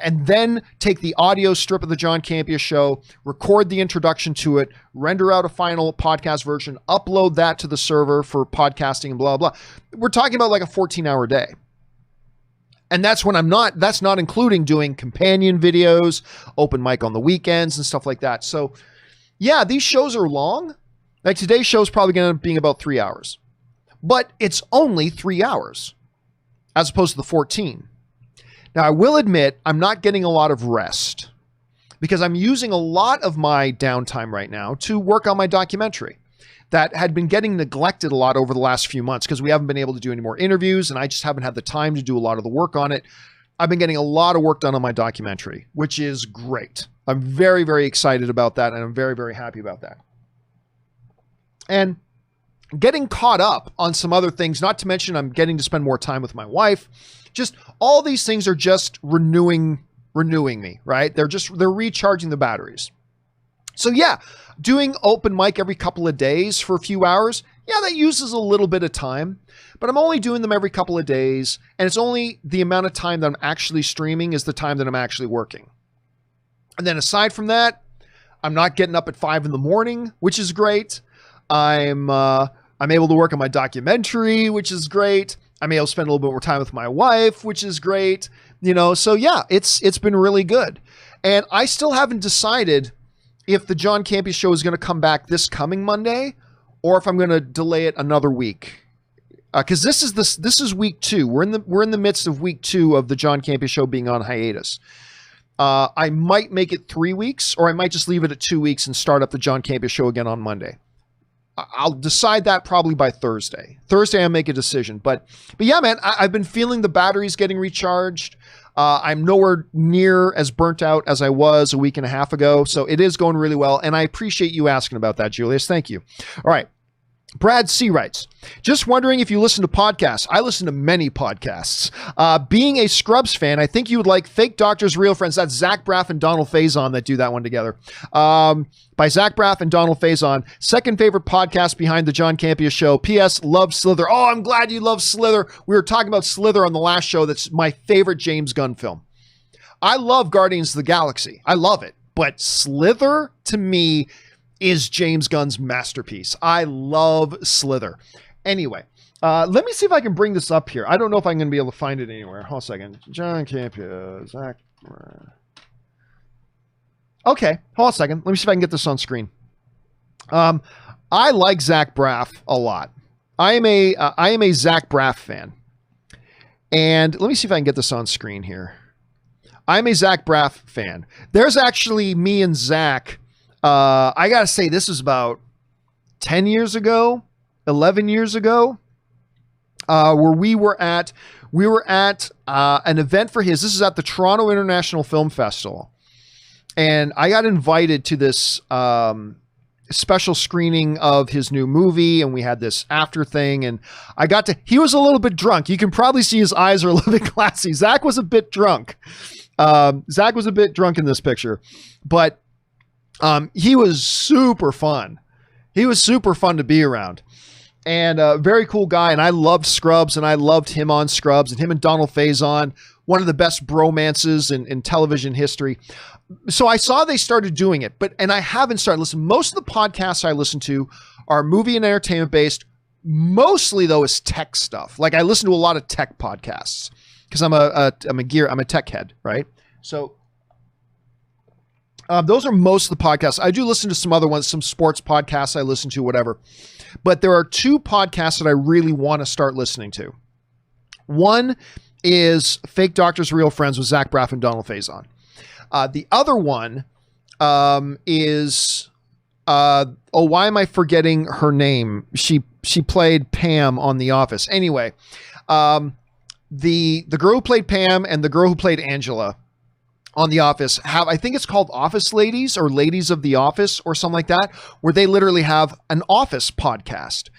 And then take the audio strip of the John Campea Show, record the introduction to it, render out a final podcast version, upload that to the server for podcasting and blah, blah. We're talking about like a 14-hour day. And that's when that's not including doing companion videos, open mic on the weekends and stuff like that. So yeah, these shows are long. Like today's show is probably going to end up being about 3 hours, but it's only 3 hours as opposed to the 14. Now I will admit I'm not getting a lot of rest because I'm using a lot of my downtime right now to work on my documentary that had been getting neglected a lot over the last few months because we haven't been able to do any more interviews and I just haven't had the time to do a lot of the work on it. I've been getting a lot of work done on my documentary, which is great. I'm very, very excited about that and I'm very, very happy about that. And getting caught up on some other things, not to mention I'm getting to spend more time with my wife. Just all these things are just renewing me, right? They're recharging the batteries. So yeah, doing open mic every couple of days for a few hours, yeah, that uses a little bit of time, but I'm only doing them every couple of days, and it's only the amount of time that I'm actually streaming is the time that I'm actually working. And then aside from that, I'm not getting up at 5 in, which is great. I'm able to work on my documentary, which is great. I'm able to spend a little bit more time with my wife, which is great. So yeah, it's been really good. And I still haven't decided if the John Campea Show is going to come back this coming Monday or if I'm going to delay it another week. Because this is week 2. We're in the midst of week 2 of the John Campea Show being on hiatus. I might make it 3 weeks, or I might just leave it at 2 weeks and start up the John Campea Show again on Monday. I'll decide that probably by Thursday. I'll make a decision. But yeah, man, I've been feeling the batteries getting recharged. I'm nowhere near as burnt out as I was a week and a half ago. So it is going really well. And I appreciate you asking about that, Julius. Thank you. All right. Brad C. writes, just wondering if you listen to podcasts. I listen to many podcasts. Being a Scrubs fan, I think you would like Fake Doctors, Real Friends. That's Zach Braff and Donald Faison that do that one together. By Zach Braff and Donald Faison. Second favorite podcast behind the John Campea Show. P.S. Love Slither. Oh, I'm glad you love Slither. We were talking about Slither on the last show. That's my favorite James Gunn film. I love Guardians of the Galaxy. I love it. But Slither, to me, is James Gunn's masterpiece. I love Slither. Anyway, let me see if I can bring this up here. I don't know if I'm going to be able to find it anywhere. Hold on a second. John Campea, Zach. Okay, hold on a second. Let me see if I can get this on screen. I like Zach Braff a lot. I am a Zach Braff fan. And let me see if I can get this on screen here. I'm a Zach Braff fan. There's actually me and Zach. I got to say, this was about 10 years ago, 11 years ago, where we were at an event for his. This is at the Toronto International Film Festival. And I got invited to this special screening of his new movie. And we had this after thing. And he was a little bit drunk. You can probably see his eyes are a little bit glassy. Zach was a bit drunk. Zach was a bit drunk in this picture. But he was super fun. He was super fun to be around, and a very cool guy. And I loved Scrubs, and I loved him on Scrubs, and him and Donald Faison, one of the best bromances in television history. So I saw they started doing it, and I haven't started listening. Most of the podcasts I listen to are movie and entertainment based. Mostly though is tech stuff. Like I listen to a lot of tech podcasts because I'm a tech head, right? So those are most of the podcasts. I do listen to some other ones, some sports podcasts I listen to, whatever. But there are 2 podcasts that I really want to start listening to. One is Fake Doctors, Real Friends with Zach Braff and Donald Faison. The other one is, why am I forgetting her name? She played Pam on The Office. Anyway, the girl who played Pam and the girl who played Angela on The Office I think it's called Office Ladies or Ladies of the Office or something like that, where they literally have an office podcast.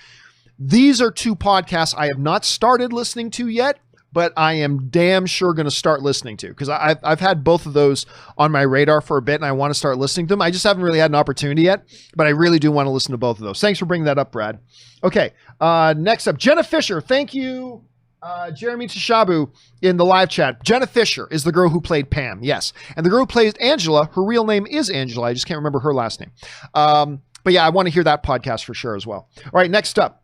These are 2 podcasts I have not started listening to yet, but I am damn sure going to start listening to, because I've had both of those on my radar for a bit and I want to start listening to them. I just haven't really had an opportunity yet, but I really do want to listen to both of those. Thanks for bringing that up, Brad. Okay. Next up, Jenna Fisher. Thank you. Jeremy Tishabu in the live chat. Jenna Fisher is the girl who played Pam. Yes. And the girl who plays Angela, her real name is Angela. I just can't remember her last name. But yeah, I want to hear that podcast for sure as well. All right. Next up,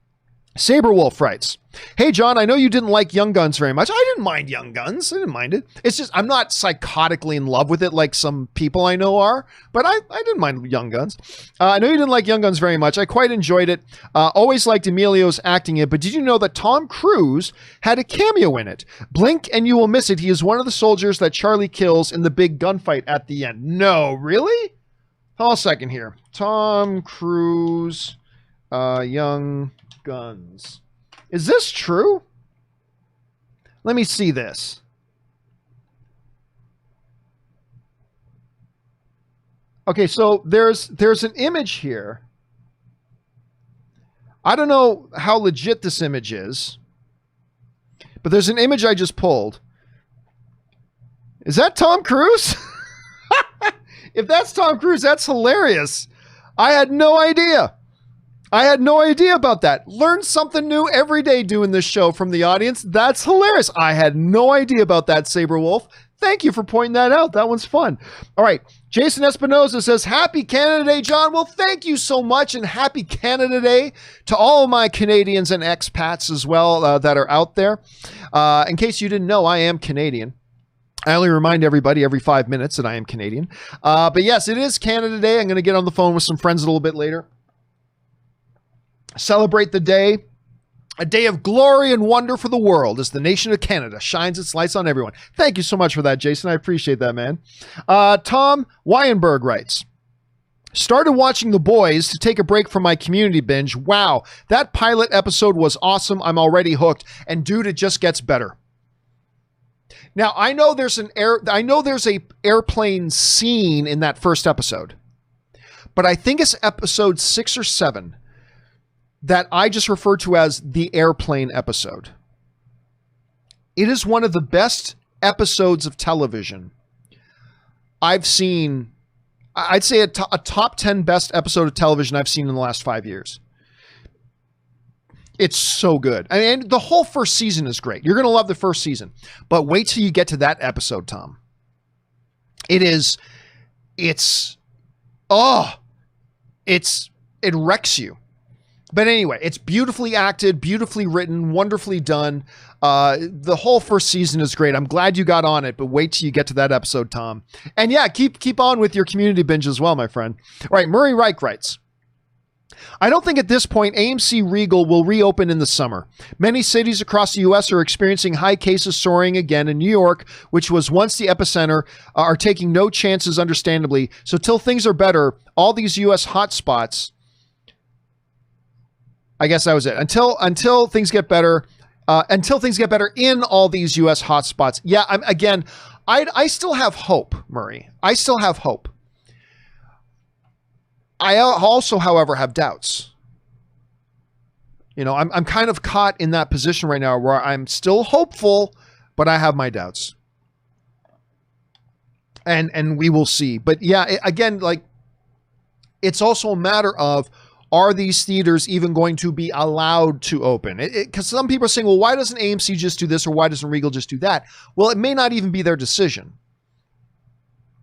Saberwolf writes, hey, John, I know you didn't like Young Guns very much. I didn't mind Young Guns. I didn't mind it. It's just, I'm not psychotically in love with it like some people I know are, but I didn't mind Young Guns. I know you didn't like Young Guns very much. I quite enjoyed it. Always liked Emilio's acting in it, but did you know that Tom Cruise had a cameo in it? Blink and you will miss it. He is one of the soldiers that Charlie kills in the big gunfight at the end. No, really? Hold on a second here. Tom Cruise, Young Guns. Is this true? Let me see this. Okay, so there's an image here. I don't know how legit this image is, but there's an image I just pulled. Is that Tom Cruise? If that's Tom Cruise, that's hilarious. I had no idea. I had no idea about that. Learn something new every day doing this show from the audience. That's hilarious. I had no idea about that, Saberwolf. Thank you for pointing that out. That one's fun. All right. Jason Espinoza says, happy Canada Day, John. Well, thank you so much, and happy Canada Day to all of my Canadians and expats as well that are out there. In case you didn't know, I am Canadian. I only remind everybody every 5 minutes that I am Canadian. But yes, it is Canada Day. I'm going to get on the phone with some friends a little bit later celebrate the day. A day of glory and wonder for the world as the nation of Canada shines its lights on everyone. Thank you so much for that, Jason. I appreciate that, man. Tom Weinberg writes, started watching The Boys to take a break from my Community binge. Wow, that pilot episode was awesome. I'm already hooked. And dude, it just gets better. Now, I know there's a airplane scene in that first episode, but I think it's episode 6 or 7 that I just refer to as the airplane episode. It is one of the best episodes of television I've seen. I'd say a top 10 best episode of television I've seen in the last 5 years. It's so good. And the whole first season is great. You're going to love the first season. But wait till you get to that episode, Tom. It wrecks you. But anyway, it's beautifully acted, beautifully written, wonderfully done. The whole first season is great. I'm glad you got on it, but wait till you get to that episode, Tom. And yeah, keep on with your Community binge as well, my friend. All right, Murray Reich writes, I don't think at this point AMC Regal will reopen in the summer. Many cities across the U.S. are experiencing high cases soaring again, in New York, which was once the epicenter, are taking no chances, understandably. So till things are better, all these U.S. hotspots, I guess that was it. Until things get better, in all these U.S. hotspots. Yeah, I still have hope, Murray. I still have hope. I also, however, have doubts. You know, I'm kind of caught in that position right now where I'm still hopeful, but I have my doubts. And we will see. But yeah, it's also a matter of, are these theaters even going to be allowed to open? Because some people are saying, well, why doesn't AMC just do this, or why doesn't Regal just do that? Well, it may not even be their decision.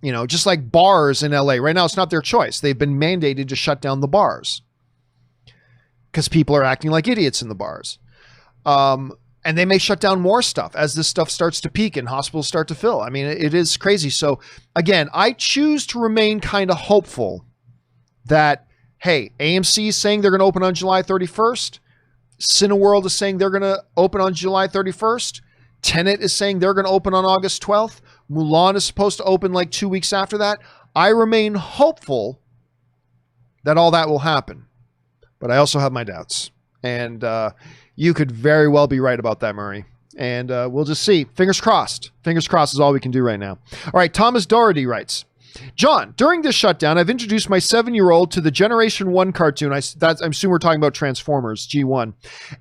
You know, just like bars in LA. Right now, it's not their choice. They've been mandated to shut down the bars because people are acting like idiots in the bars. And they may shut down more stuff as this stuff starts to peak and hospitals start to fill. I mean, it is crazy. So again, I choose to remain kind of hopeful that, hey, AMC is saying they're going to open on July 31st. Cineworld is saying they're going to open on July 31st. Tenet is saying they're going to open on August 12th. Mulan is supposed to open like 2 weeks after that. I remain hopeful that all that will happen. But I also have my doubts. And you could very well be right about that, Murray. And we'll just see. Fingers crossed. Fingers crossed is all we can do right now. All right, Thomas Doherty writes, John, during this shutdown, I've introduced my 7-year-old to the Generation 1 cartoon. I assume we're talking about Transformers, G1.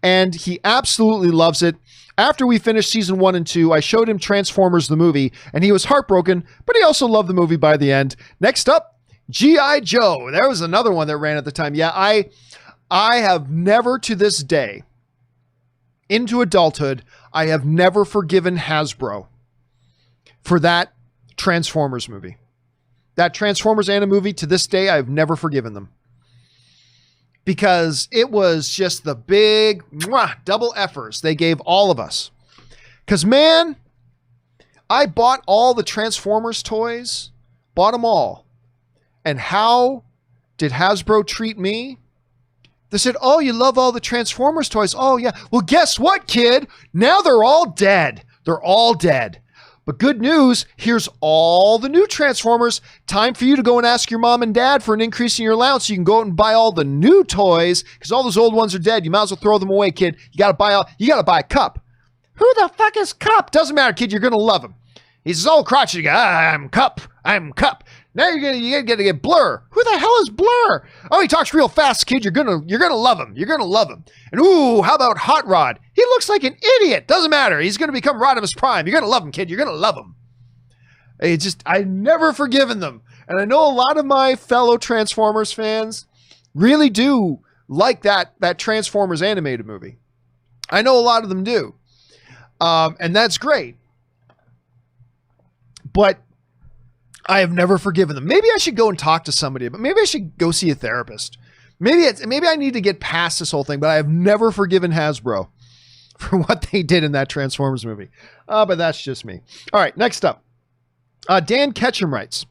And he absolutely loves it. After we finished season 1 and 2, I showed him Transformers the movie, and he was heartbroken, but he also loved the movie by the end. Next up, G.I. Joe. There was another one that ran at the time. Yeah, I have never to this day, into adulthood, I have never forgiven Hasbro for that Transformers movie. That Transformers anime movie, to this day, I've never forgiven them. Because it was just the big double effers they gave all of us. Because, man, I bought all the Transformers toys. Bought them all. And how did Hasbro treat me? They said, oh, you love all the Transformers toys. Oh, yeah. Well, guess what, kid? Now they're all dead. They're all dead. But good news, here's all the new Transformers. Time for you to go and ask your mom and dad for an increase in your allowance so you can go out and buy all the new toys because all those old ones are dead. You might as well throw them away, kid. You gotta buy a Cup. Who the fuck is Cup? Doesn't matter, kid. You're gonna love him. He's this old crotchety guy. I'm Cup. Now you're gonna get Blur. Who the hell is Blur? Oh, he talks real fast, kid. You're gonna love him. You're gonna love him. And ooh, how about Hot Rod? He looks like an idiot. Doesn't matter. He's gonna become Rodimus Prime. You're gonna love him, kid. You're gonna love him. I've never forgiven them. And I know a lot of my fellow Transformers fans really do like that Transformers animated movie. I know a lot of them do. And that's great. But I have never forgiven them. Maybe I should go and talk to somebody, but maybe I should go see a therapist. Maybe I need to get past this whole thing, but I have never forgiven Hasbro for what they did in that Transformers movie. But that's just me. All right, next up. Dan Ketchum writes,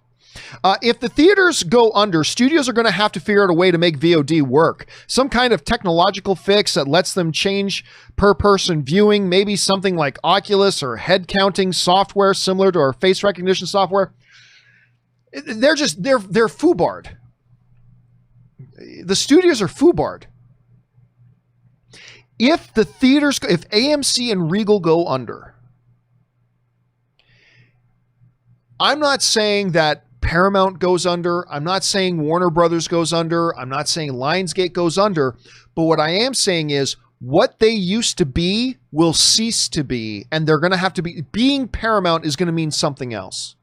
If the theaters go under, studios are going to have to figure out a way to make VOD work. Some kind of technological fix that lets them change per person viewing, maybe something like Oculus or head counting software similar to our face recognition software. They're foobarred. The studios are foobarred. If AMC and Regal go under, I'm not saying that Paramount goes under. I'm not saying Warner Brothers goes under. I'm not saying Lionsgate goes under. But what I am saying is what they used to be will cease to be. And they're going to have to be. Being Paramount is going to mean something else.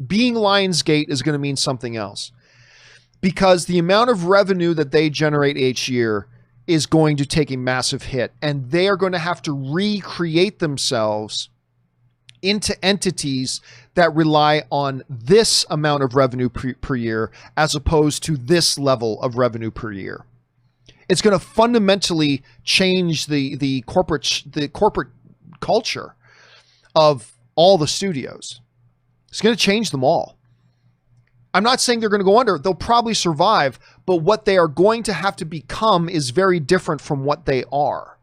Being Lionsgate is going to mean something else. Because the amount of revenue that they generate each year is going to take a massive hit. And they are going to have to recreate themselves into entities that rely on this amount of revenue per year as opposed to this level of revenue per year. It's going to fundamentally change the corporate culture of all the studios. It's going to change them all. I'm not saying they're going to go under. They'll probably survive, but what they are going to have to become is very different from what they are.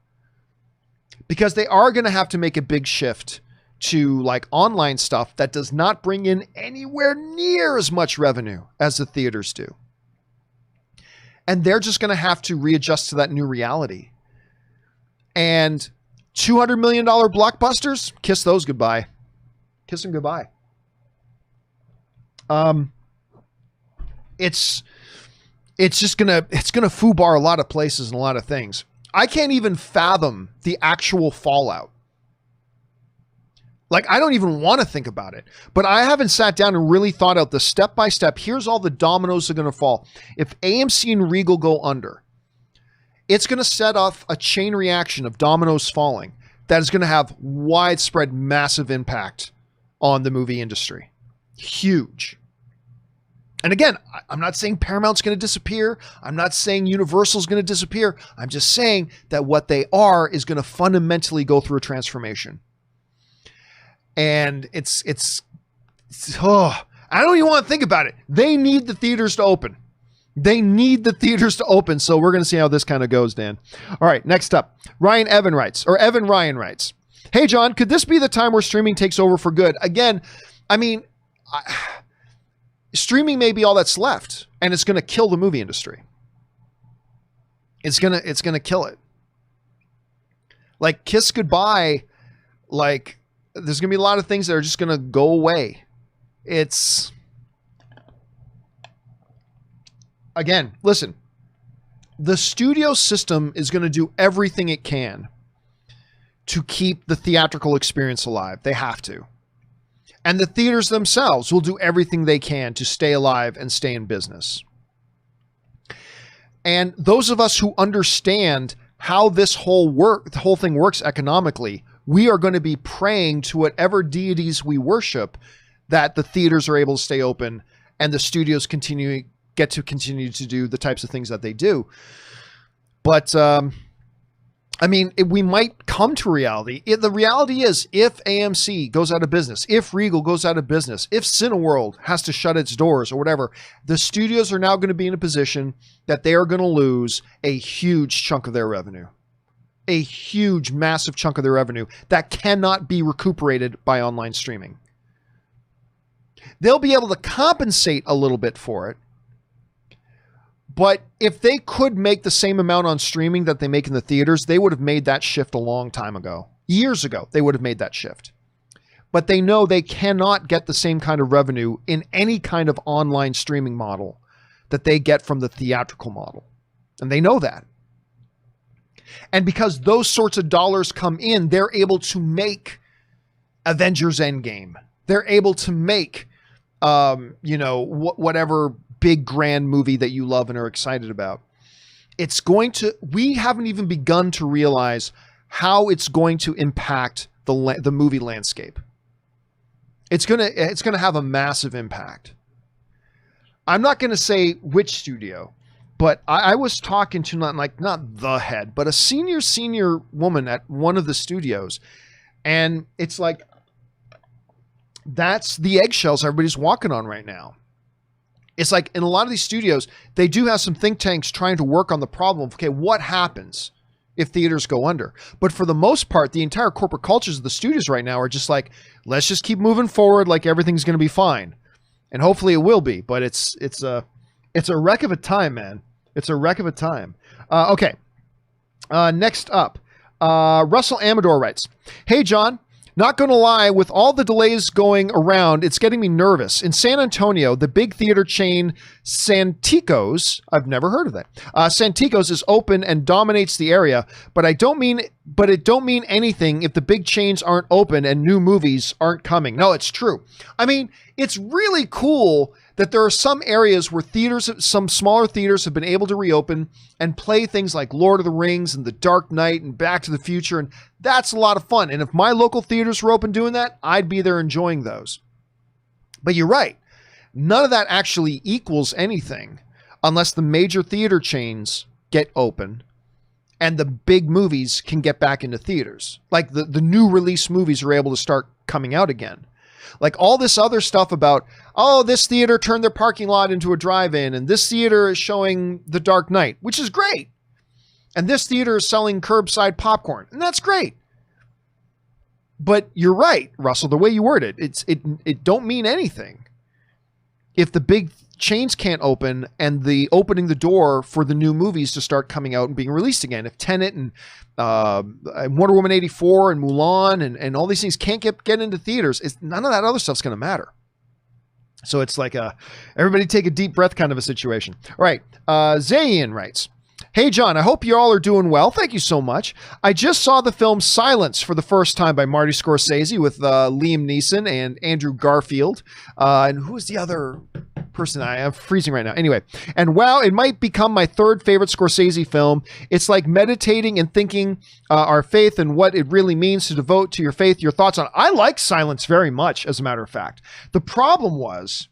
Because they are going to have to make a big shift to like online stuff that does not bring in anywhere near as much revenue as the theaters do. And they're just going to have to readjust to that new reality. And $200 million blockbusters, kiss those goodbye. Kiss them goodbye. It's gonna foobar a lot of places and a lot of things. I can't even fathom the actual fallout. Like, I don't even want to think about it, but I haven't sat down and really thought out the step-by-step. Here's all the dominoes that are going to fall. If AMC and Regal go under, it's going to set off a chain reaction of dominoes falling that is going to have widespread, massive impact on the movie industry. Huge. And again, I'm not saying Paramount's going to disappear. I'm not saying Universal's going to disappear. I'm just saying that what they are is going to fundamentally go through a transformation. And it's I don't even want to think about it. They need the theaters to open. They need the theaters to open. So we're going to see how this kind of goes, Dan. All right, next up, Evan Ryan writes, "Hey, John, could this be the time where streaming takes over for good?" Again, I mean, streaming may be all that's left, and it's going to kill the movie industry. It's going to kill it. Like, kiss goodbye. Like, there's going to be a lot of things that are just going to go away. Again, listen, the studio system is going to do everything it can to keep the theatrical experience alive. They have to. And the theaters themselves will do everything they can to stay alive and stay in business. And those of us who understand how this the whole thing works economically, we are going to be praying to whatever deities we worship that the theaters are able to stay open and the studios get to continue to do the types of things that they do. But, I mean, we might come to reality. The reality is, if AMC goes out of business, if Regal goes out of business, if Cineworld has to shut its doors or whatever, the studios are now going to be in a position that they are going to lose a huge chunk of their revenue. A huge, massive chunk of their revenue that cannot be recuperated by online streaming. They'll be able to compensate a little bit for it. But if they could make the same amount on streaming that they make in the theaters, they would have made that shift a long time ago. Years ago, they would have made that shift. But they know they cannot get the same kind of revenue in any kind of online streaming model that they get from the theatrical model. And they know that. And because those sorts of dollars come in, they're able to make Avengers Endgame. They're able to make, whatever big grand movie that you love and are excited about. We haven't even begun to realize how it's going to impact the movie landscape. It's going to have a massive impact. I'm not going to say which studio, but I was talking to not the head, but a senior woman at one of the studios. And it's like, that's the eggshells everybody's walking on right now. It's like in a lot of these studios, they do have some think tanks trying to work on the problem of, okay, what happens if theaters go under? But for the most part, the entire corporate cultures of the studios right now are just like, let's just keep moving forward like everything's going to be fine. And hopefully it will be, but it's a wreck of a time, man. It's a wreck of a time. Okay. Next up, Russell Amador writes, "Hey, John, not going to lie, with all the delays going around, it's getting me nervous. In San Antonio, the big theater chain Santikos, I've never heard of that. Santikos is open and dominates the area, but it don't mean anything if the big chains aren't open and new movies aren't coming." No, it's true. I mean, it's really cool that there are some areas where some smaller theaters have been able to reopen and play things like Lord of the Rings and The Dark Knight and Back to the Future. And that's a lot of fun. And if my local theaters were open doing that, I'd be there enjoying those. But you're right. None of that actually equals anything unless the major theater chains get open and the big movies can get back into theaters. Like the new release movies are able to start coming out again. Like all this other stuff about, oh, this theater turned their parking lot into a drive-in, and this theater is showing The Dark Knight, which is great. And this theater is selling curbside popcorn, and that's great. But you're right, Russell, the way you word it, it don't mean anything if the big chains can't open and the opening the door for the new movies to start coming out and being released again. If Tenet and Wonder Woman 84 and Mulan and all these things can't get into theaters, none of that other stuff's going to matter. So it's like everybody take a deep breath kind of a situation. All right. Zayn writes, "Hey, John, I hope you all are doing well. Thank you so much. I just saw the film Silence for the first time by Marty Scorsese with Liam Neeson and Andrew Garfield. And who was the other person? I'm freezing right now. Anyway, and wow, it might become my third favorite Scorsese film. It's like meditating and thinking our faith and what it really means to devote to your faith, your thoughts on it." I like Silence very much, as a matter of fact. The problem was...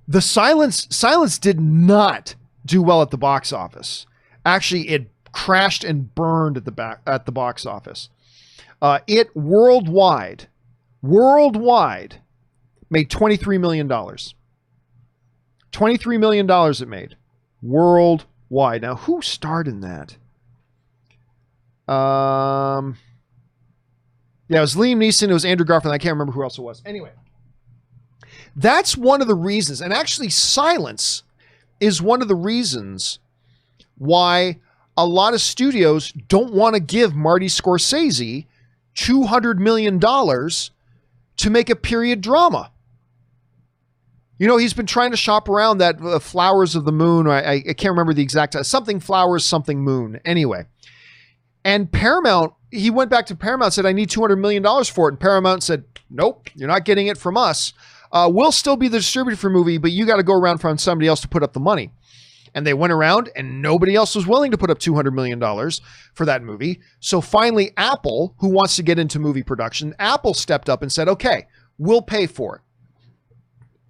the Silence did not do well at the box office. Actually, it crashed and burned at the box office. It worldwide made $23 million. $23 million it made worldwide. Now, who starred in that? Yeah, it was Liam Neeson. It was Andrew Garfield. I can't remember who else it was. Anyway. That's one of the reasons, and actually Silence is one of the reasons why a lot of studios don't want to give Marty Scorsese $200 million to make a period drama. You know, he's been trying to shop around that Flowers of the Moon. I can't remember the exact title. Something Flowers, something Moon. Anyway. And Paramount, he went back to Paramount and said, "I need $200 million for it." And Paramount said, "Nope, you're not getting it from us. We'll still be the distributor for the movie, but you got to go around find somebody else to put up the money." And they went around and nobody else was willing to put up $200 million for that movie. So finally, Apple, who wants to get into movie production, Apple stepped up and said, "Okay, we'll pay for it.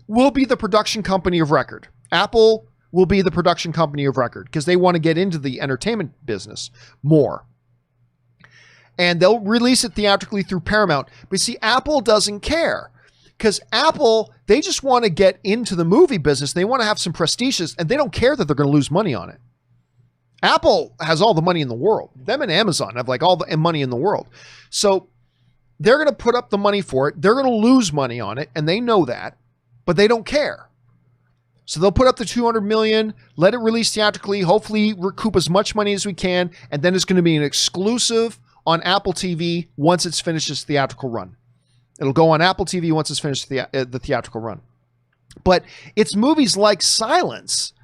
We'll be the production company of record." Apple will be the production company of record because they want to get into the entertainment business more. And they'll release it theatrically through Paramount. But see, Apple doesn't care. Because Apple, they just want to get into the movie business. They want to have some prestigious, and they don't care that they're going to lose money on it. Apple has all the money in the world. Them and Amazon have like all the money in the world. So they're going to put up the money for it. They're going to lose money on it, and they know that, but they don't care. So they'll put up the $200 million, let it release theatrically, hopefully recoup as much money as we can, and then it's going to be an exclusive on Apple TV once it's finished its theatrical run. It'll go on Apple TV once it's finished the theatrical run. But it's movies like Silence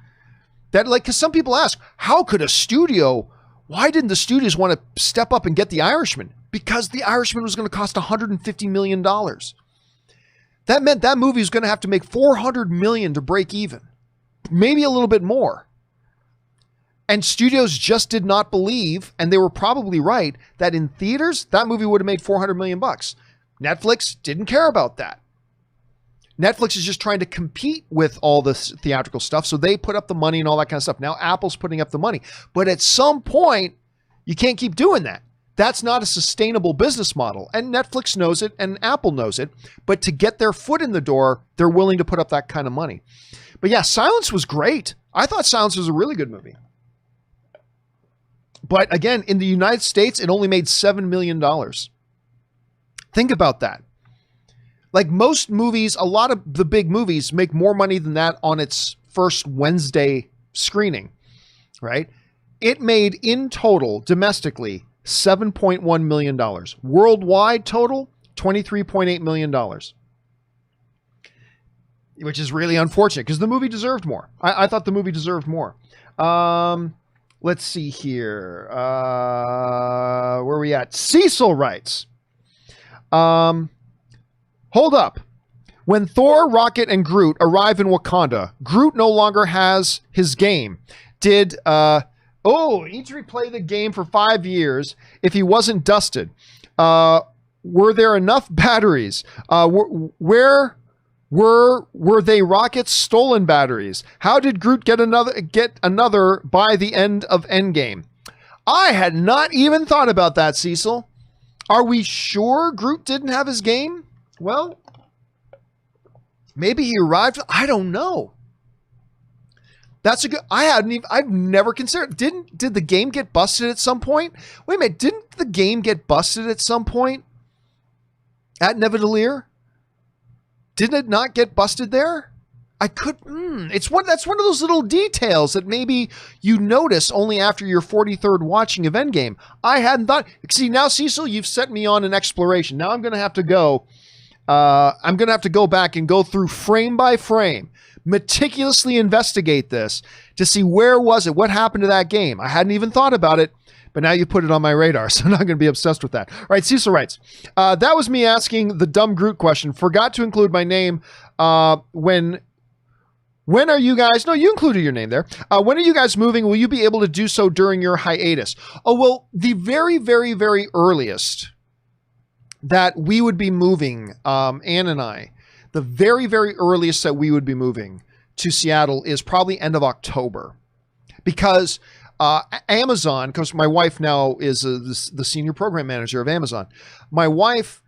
that, like, because some people ask, how could a studio, why didn't the studios want to step up and get The Irishman? Because The Irishman was going to cost $150 million. That meant that movie was going to have to make $400 million to break even. Maybe a little bit more. And studios just did not believe, and they were probably right, that in theaters, that movie would have made $400 million. Netflix didn't care about that. Netflix is just trying to compete with all this theatrical stuff, so they put up the money and all that kind of stuff. Now Apple's putting up the money. But at some point, you can't keep doing that. That's not a sustainable business model. And Netflix knows it and Apple knows it. But to get their foot in the door, they're willing to put up that kind of money. But yeah, Silence was great. I thought Silence was a really good movie. But again, in the United States, it only made $7 million. Think about that. Like most movies, a lot of the big movies make more money than that on its first Wednesday screening, right? It made in total, domestically, $7.1 million. Worldwide total, $23.8 million. Which is really unfortunate because the movie deserved more. I thought the movie deserved more. Let's see here. Where are we at? Cecil writes, hold up. When Thor, Rocket, and Groot arrive in Wakanda, Groot no longer has his game. Did, each replay the game for 5 years if he wasn't dusted. Were there enough batteries? Where were they Rocket's stolen batteries? How did Groot get another by the end of Endgame? I had not even thought about that, Cecil. Are we sure Groot didn't have his game? Well, maybe he arrived. I don't know. That's a good. I've never considered. Did the game get busted at some point? Wait a minute. Didn't the game get busted at some point at Nidavellir? Didn't it not get busted there? That's one of those little details that maybe you notice only after your 43rd watching of Endgame. I hadn't thought. See, now, Cecil, you've set me on an exploration. Now I'm going to have to go. I'm going to have to go back and go through frame by frame, meticulously investigate this to see where was it, what happened to that game. I hadn't even thought about it. But now you put it on my radar, so I'm not going to be obsessed with that. All right, Cecil writes, that was me asking the dumb Groot question. Forgot to include my name. When are you guys... No, you included your name there. When are you guys moving? Will you be able to do so during your hiatus? Oh, well, the very, very, very earliest that we would be moving, Ann and I, the very, very earliest that we would be moving to Seattle is probably end of October. Because... Amazon, because my wife now is the senior program manager of Amazon. My wife,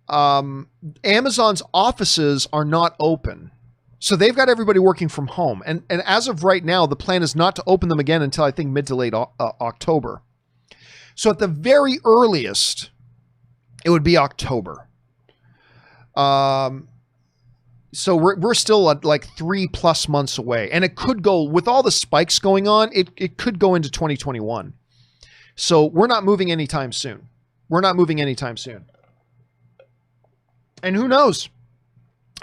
Amazon's offices are not open. So they've got everybody working from home. And as of right now, the plan is not to open them again until I think mid to late October. So at the very earliest, it would be October. So we're still at like 3+ months away, and it could go with all the spikes going on. It could go into 2021. So we're not moving anytime soon. And who knows?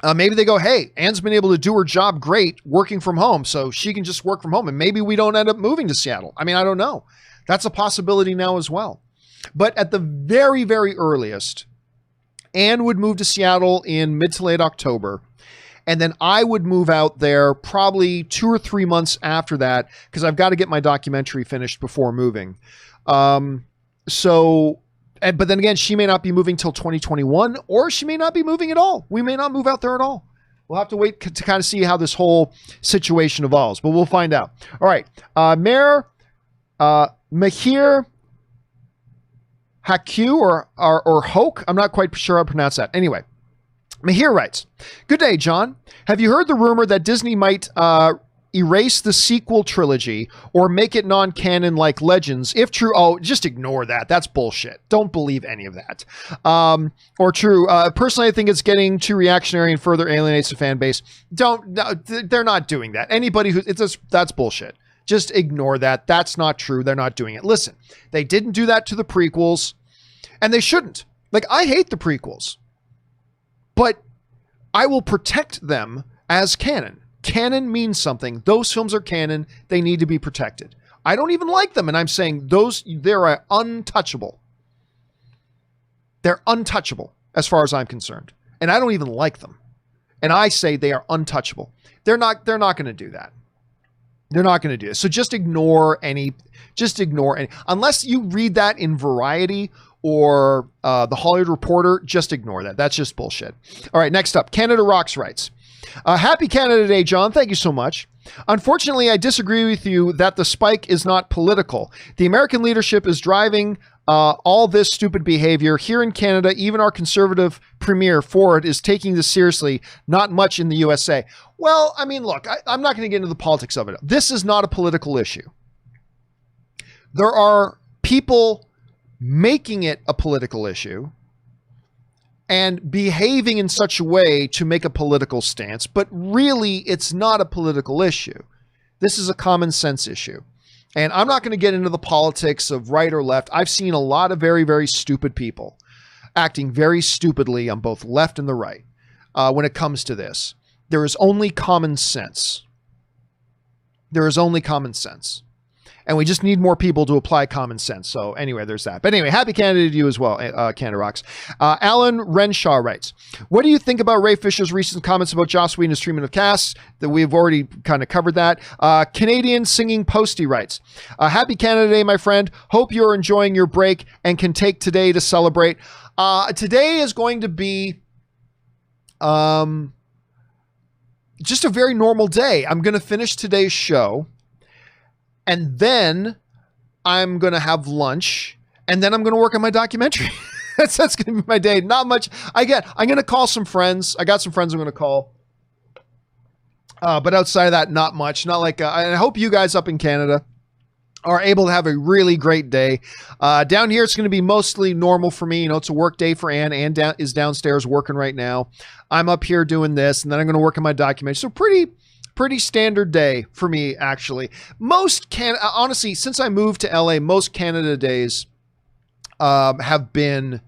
Maybe they go, hey, Ann's been able to do her job great working from home, so she can just work from home. And maybe we don't end up moving to Seattle. I mean, I don't know. That's a possibility now as well. But at the very, very earliest, Ann would move to Seattle in mid to late October. And then I would move out there probably 2 or 3 months after that, because I've got to get my documentary finished before moving. But then again, she may not be moving till 2021, or she may not be moving at all. We may not move out there at all. We'll have to wait to kind of see how this whole situation evolves, but we'll find out. All right. Mayor Mahir Haku or Hoke. I'm not quite sure how to pronounce that. Anyway, Mahir writes, good day, John. Have you heard the rumor that Disney might erase the sequel trilogy or make it non-canon like Legends? If true, just ignore that. That's bullshit. Don't believe any of that. Or true. Personally, I think it's getting too reactionary and further alienates the fan base. They're not doing that. That's bullshit. Just ignore that. That's not true. They're not doing it. Listen, they didn't do that to the prequels, and they shouldn't. Like, I hate the prequels, but I will protect them as canon. Canon means something. Those films are canon. They need to be protected. I don't even like them, and I'm saying they're untouchable. They're untouchable as far as I'm concerned, and I don't even like them. And I say they are untouchable. They're not going to do that. They're not going to do it. So just ignore any, unless you read that in Variety or the Hollywood Reporter, just ignore that. That's just bullshit. All right, next up, Canada Rocks writes, happy Canada Day, John. Thank you so much. Unfortunately, I disagree with you that the spike is not political. The American leadership is driving All this stupid behavior here in Canada, even our conservative premier Ford is taking this seriously, not much in the USA. Well, I mean, look, I'm not going to get into the politics of it. This is not a political issue. There are people making it a political issue and behaving in such a way to make a political stance, but really it's not a political issue. This is a common sense issue. And I'm not going to get into the politics of right or left. I've seen a lot of very, very stupid people acting very stupidly on both left and the right when it comes to this. There is only common sense. There is only common sense. And we just need more people to apply common sense. So anyway, there's that. But anyway, happy Canada to you as well, Canada Rocks. Alan Renshaw writes, what do you think about Ray Fisher's recent comments about Joss Whedon's treatment of casts? That we've already kind of covered that. Canadian Singing Posty writes, happy Canada Day, my friend. Hope you're enjoying your break and can take today to celebrate. Today is going to be just a very normal day. I'm going to finish today's show. And then I'm going to have lunch, and then I'm going to work on my documentary. that's going to be my day. Not much. I'm going to call some friends. I got some friends I'm going to call. But outside of that, not much. Not like, I hope you guys up in Canada are able to have a really great day. Down here, it's going to be mostly normal for me. You know, it's a work day for Ann. Ann is downstairs working right now. I'm up here doing this, and then I'm going to work on my documentary. So pretty standard day for me, actually. Honestly, since I moved to LA, most Canada days have been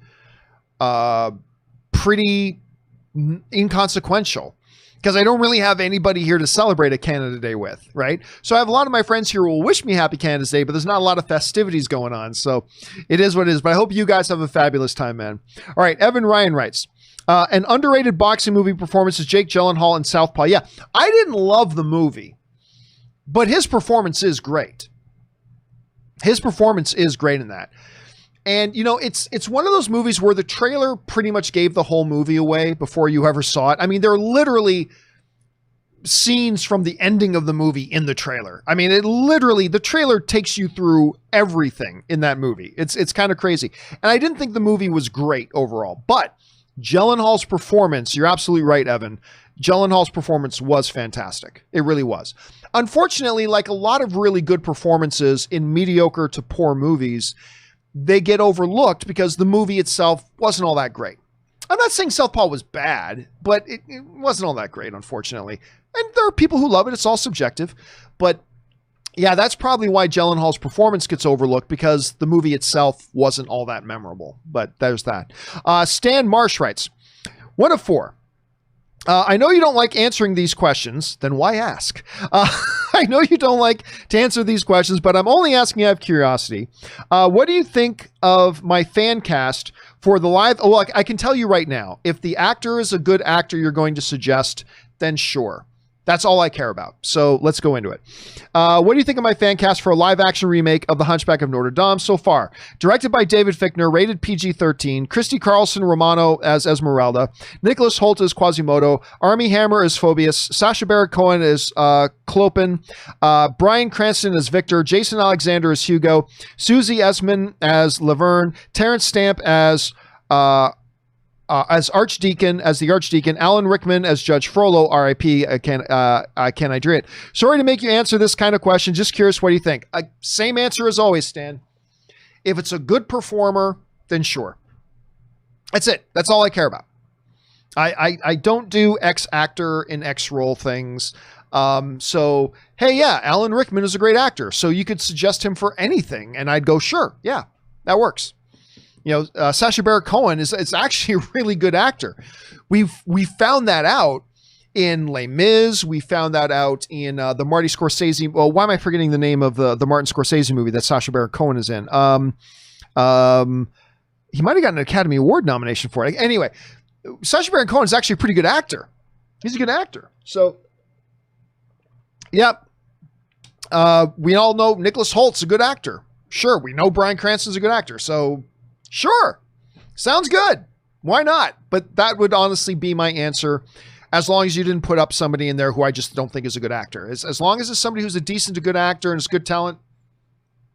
pretty inconsequential because I don't really have anybody here to celebrate a Canada Day with, right? So I have a lot of my friends here who will wish me happy Canada's Day, but there's not a lot of festivities going on. So it is what it is. But I hope you guys have a fabulous time, man. All right, Evan Ryan writes, an underrated boxing movie performance is Jake Gyllenhaal in Southpaw. Yeah, I didn't love the movie, but his performance is great. His performance is great in that. And, you know, it's one of those movies where the trailer pretty much gave the whole movie away before you ever saw it. I mean, there are literally scenes from the ending of the movie in the trailer. I mean, the trailer takes you through everything in that movie. It's kind of crazy. And I didn't think the movie was great overall, but Gyllenhaal's performance, you're absolutely right, Evan. Gyllenhaal's performance was fantastic. It really was. Unfortunately, like a lot of really good performances in mediocre to poor movies, they get overlooked because the movie itself wasn't all that great. I'm not saying Southpaw was bad, but it wasn't all that great, unfortunately. And there are people who love it. It's all subjective. But yeah, that's probably why Gyllenhaal's performance gets overlooked, because the movie itself wasn't all that memorable. But there's that. Stan Marsh writes, 1 of 4. I know you don't like answering these questions, then why ask? I know you don't like to answer these questions, but I'm only asking out of curiosity. What do you think of my fan cast for the live? Oh, I can tell you right now, if the actor is a good actor you're going to suggest, then sure. That's all I care about. So let's go into it. What do you think of my fan cast for a live action remake of The Hunchback of Notre Dame so far? Directed by David Fichtner, rated PG-13, Christy Carlson Romano as Esmeralda, Nicholas Hoult as Quasimodo, Armie Hammer as Phoebus, Sacha Baron Cohen as Clopin, Bryan Cranston as Victor, Jason Alexander as Hugo, Susie Essman as Laverne, Terrence Stamp as the Archdeacon, Alan Rickman as Judge Frollo, R.I.P. Can I do it? Sorry to make you answer this kind of question. Just curious, what do you think? Same answer as always, Stan. If it's a good performer, then sure. That's it. That's all I care about. I don't do X actor in X role things. So, hey, yeah, Alan Rickman is a great actor. So you could suggest him for anything, and I'd go, sure, yeah, that works. You know, Sacha Baron Cohen is actually a really good actor. We found that out in Les Mis. We found that out in the Marty Scorsese. Well, why am I forgetting the name of the Martin Scorsese movie that Sacha Baron Cohen is in? He might have gotten an Academy Award nomination for it. Anyway, Sacha Baron Cohen is actually a pretty good actor. He's a good actor. So, yep. We all know Nicholas Holt's a good actor. Sure, we know Bryan Cranston's a good actor. So, sure. Sounds good. Why not? But that would honestly be my answer, as long as you didn't put up somebody in there who I just don't think is a good actor. As long as it's somebody who's a decent to good actor and is good talent,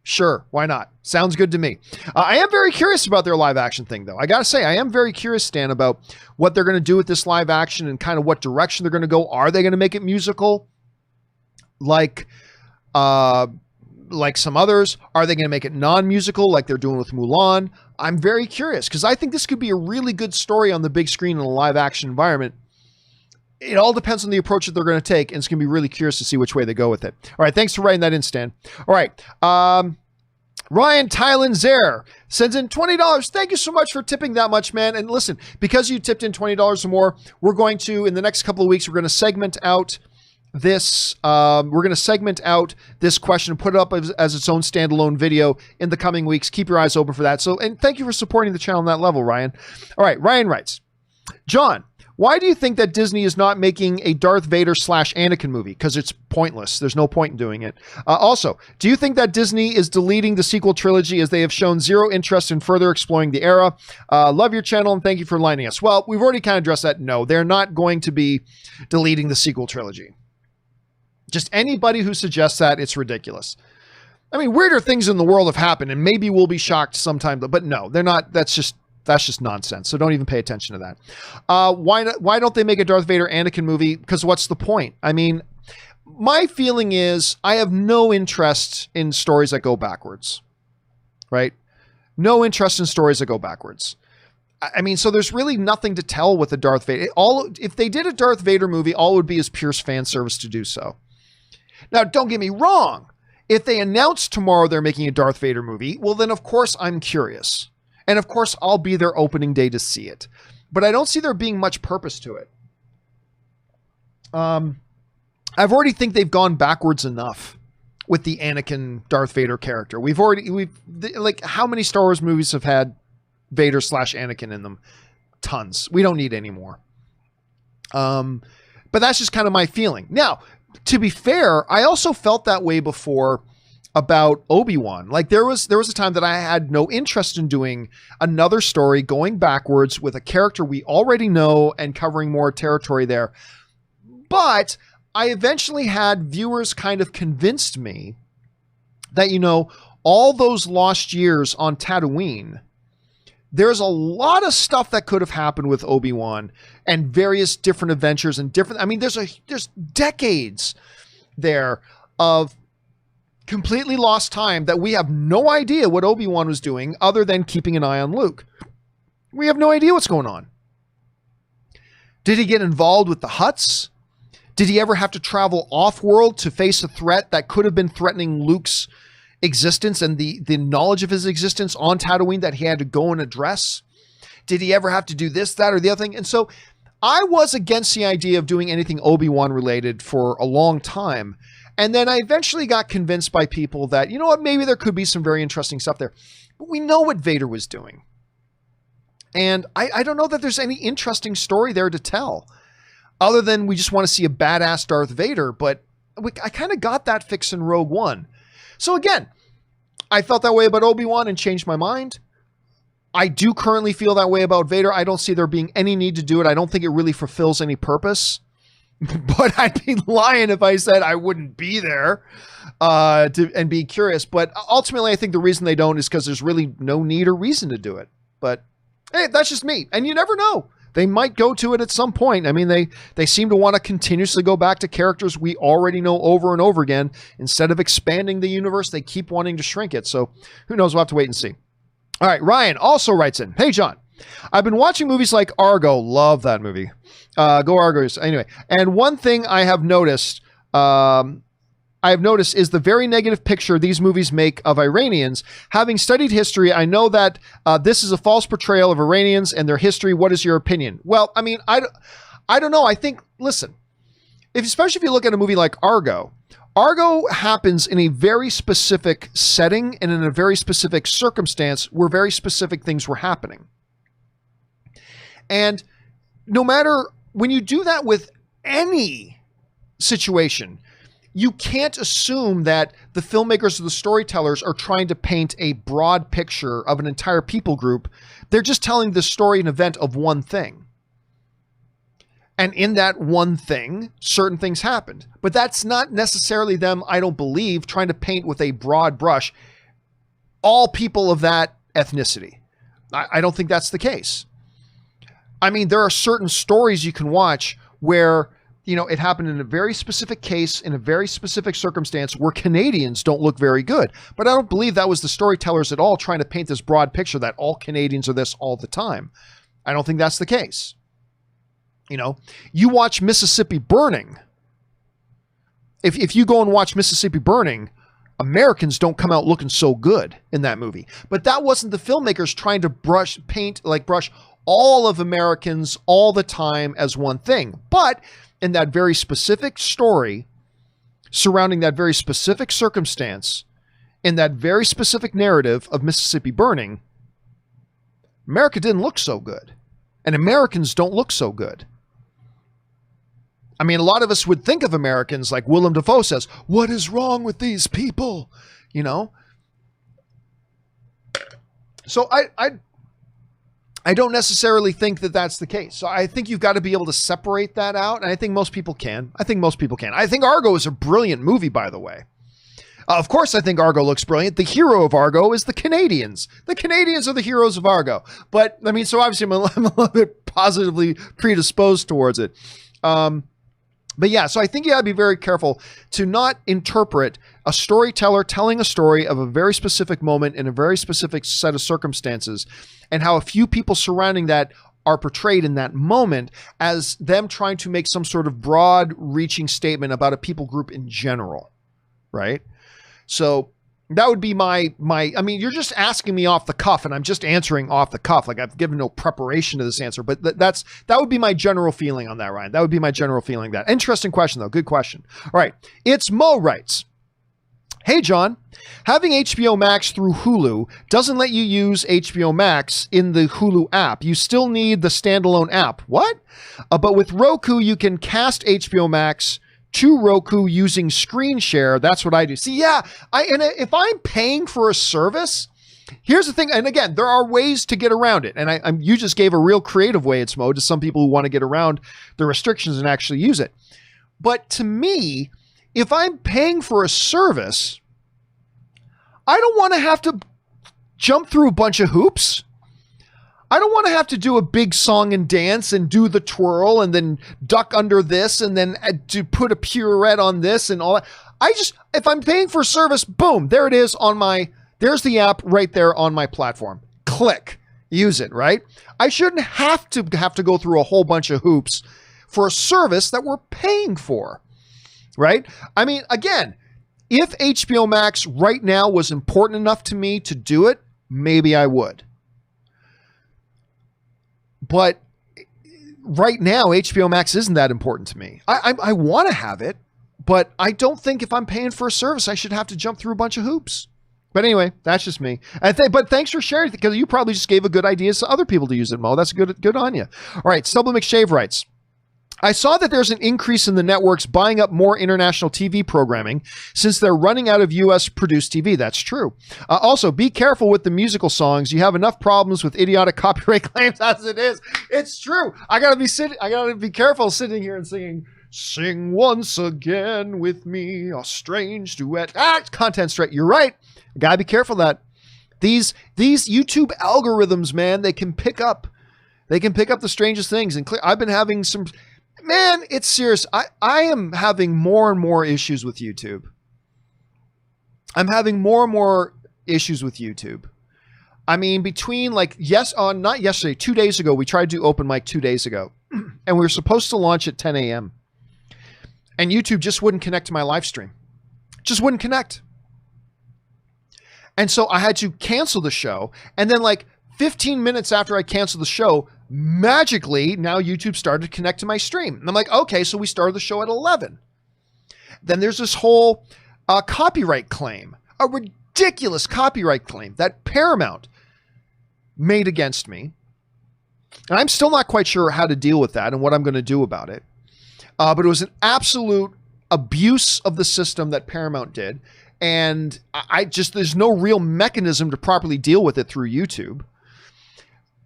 Sure, why not? Sounds good to me. I am very curious about their live action thing, though. I gotta say, I am very curious, Stan, about what they're going to do with this live action and kind of what direction they're going to go. Are they going to make it musical, like some others? Are they going to make it non-musical, like they're doing with Mulan? I'm very curious because I think this could be a really good story on the big screen in a live action environment. It all depends on the approach that they're going to take, and it's going to be really curious to see which way they go with it. All right, thanks for writing that in, Stan. All right, Ryan Tylen Zaire sends in $20. Thank you so much for tipping that much, man. And listen, because you tipped in $20 or more, we're going to, in the next couple of weeks, we're going to segment out this. We're going to segment out this question and put it up as its own standalone video in the coming weeks. Keep your eyes open for that. So, and thank you for supporting the channel on that level, Ryan. All right, Ryan writes, John, why do you think that Disney is not making a Darth Vader / Anakin movie? Because it's pointless. There's no point in doing it. Also, do you think that Disney is deleting the sequel trilogy as they have shown zero interest in further exploring the era? Love your channel and thank you for lining us. Well, we've already kind of addressed that. No, they're not going to be deleting the sequel trilogy. Just anybody who suggests that, it's ridiculous. I mean, weirder things in the world have happened and maybe we'll be shocked sometime, but no, they're not. That's just nonsense. So don't even pay attention to that. Why don't they make a Darth Vader Anakin movie? Because what's the point? I mean, my feeling is I have no interest in stories that go backwards, right? No interest in stories that go backwards. I mean, so there's really nothing to tell with the Darth Vader. If they did a Darth Vader movie, all it would be is pure fan service to do so. Now, don't get me wrong. If they announce tomorrow they're making a Darth Vader movie, well, then of course I'm curious. And of course, I'll be there opening day to see it. But I don't see there being much purpose to it. I've already think they've gone backwards enough with the Anakin Darth Vader character. Like, how many Star Wars movies have had Vader / Anakin in them? Tons. We don't need any more. But that's just kind of my feeling. Now, to be fair, I also felt that way before about Obi-Wan. Like there was a time that I had no interest in doing another story going backwards with a character we already know and covering more territory there. But I eventually had viewers kind of convinced me that, you know, all those lost years on Tatooine, there's a lot of stuff that could have happened with Obi-Wan and various different adventures and different, I mean, there's decades there of completely lost time that we have no idea what Obi-Wan was doing other than keeping an eye on Luke. We have no idea what's going on. Did he get involved with the Hutts? Did he ever have to travel off-world to face a threat that could have been threatening Luke's existence and the knowledge of his existence on Tatooine that he had to go and address? Did he ever have to do this, that, or the other thing? And so I was against the idea of doing anything Obi-Wan related for a long time. And then I eventually got convinced by people that, you know what, maybe there could be some very interesting stuff there. But we know what Vader was doing. And I don't know that there's any interesting story there to tell. Other than we just want to see a badass Darth Vader. But I kind of got that fix in Rogue One. So again, I felt that way about Obi-Wan and changed my mind. I do currently feel that way about Vader. I don't see there being any need to do it. I don't think it really fulfills any purpose. But I'd be lying if I said I wouldn't be there and be curious. But ultimately, I think the reason they don't is because there's really no need or reason to do it. But hey, that's just me. And you never know. They might go to it at some point. I mean, they seem to want to continuously go back to characters we already know over and over again. Instead of expanding the universe, they keep wanting to shrink it. So who knows? We'll have to wait and see. All right. Ryan also writes in, hey, John, I've been watching movies like Argo. Love that movie. Go Argos. Anyway, and one thing I have noticed is the very negative picture these movies make of Iranians. Having studied history, I know that this is a false portrayal of Iranians and their history. What is your opinion? Well, I mean, I don't know. I think, listen, especially if you look at a movie like Argo, Argo happens in a very specific setting and in a very specific circumstance where very specific things were happening. And no matter, when you do that with any situation, you can't assume that the filmmakers or the storytellers are trying to paint a broad picture of an entire people group. They're just telling the story and event of one thing. And in that one thing, certain things happened. But that's not necessarily them, I don't believe, trying to paint with a broad brush all people of that ethnicity. I don't think that's the case. I mean, there are certain stories you can watch where, you know, it happened in a very specific case, in a very specific circumstance where Canadians don't look very good. But I don't believe that was the storytellers at all trying to paint this broad picture that all Canadians are this all the time. I don't think that's the case. You know, you watch Mississippi Burning. If you go and watch Mississippi Burning, Americans don't come out looking so good in that movie. But that wasn't the filmmakers trying to brush all of Americans all the time as one thing. But in that very specific story, surrounding that very specific circumstance, in that very specific narrative of Mississippi Burning, America didn't look so good. And Americans don't look so good. I mean, a lot of us would think of Americans like Willem Dafoe says, what is wrong with these people? You know? So I don't necessarily think that that's the case. So I think you've got to be able to separate that out. And I think most people can. I think Argo is a brilliant movie, by the way. Of course, I think Argo looks brilliant. The hero of Argo is the Canadians. The Canadians are the heroes of Argo. But I mean, so obviously I'm a little bit positively predisposed towards it. But yeah, so I think you gotta be very careful to not interpret a storyteller telling a story of a very specific moment in a very specific set of circumstances and how a few people surrounding that are portrayed in that moment as them trying to make some sort of broad reaching statement about a people group in general, right? So that would be my, I mean, you're just asking me off the cuff and I'm just answering off the cuff. Like I've given no preparation to this answer, but that would be my general feeling on that, Ryan. That would be my general feeling. That interesting question though. Good question. All right. It's Mo writes, hey, John, having HBO Max through Hulu doesn't let you use HBO Max in the Hulu app. You still need the standalone app. What? But with Roku, you can cast HBO Max to Roku using screen share. That's what I do. See, yeah, if I'm paying for a service, here's the thing. And again, there are ways to get around it. And you just gave a real creative way, it's Mo, to some people who want to get around the restrictions and actually use it. But to me, if I'm paying for a service, I don't want to have to jump through a bunch of hoops. I don't want to have to do a big song and dance and do the twirl and then duck under this and then to put a pirouette on this and all that. If I'm paying for a service, boom, there it is there's the app right there on my platform. Click, use it, right? I shouldn't have to go through a whole bunch of hoops for a service that we're paying for, right? I mean, again, if HBO Max right now was important enough to me to do it, maybe I would. But right now, HBO Max isn't that important to me. I want to have it, but I don't think if I'm paying for a service, I should have to jump through a bunch of hoops. But anyway, that's just me. But thanks for sharing, because you probably just gave a good idea to other people to use it, Mo. That's good on you. All right, Stubble McShave writes, I saw that there's an increase in the networks buying up more international TV programming since they're running out of U.S. produced TV. That's true. Also, be careful with the musical songs. You have enough problems with idiotic copyright claims as it is. It's true. I gotta be careful sitting here and singing, sing once again with me, a strange duet. Content straight. You're right. I gotta be careful of that. These YouTube algorithms, man, they can pick up the strangest things. And I've been having some... Man, it's serious. I am having more and more issues with YouTube. I'm having more and more issues with YouTube. I mean, between not yesterday, 2 days ago, we tried to do open mic 2 days ago, and we were supposed to launch at 10 a.m. And YouTube just wouldn't connect to my live stream. Just wouldn't connect. And so I had to cancel the show. And then 15 minutes after I canceled the show, magically, now YouTube started to connect to my stream. And I'm like, okay, so we started the show at 11. Then there's this whole copyright claim, a ridiculous copyright claim that Paramount made against me. And I'm still not quite sure how to deal with that and what I'm going to do about it. But it was an absolute abuse of the system that Paramount did. And there's no real mechanism to properly deal with it through YouTube.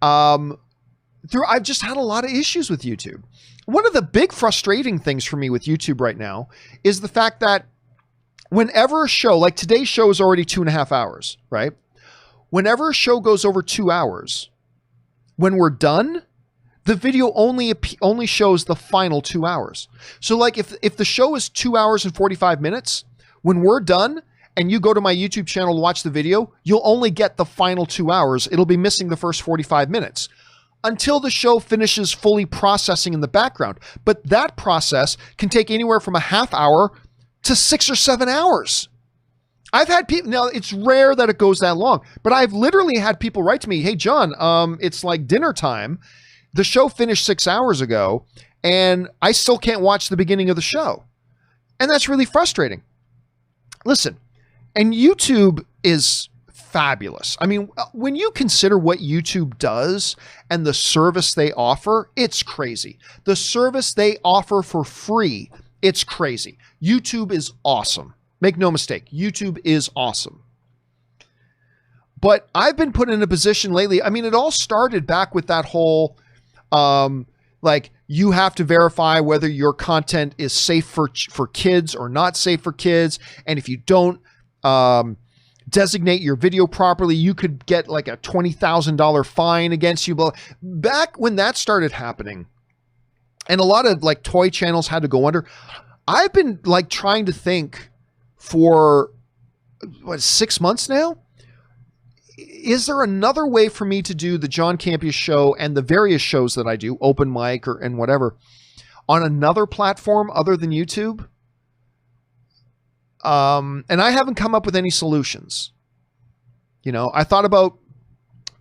I've just had a lot of issues with YouTube. One of the big frustrating things for me with YouTube right now is the fact that whenever a show, like today's show is already 2.5 hours, right? whenever a show goes over 2 hours, when we're done, the video only shows the final 2 hours. So like if the show is 2 hours and 45 minutes, when we're done and you go to my YouTube channel to watch the video, you'll only get the final 2 hours. It'll be missing the first 45 minutes until the show finishes fully processing in the background. But that process can take anywhere from a half hour to 6 or 7 hours. I've had people, now it's rare that it goes that long, but I've literally had people write to me, hey, John, it's like dinner time. The show finished 6 hours ago and I still can't watch the beginning of the show. And that's really frustrating. Listen, and YouTube is fabulous. I mean, when you consider what YouTube does and the service they offer, it's crazy. The service they offer for free, it's crazy. YouTube is awesome. Make no mistake, YouTube is awesome. But I've been put in a position lately. I mean, it all started back with that whole, like you have to verify whether your content is safe for kids or not safe for kids. And if you don't designate your video properly, you could get like a $20,000 fine against you. Back when that started happening, and a lot of like toy channels had to go under, I've been like trying to think for 6 months now. Is there another way for me to do the John Campea Show and the various shows that I do, open mic and whatever, on another platform other than YouTube? And I haven't come up with any solutions. You know, I thought about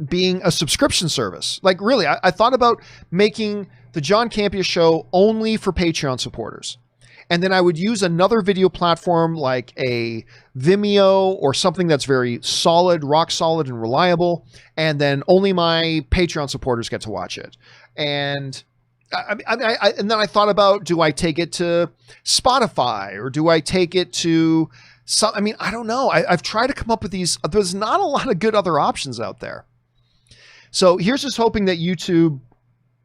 being a subscription service. Like really, I thought about making the John Campea Show only for Patreon supporters. And then I would use another video platform like a Vimeo or something that's very solid, rock solid and reliable. And then only my Patreon supporters get to watch it. And and then I thought about, do I take it to Spotify or do I take it to some, I mean, I don't know. I've tried to come up with these. There's not a lot of good other options out there. So here's just hoping that YouTube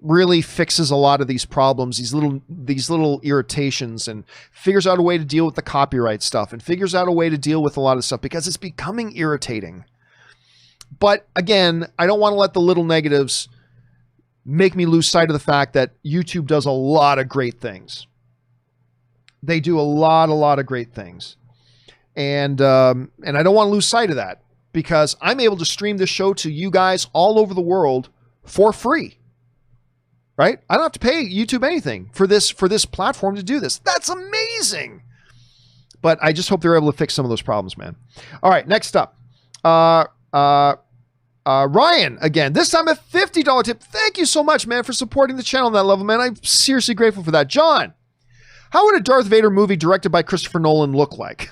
really fixes a lot of these problems, these little irritations, and figures out a way to deal with the copyright stuff and figures out a way to deal with a lot of stuff, because it's becoming irritating. But again, I don't want to let the little negatives make me lose sight of the fact that YouTube does a lot of great things. They do a lot of great things. And I don't want to lose sight of that, because I'm able to stream this show to you guys all over the world for free. Right? I don't have to pay YouTube anything for this platform to do this. That's amazing. But I just hope they're able to fix some of those problems, man. All right, next up. Ryan, again, this time a $50 tip. Thank you so much, man, for supporting the channel on that level, man. I'm seriously grateful for that. John, how would a Darth Vader movie directed by Christopher Nolan look like?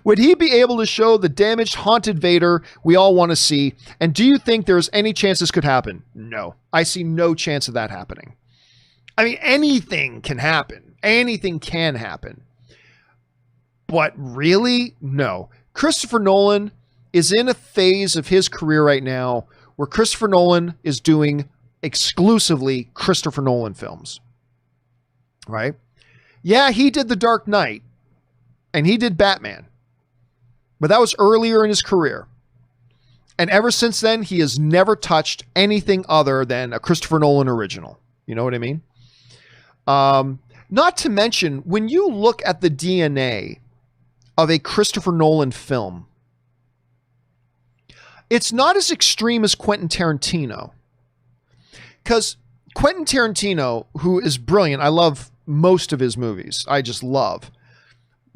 Would he be able to show the damaged, haunted Vader we all want to see? And do you think there's any chance this could happen? No, I see no chance of that happening. I mean, anything can happen. Anything can happen. But really, no. Christopher Nolan is in a phase of his career right now where Christopher Nolan is doing exclusively Christopher Nolan films. Right? Yeah, he did The Dark Knight. And he did Batman. But that was earlier in his career. And ever since then, he has never touched anything other than a Christopher Nolan original. You know what I mean? Not to mention, when you look at the DNA of a Christopher Nolan film, it's not as extreme as Quentin Tarantino. Because Quentin Tarantino, who is brilliant, I love most of his movies. I just love.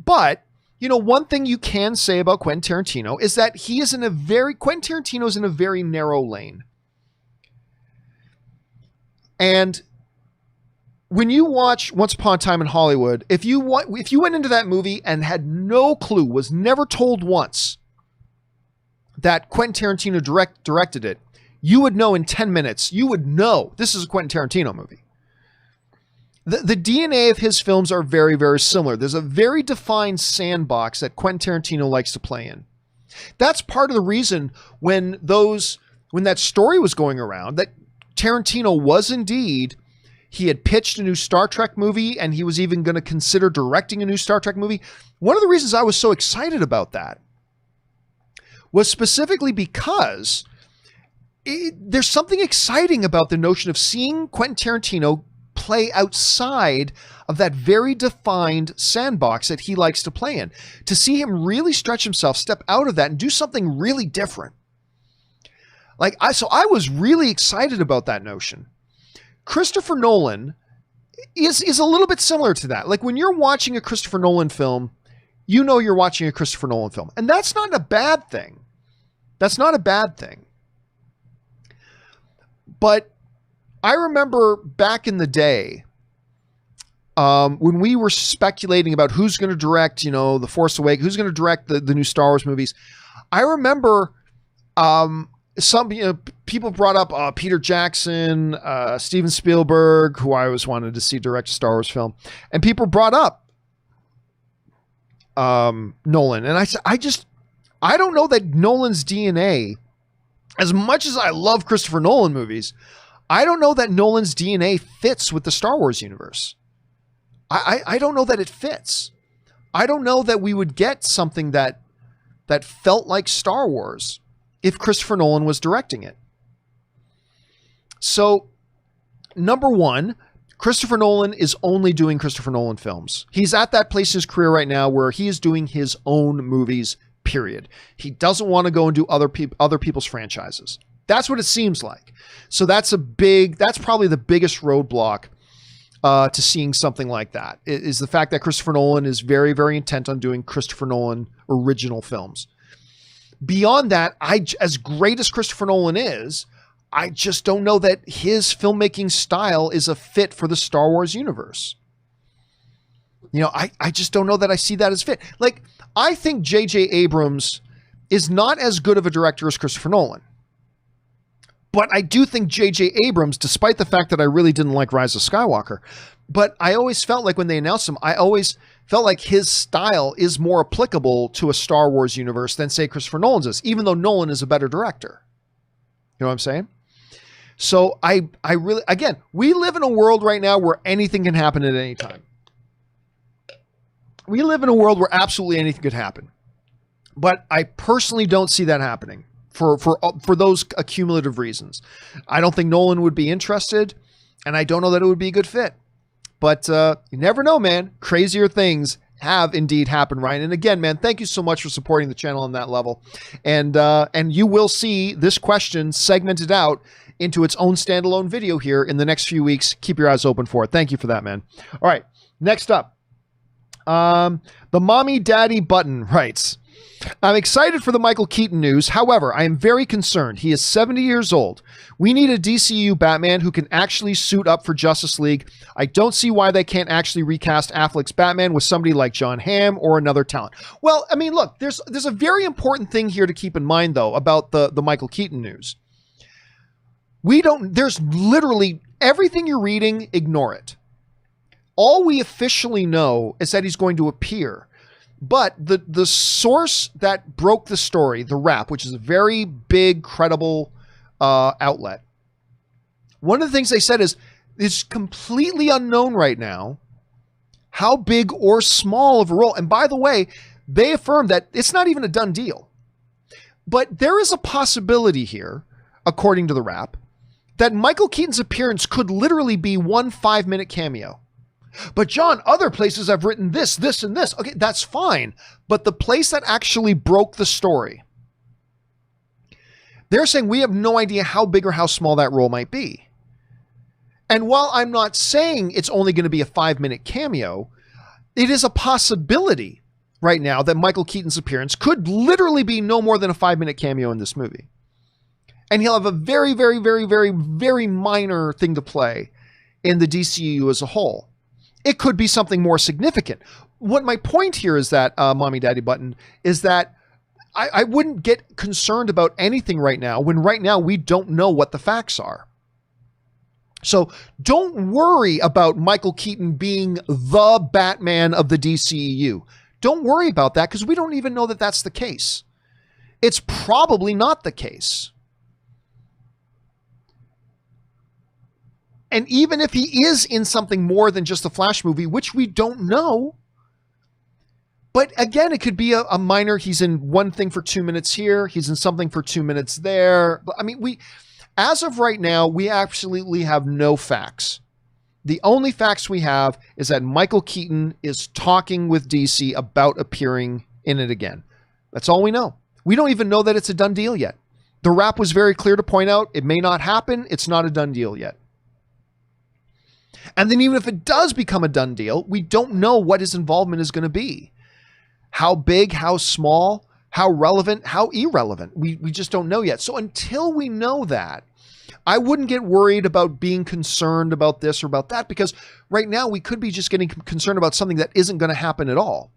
But, you know, one thing you can say about Quentin Tarantino is that Quentin Tarantino is in a very narrow lane. And when you watch Once Upon a Time in Hollywood, if you went into that movie and had no clue, was never told once that Quentin Tarantino directed it, you would know in 10 minutes, you would know this is a Quentin Tarantino movie. The DNA of his films are very, very similar. There's a very defined sandbox that Quentin Tarantino likes to play in. That's part of the reason when that story was going around, that Tarantino was indeed, he had pitched a new Star Trek movie and he was even going to consider directing a new Star Trek movie. One of the reasons I was so excited about that was specifically because there's something exciting about the notion of seeing Quentin Tarantino play outside of that very defined sandbox that he likes to play in. To see him really stretch himself, step out of that, and do something really different. So I was really excited about that notion. Christopher Nolan is a little bit similar to that. Like when you're watching a Christopher Nolan film, you know you're watching a Christopher Nolan film. And that's not a bad thing. That's not a bad thing. But I remember back in the day, when we were speculating about who's going to direct, The Force Awakens, who's going to direct the new Star Wars movies, I remember some people brought up Peter Jackson, Steven Spielberg, who I always wanted to see direct a Star Wars film, and people brought up Nolan, and I said, I don't know that Nolan's DNA, as much as I love Christopher Nolan movies, I don't know that Nolan's DNA fits with the Star Wars universe. I don't know that it fits. I don't know that we would get something that felt like Star Wars if Christopher Nolan was directing it. So, number one, Christopher Nolan is only doing Christopher Nolan films. He's at that place in his career right now where he is doing his own movies, period. He doesn't want to go and do other people's franchises. That's what it seems like. So that's probably the biggest roadblock to seeing something like that, is the fact that Christopher Nolan is very, very intent on doing Christopher Nolan original films. Beyond that, as great as Christopher Nolan is, I just don't know that his filmmaking style is a fit for the Star Wars universe. I just don't know that I see that as fit. Like, I think J.J. Abrams is not as good of a director as Christopher Nolan. But I do think J.J. Abrams, despite the fact that I really didn't like Rise of Skywalker, but I always felt like when they announced him, I always felt like his style is more applicable to a Star Wars universe than, say, Christopher Nolan's is, even though Nolan is a better director. You know what I'm saying? So I really, again, we live in a world right now where anything can happen at any time. We live in a world where absolutely anything could happen. But I personally don't see that happening for those accumulative reasons. I don't think Nolan would be interested, and I don't know that it would be a good fit. But you never know, man. Crazier things have indeed happened, Ryan. And again, man, thank you so much for supporting the channel on that level. And you will see this question segmented out into its own standalone video here in the next few weeks. Keep your eyes open for it. Thank you for that, man. All right, next up. The Mommy Daddy Button writes, I'm excited for the Michael Keaton news. However, I am very concerned. He is 70 years old. We need a DCU Batman who can actually suit up for Justice League. I don't see why they can't actually recast Affleck's Batman with somebody like John Hamm or another talent. Well, I mean, look, there's a very important thing here to keep in mind, though, about the Michael Keaton news. There's literally everything you're reading, ignore it. All we officially know is that he's going to appear. But the source that broke the story, The Wrap, which is a very big, credible outlet, one of the things they said is it's completely unknown right now how big or small of a role. And by the way, they affirmed that it's not even a done deal. But there is a possibility here, according to The Wrap, that Michael Keaton's appearance could literally be 1 5-minute cameo. But John, other places I've written this, and this. Okay, that's fine. But the place that actually broke the story, they're saying we have no idea how big or how small that role might be. And while I'm not saying it's only going to be a 5-minute cameo, it is a possibility right now that Michael Keaton's appearance could literally be no more than a 5-minute cameo in this movie. And he'll have a very, very, very, very, very minor thing to play in the DCU as a whole. It could be something more significant. What my point here is that, Mommy Daddy Button, is that I wouldn't get concerned about anything right now when right now we don't know what the facts are. So don't worry about Michael Keaton being the Batman of the DCEU. Don't worry about that because we don't even know that that's the case. It's probably not the case. And even if he is in something more than just a Flash movie, which we don't know, But again, it could be a minor, he's in one thing for 2 minutes here, he's in something for 2 minutes there. I mean, as of right now, we absolutely have no facts. The only facts we have is that Michael Keaton is talking with DC about appearing in it again. That's all we know. We don't even know that it's a done deal yet. The Wrap was very clear to point out it may not happen. It's not a done deal yet. And then even if it does become a done deal, we don't know what his involvement is going to be. How big, how small, how relevant, how irrelevant. We just don't know yet. So until we know that, I wouldn't get worried about being concerned about this or about that, because right now we could be just getting concerned about something that isn't going to happen at all.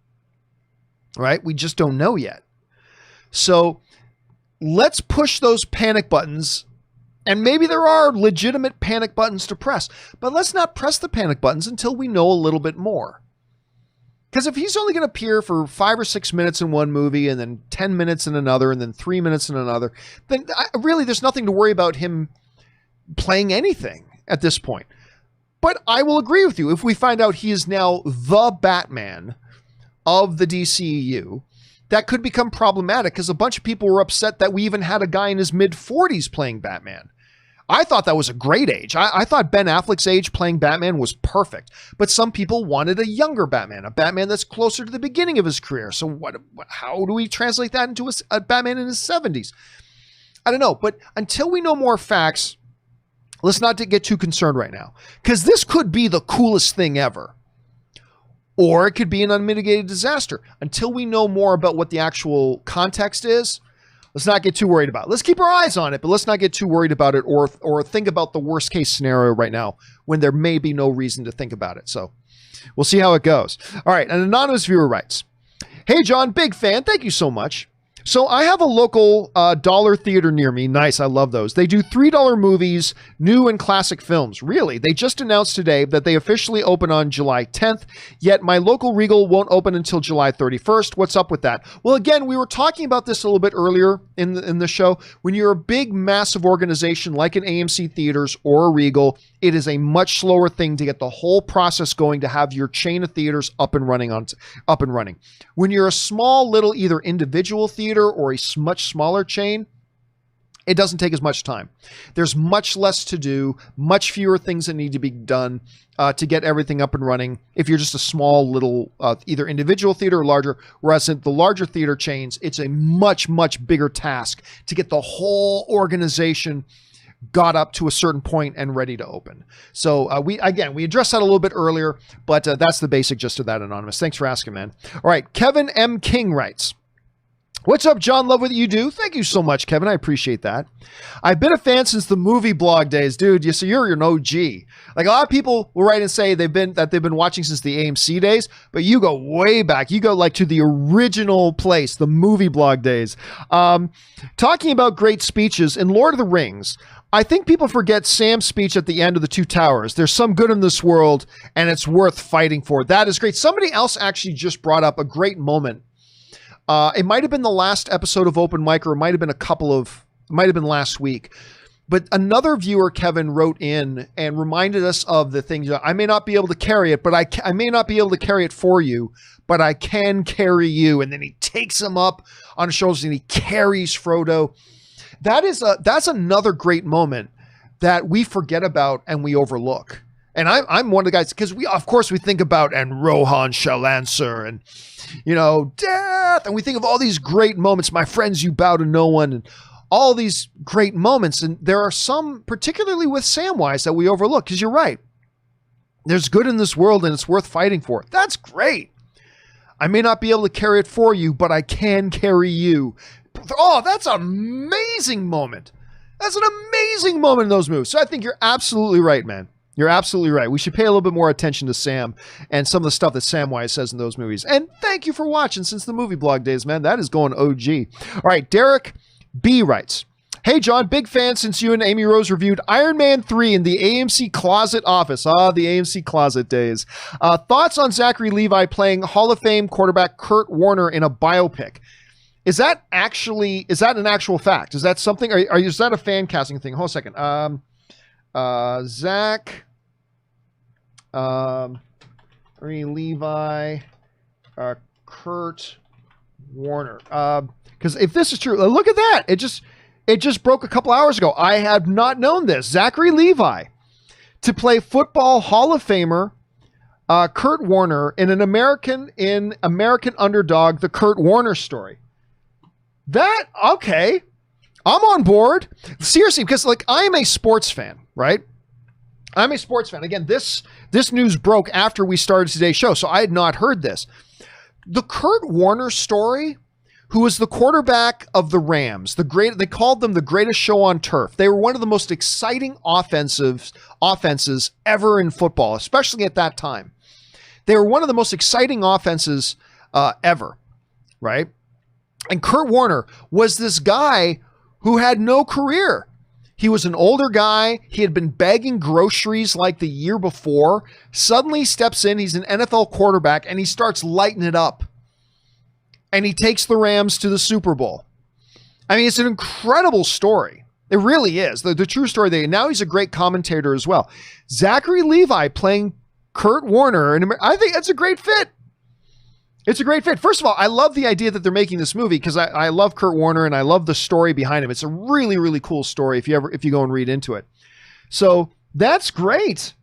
Right? We just don't know yet. So let's push those panic buttons. And maybe there are legitimate panic buttons to press, but let's not press the panic buttons until we know a little bit more. Because if he's only going to appear for 5 or 6 minutes in one movie and then 10 minutes in another and then 3 minutes in another, then really there's nothing to worry about him playing anything at this point. But I will agree with you. If we find out he is now the Batman of the DCEU, that could become problematic, because a bunch of people were upset that we even had a guy in his mid-40s playing Batman. I thought that was a great age. I thought Ben Affleck's age playing Batman was perfect. But some people wanted a younger Batman, a Batman that's closer to the beginning of his career. So how do we translate that into a Batman in his 70s? I don't know. But until we know more facts, let's not get too concerned right now, because this could be the coolest thing ever. Or it could be an unmitigated disaster. Until we know more about what the actual context is, let's not get too worried about it. Let's keep our eyes on it, but let's not get too worried about it or think about the worst case scenario right now when there may be no reason to think about it. So we'll see how it goes. All right. An anonymous viewer writes, "Hey, John, big fan. Thank you so much. So I have a local dollar theater near me. Nice. I love those. They do $3 movies, new and classic films. Really? They just announced today that they officially open on July 10th, yet my local Regal won't open until July 31st. What's up with that?" Well, again, we were talking about this a little bit earlier in the show. When you're a big, massive organization like an AMC Theaters or a Regal, it is a much slower thing to get the whole process going to have your chain of theaters up and running. When you're a small little either individual theater or a much smaller chain, it doesn't take as much time. There's much less to do, much fewer things that need to be done to get everything up and running if you're just a small little either individual theater or larger, whereas in the larger theater chains, it's a much, much bigger task to get the whole organization got up to a certain point and ready to open. So we addressed that a little bit earlier, but that's the basic gist of that, Anonymous. Thanks for asking, man. All right, Kevin M. King writes, "What's up, John? Love what you do." Thank you so much, Kevin. I appreciate that. "I've been a fan since the movie blog days." Dude, you're an OG. Like, a lot of people will write and say they've been watching since the AMC days, but you go way back. You go like to the original place, the movie blog days. Talking about great speeches in Lord of the Rings, I think people forget Sam's speech at the end of the Two Towers. There's some good in this world, and it's worth fighting for. That is great. Somebody else actually just brought up a great moment. It might have been the last episode of Open Mic, or it might have been last week. But another viewer, Kevin, wrote in and reminded us of the things. "I may not be able to carry it, but I may not be able to carry it for you, but I can carry you." And then he takes him up on his shoulders and he carries Frodo. That's another great moment that we forget about and we overlook. And I'm one of the guys, because we think about "and Rohan shall answer," and death, and we think of all these great moments. "My friends, you bow to no one," and all these great moments. And there are some, particularly with Samwise, that we overlook, because you're right. There's good in this world and it's worth fighting for. That's great. "I may not be able to carry it for you, but I can carry you." Oh, that's an amazing moment. That's an amazing moment in those movies. So I think you're absolutely right, man. You're absolutely right. We should pay a little bit more attention to Sam and some of the stuff that Samwise says in those movies. And thank you for watching since the movie blog days, man. That is going OG. All right, Derek B writes, "Hey, John, big fan since you and Amy Rose reviewed Iron Man 3 in the AMC Closet office." The AMC Closet days. "Thoughts on Zachary Levi playing Hall of Fame quarterback Kurt Warner in a biopic? Is that an actual fact? Is that something, is that a fan casting thing?" Hold on a second. Zach Levi, Kurt Warner. Because if this is true, look at that. It just broke a couple hours ago. I had not known this. Zachary Levi to play football Hall of Famer Kurt Warner in American Underdog, the Kurt Warner story. That, okay. I'm on board. Seriously, because like I am a sports fan, right? I'm a sports fan. Again, this news broke after we started today's show, so I had not heard this. The Kurt Warner story, who was the quarterback of the Rams, they called them the greatest show on turf. They were one of the most exciting offenses ever in football, especially at that time. They were one of the most exciting offenses ever, right? And Kurt Warner was this guy who had no career. He was an older guy. He had been bagging groceries like the year before. Suddenly steps in. He's an NFL quarterback and he starts lighting it up. And he takes the Rams to the Super Bowl. I mean, it's an incredible story. It really is. The true story there. Now he's a great commentator as well. Zachary Levi playing Kurt Warner. And I think that's a great fit. It's a great fit. First of all, I love the idea that they're making this movie because I love Kurt Warner and I love the story behind him. It's a really, really cool story if you go and read into it. So that's great.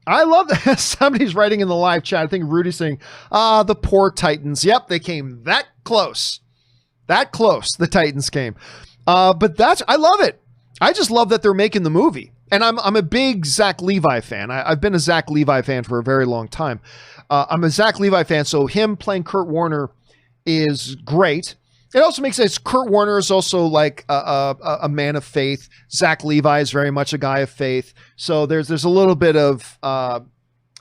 I love that. Somebody's writing in the live chat. I think Rudy's saying, the poor Titans. Yep, they came that close. That close, the Titans came. But I love it. I just love that they're making the movie. And I'm a big Zach Levi fan. I've been a Zach Levi fan for a very long time. I'm a Zach Levi fan, so him playing Kurt Warner is great. It also makes sense. Kurt Warner is also like a man of faith. Zach Levi is very much a guy of faith. So there's a little bit of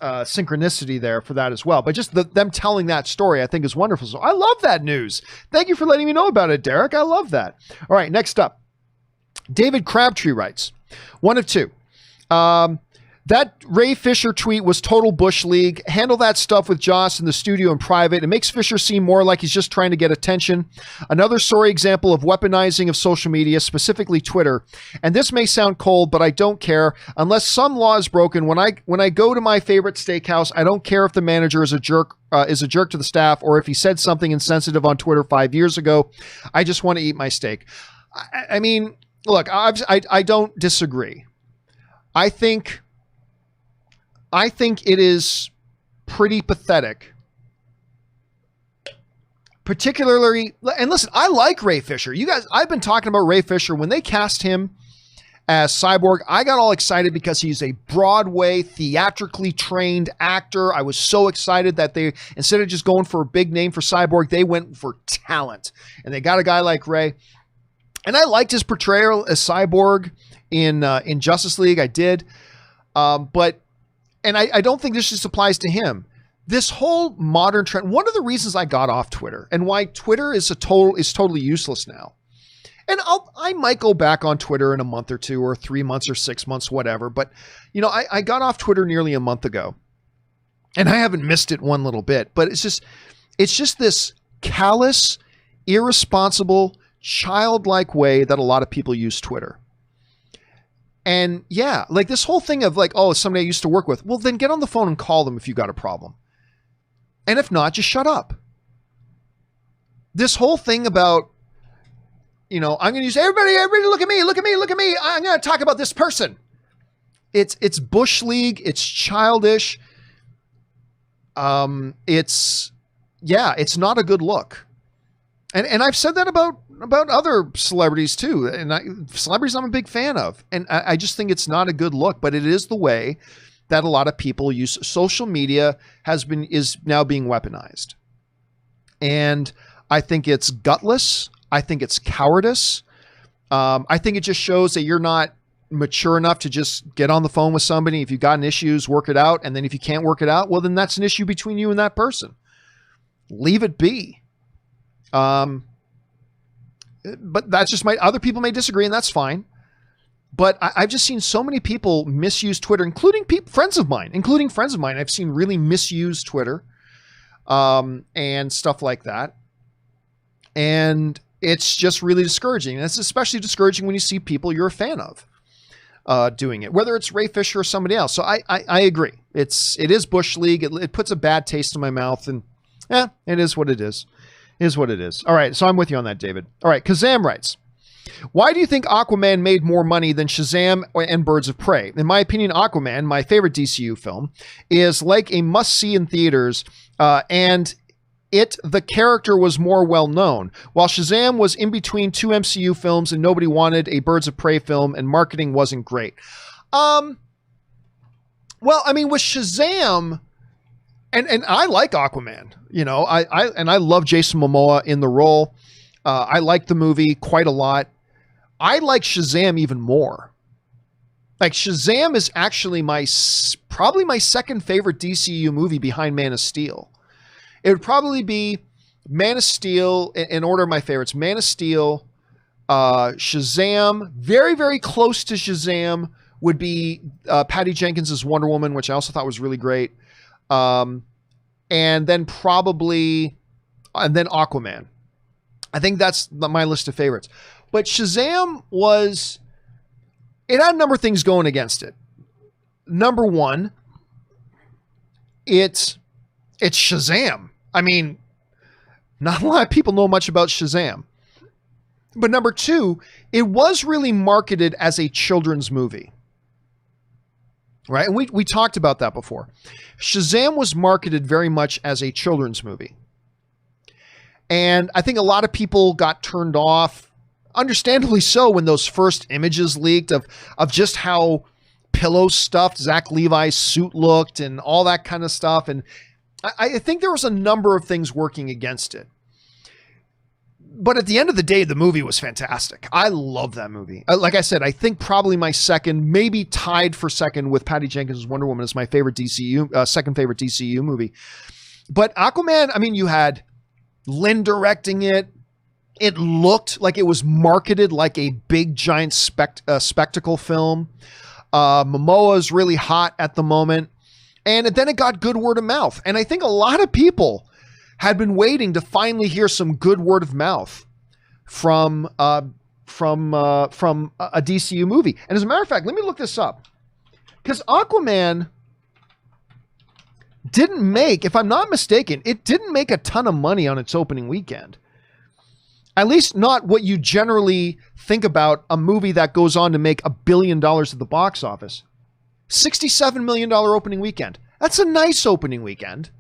synchronicity there for that as well. But just them telling that story, I think, is wonderful. So I love that news. Thank you for letting me know about it, Derek. I love that. All right, next up. David Crabtree writes, one of two. That Ray Fisher tweet was total Bush League. Handle that stuff with Joss in the studio in private. It makes Fisher seem more like he's just trying to get attention. Another sorry example of weaponizing of social media, specifically Twitter. And this may sound cold, but I don't care. Unless some law is broken, when I go to my favorite steakhouse, I don't care if the manager is a jerk to the staff or if he said something insensitive on Twitter 5 years ago. I just want to eat my steak. I mean, look, I don't disagree. I think it is pretty pathetic. Particularly, and listen, I like Ray Fisher. You guys, I've been talking about Ray Fisher. When they cast him as Cyborg, I got all excited because he's a Broadway, theatrically trained actor. I was so excited that they, instead of just going for a big name for Cyborg, they went for talent. And they got a guy like Ray. And I liked his portrayal as Cyborg in Justice League. I did. And I don't think this just applies to him. This whole modern trend, one of the reasons I got off Twitter and why Twitter is totally useless now. And I might go back on Twitter in a month or two or 3 months or 6 months, whatever. But, you know, I got off Twitter nearly a month ago and I haven't missed it one little bit, but it's just this callous, irresponsible, childlike way that a lot of people use Twitter. And yeah, like this whole thing of like, oh, somebody I used to work with. Well, then get on the phone and call them if you got a problem. And if not, just shut up. This whole thing about, you know, I'm going to use everybody look at me. I'm going to talk about this person. It's Bush League. It's childish. It's not a good look. And I've said that about other celebrities too. And celebrities I'm a big fan of. And I just think it's not a good look, but it is the way that a lot of people use social media is now being weaponized. And I think it's gutless. I think it's cowardice. I think it just shows that you're not mature enough to just get on the phone with somebody. If you've got issues, work it out. And then if you can't work it out, well, then that's an issue between you and that person. Leave it be. But that's just other people may disagree, and that's fine. But I've just seen so many people misuse Twitter, including friends of mine. I've seen really misuse Twitter, and stuff like that. And it's just really discouraging. And it's especially discouraging when you see people you're a fan of, doing it, whether it's Ray Fisher or somebody else. So I agree. It is Bush League. It puts a bad taste in my mouth, and It is what it is. It is what it is. All right, so I'm with you on that, David. All right, Kazam writes, why do you think Aquaman made more money than Shazam and Birds of Prey? In my opinion, Aquaman, my favorite DCU film, is like a must-see in theaters, and the character was more well-known, while Shazam was in between two MCU films and nobody wanted a Birds of Prey film and marketing wasn't great. Well, I mean, with Shazam, and I like Aquaman, you know, I love Jason Momoa in the role. I like the movie quite a lot. I like Shazam even more. Like, Shazam is actually probably my second favorite DCU movie behind Man of Steel. It would probably be Man of Steel, in order of my favorites, Man of Steel, Shazam, very, very close to Shazam would be Patty Jenkins' Wonder Woman, which I also thought was really great. And then Aquaman. I think that's my list of favorites. But Shazam it had a number of things going against it. Number one, it's Shazam. I mean, not a lot of people know much about Shazam. But number two, it was really marketed as a children's movie. Right? And we talked about that before. Shazam was marketed very much as a children's movie. And I think a lot of people got turned off, understandably so, when those first images leaked of just how pillow-stuffed Zach Levi's suit looked and all that kind of stuff. And I think there was a number of things working against it. But at the end of the day, the movie was fantastic. I love that movie. Like I said, I think probably my second, maybe tied for second with Patty Jenkins' Wonder Woman, is my favorite second favorite DCU movie. But Aquaman, I mean, you had Lynn directing it. It looked like it was marketed like a big, giant spectacle film. Momoa is really hot at the moment. And then it got good word of mouth. And I think a lot of people had been waiting to finally hear some good word of mouth from a DCU movie. And as a matter of fact, let me look this up. Because Aquaman didn't make, if I'm not mistaken, it didn't make a ton of money on its opening weekend. At least not what you generally think about a movie that goes on to make $1 billion at the box office. $67 million opening weekend. That's a nice opening weekend.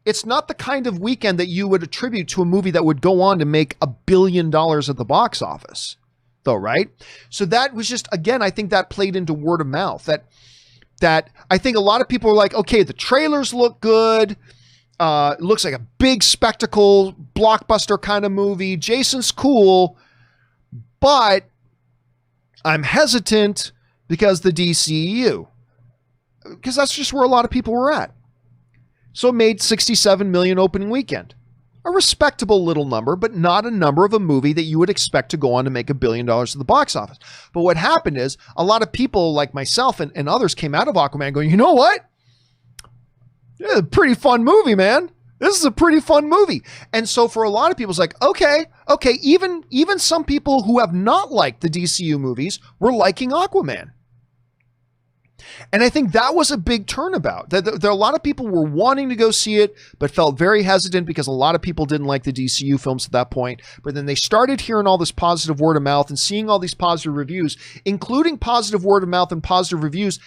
It's not the kind of weekend that you would attribute to a movie that would go on to make $1 billion at the box office, though, right? So that was just, again, I think that played into word of mouth. That I think a lot of people were like, okay, the trailers look good. It looks like a big spectacle, blockbuster kind of movie. Jason's cool, but I'm hesitant because the DCEU. Because that's just where a lot of people were at. So it made $67 million opening weekend. A respectable little number, but not a number of a movie that you would expect to go on to make $1 billion at the box office. But what happened is a lot of people like myself and others came out of Aquaman going, you know what? Yeah, a pretty fun movie, man. This is a pretty fun movie. And so for a lot of people, it's like, okay, even some people who have not liked the DCU movies were liking Aquaman. And I think that was a big turnabout. There a lot of people were wanting to go see it, but felt very hesitant because a lot of people didn't like the DCU films at that point. But then they started hearing all this positive word of mouth and seeing all these positive reviews, including positive word of mouth and positive reviews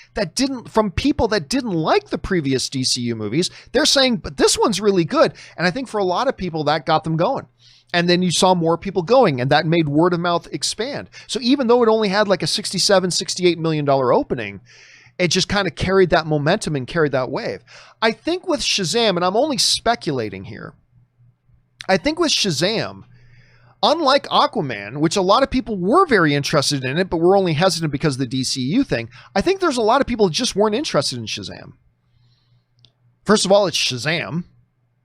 from people that didn't like the previous DCU movies. They're saying, but this one's really good. And I think for a lot of people that got them going. And then you saw more people going, and that made word of mouth expand. So even though it only had like a $68 million opening, it just kind of carried that momentum and carried that wave. I think with Shazam, and I'm only speculating here, I think with Shazam, unlike Aquaman, which a lot of people were very interested in it, but were only hesitant because of the DCU thing, I think there's a lot of people who just weren't interested in Shazam. First of all, it's Shazam,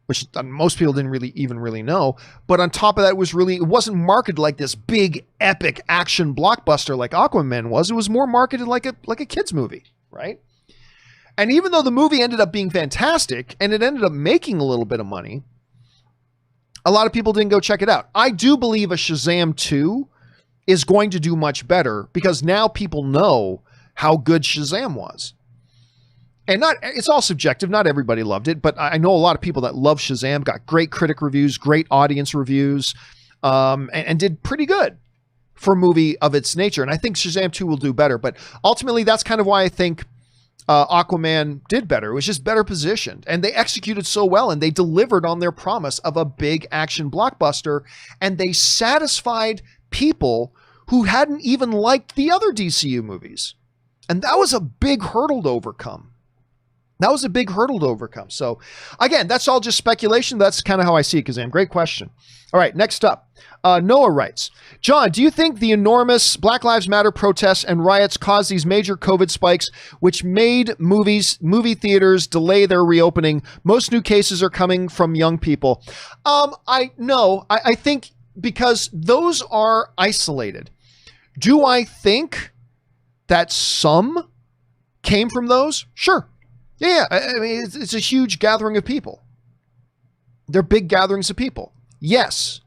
which most people didn't really know. But on top of that, it wasn't marketed like this big, epic action blockbuster like Aquaman was. It was more marketed like a kid's movie, right? And even though the movie ended up being fantastic and it ended up making a little bit of money, a lot of people didn't go check it out. I do believe a Shazam 2 is going to do much better because now people know how good Shazam was. And it's all subjective. Not everybody loved it, but I know a lot of people that love Shazam, got great critic reviews, great audience reviews, and did pretty good for a movie of its nature. And I think Shazam 2 will do better. But ultimately, that's kind of why I think Aquaman did better. It was just better positioned. And they executed so well, and they delivered on their promise of a big action blockbuster. And they satisfied people who hadn't even liked the other DCU movies. And that was a big hurdle to overcome. So again, that's all just speculation. That's kind of how I see it, Kazam. Great question. All right, next up. Noah writes, John, do you think the enormous Black Lives Matter protests and riots caused these major COVID spikes, which made movie theaters delay their reopening? Most new cases are coming from young people. I think because those are isolated. Do I think that some came from those? Sure. Yeah, I mean, it's a huge gathering of people. They're big gatherings of people. Yes.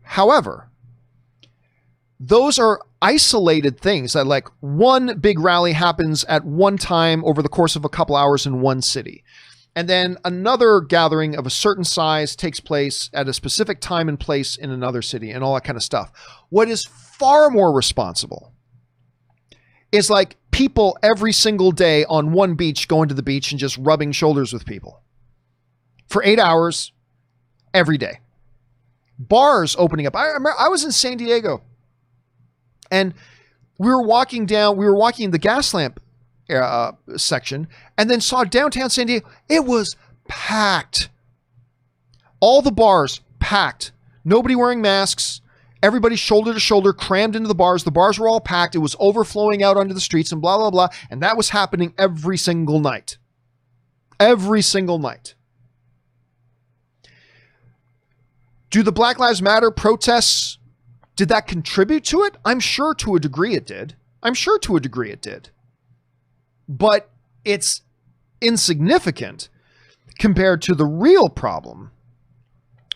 However, those are isolated things that, like, one big rally happens at one time over the course of a couple hours in one city. And then another gathering of a certain size takes place at a specific time and place in another city and all that kind of stuff. What is far more responsible is like people every single day on one beach going to the beach and just rubbing shoulders with people for 8 hours every day. Bars opening up. I remember I was in San Diego and we were walking in the gas lamp section and then saw downtown San Diego. It was packed. All the bars packed. Nobody wearing masks. Everybody shoulder to shoulder, crammed into the bars. The bars were all packed. It was overflowing out onto the streets and blah, blah, blah. And that was happening every single night. Every single night. Do the Black Lives Matter protests, did that contribute to it? I'm sure to a degree it did. But it's insignificant compared to the real problem,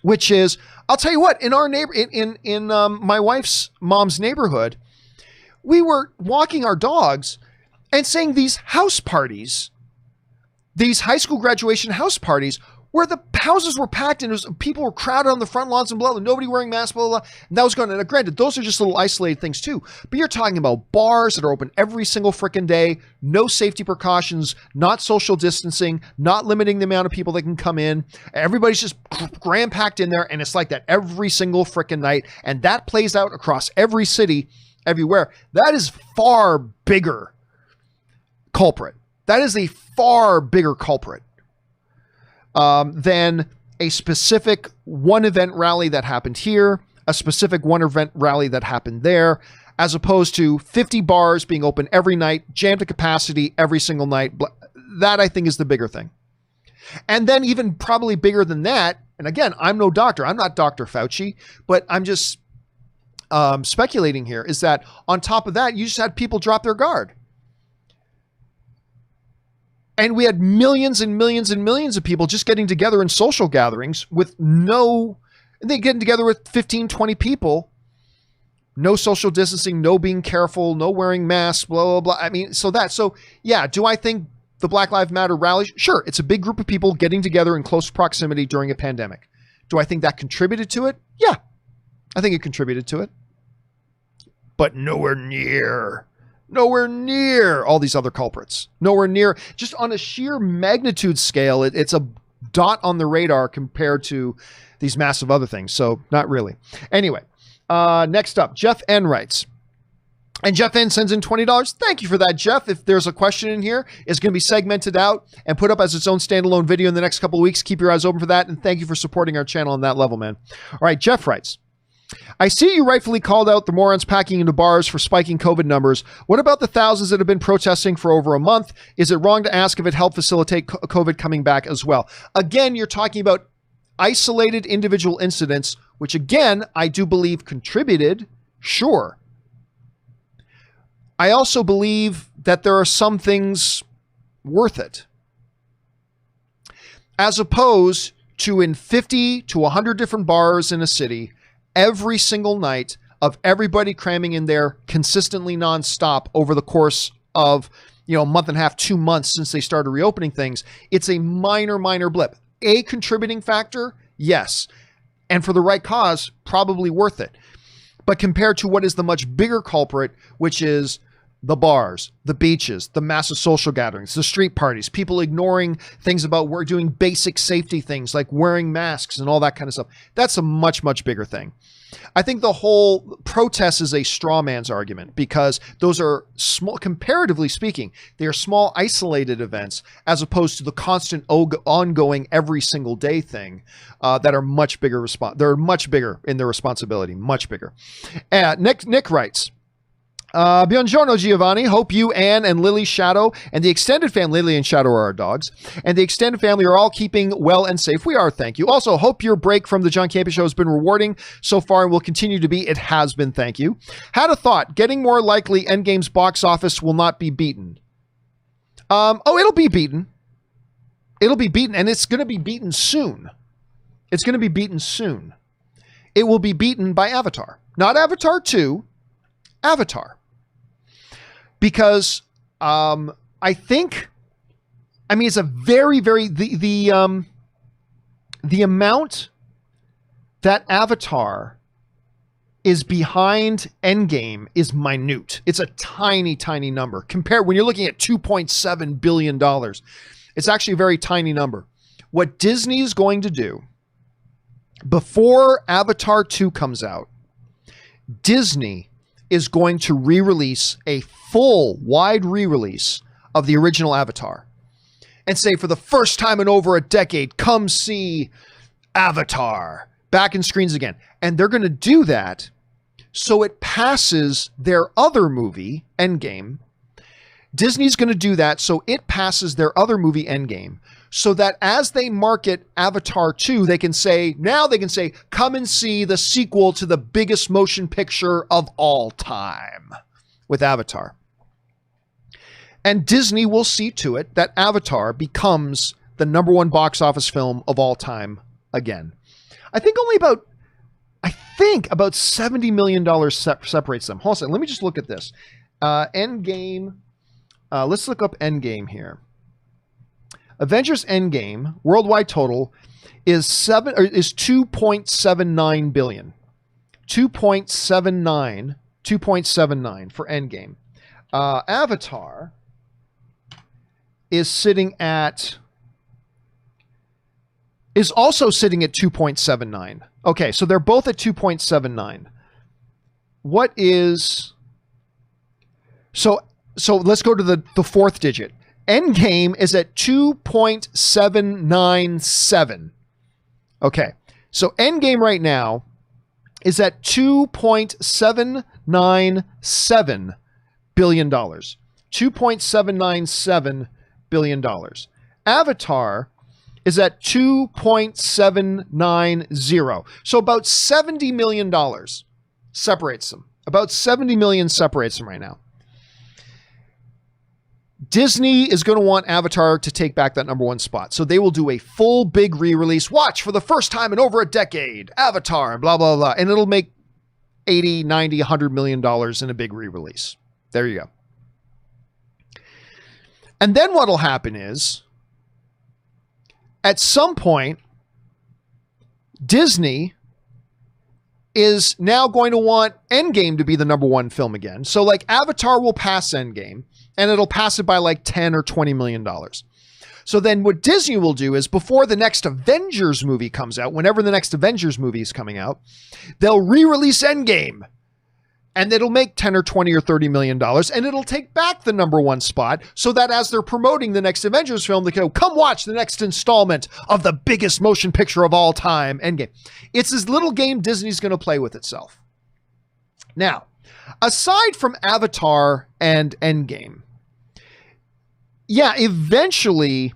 which is, I'll tell you what, in our in my wife's mom's neighborhood, we were walking our dogs and saying these house parties, these high school graduation house parties, where the houses were packed and people were crowded on the front lawns and blah, blah, nobody wearing masks, blah, blah, blah. And that was going on. Now, granted, those are just little isolated things too, but you're talking about bars that are open every single freaking day, no safety precautions, not social distancing, not limiting the amount of people that can come in. Everybody's just cram packed in there. And it's like that every single freaking night. And that plays out across every city, everywhere. That is far bigger culprit. That is a far bigger culprit than a specific one event rally that happened here, a specific one event rally that happened there, as opposed to 50 bars being open every night, jammed to capacity every single night. That, I think, is the bigger thing. And then even probably bigger than that, and again, I'm no doctor. I'm not Dr. Fauci, but I'm just speculating here, is that on top of that, you just had people drop their guard. And we had millions and millions and millions of people just getting together in social gatherings with they getting together with 15, 20 people, no social distancing, no being careful, no wearing masks, blah, blah, blah. I mean, so yeah, do I think the Black Lives Matter rally? Sure. It's a big group of people getting together in close proximity during a pandemic. Do I think that contributed to it? Yeah, I think it contributed to it, but nowhere near all these other culprits. Nowhere near, just on a sheer magnitude scale, it's a dot on the radar compared to these massive other things. So not really. Anyway, next up, Jeff N writes, and Jeff N sends in $20. Thank you for that, Jeff. If there's a question in here, it's going to be segmented out and put up as its own standalone video in the next couple of weeks. Keep your eyes open for that. And thank you for supporting our channel on that level, man. All right, Jeff writes, I see you rightfully called out the morons packing into bars for spiking COVID numbers. What about the thousands that have been protesting for over a month? Is it wrong to ask if it helped facilitate COVID coming back as well? Again, you're talking about isolated individual incidents, which again, I do believe contributed. Sure. I also believe that there are some things worth it, as opposed to in 50 to 100 different bars in a city every single night of everybody cramming in there consistently nonstop over the course of a month and a half, 2 months since they started reopening things. It's a minor blip. A contributing factor, yes. And for the right cause, probably worth it. But compared to what is the much bigger culprit, which is the bars, the beaches, the massive social gatherings, the street parties, people ignoring things about we're doing basic safety things like wearing masks and all that kind of stuff. That's a much, much bigger thing. I think the whole protest is a straw man's argument because those are small, comparatively speaking, they are small isolated events as opposed to the constant ongoing every single day thing that are much bigger. They're much bigger in their responsibility, much bigger. Nick writes, Buongiorno, Giovanni. Hope you, Anne, and Lily Shadow, and the extended family, Lily and Shadow are our dogs, and the extended family are all keeping well and safe. We are, thank you. Also, hope your break from the John Campea Show has been rewarding so far and will continue to be. It has been, thank you. Had a thought. Getting more likely Endgame's box office will not be beaten. It'll be beaten. It'll be beaten, and it's going to be beaten soon. It's going to be beaten soon. It will be beaten by Avatar. Not Avatar 2, Avatar. Because I think, it's a very, very, the amount that Avatar is behind Endgame is minute. It's a tiny, tiny number. Compared, when you're looking at $2.7 billion, it's actually a very tiny number. What Disney is going to do before Avatar 2 comes out, Disney is going to re-release a full wide re-release of the original Avatar and say, for the first time in over a decade, come see Avatar back in screens again. And they're going to do that so it passes their other movie, Endgame. Disney's going to do that so it passes their other movie, Endgame, so that as they market Avatar 2, they can say, come and see the sequel to the biggest motion picture of all time with Avatar. And Disney will see to it that Avatar becomes the #1 box office film of all time again. I think about $70 million separates them. Hold on a second. Let me just look at this. Endgame. Let's look up Endgame here. Avengers Endgame worldwide total is 2.79 billion. 2.79 for Endgame. Avatar is also sitting at 2.79. Okay, so they're both at 2.79. What is so let's go to the fourth digit. Endgame is at 2.797. Okay, so Endgame right now is at $2.797 billion. $2.797 billion. Avatar is at 2.790. So about $70 million separates them. About 70 million separates them right now. Disney is going to want Avatar to take back that #1 spot. So they will do a full big re-release. Watch for the first time in over a decade, Avatar, and blah, blah, blah. And it'll make 80, 90, $100 million in a big re-release. There you go. And then what'll happen is, at some point, Disney is now going to want Endgame to be the #1 film again. So like Avatar will pass Endgame, and it'll pass it by like 10 or $20 million. So then what Disney will do is, before the next Avengers movie comes out, whenever the next Avengers movie is coming out, they'll re-release Endgame. And it'll make 10 or 20 or $30 million, and it'll take back the #1 spot, so that as they're promoting the next Avengers film, they go, come watch the next installment of the biggest motion picture of all time, Endgame. It's this little game Disney's going to play with itself. Now, aside from Avatar and Endgame, yeah, eventually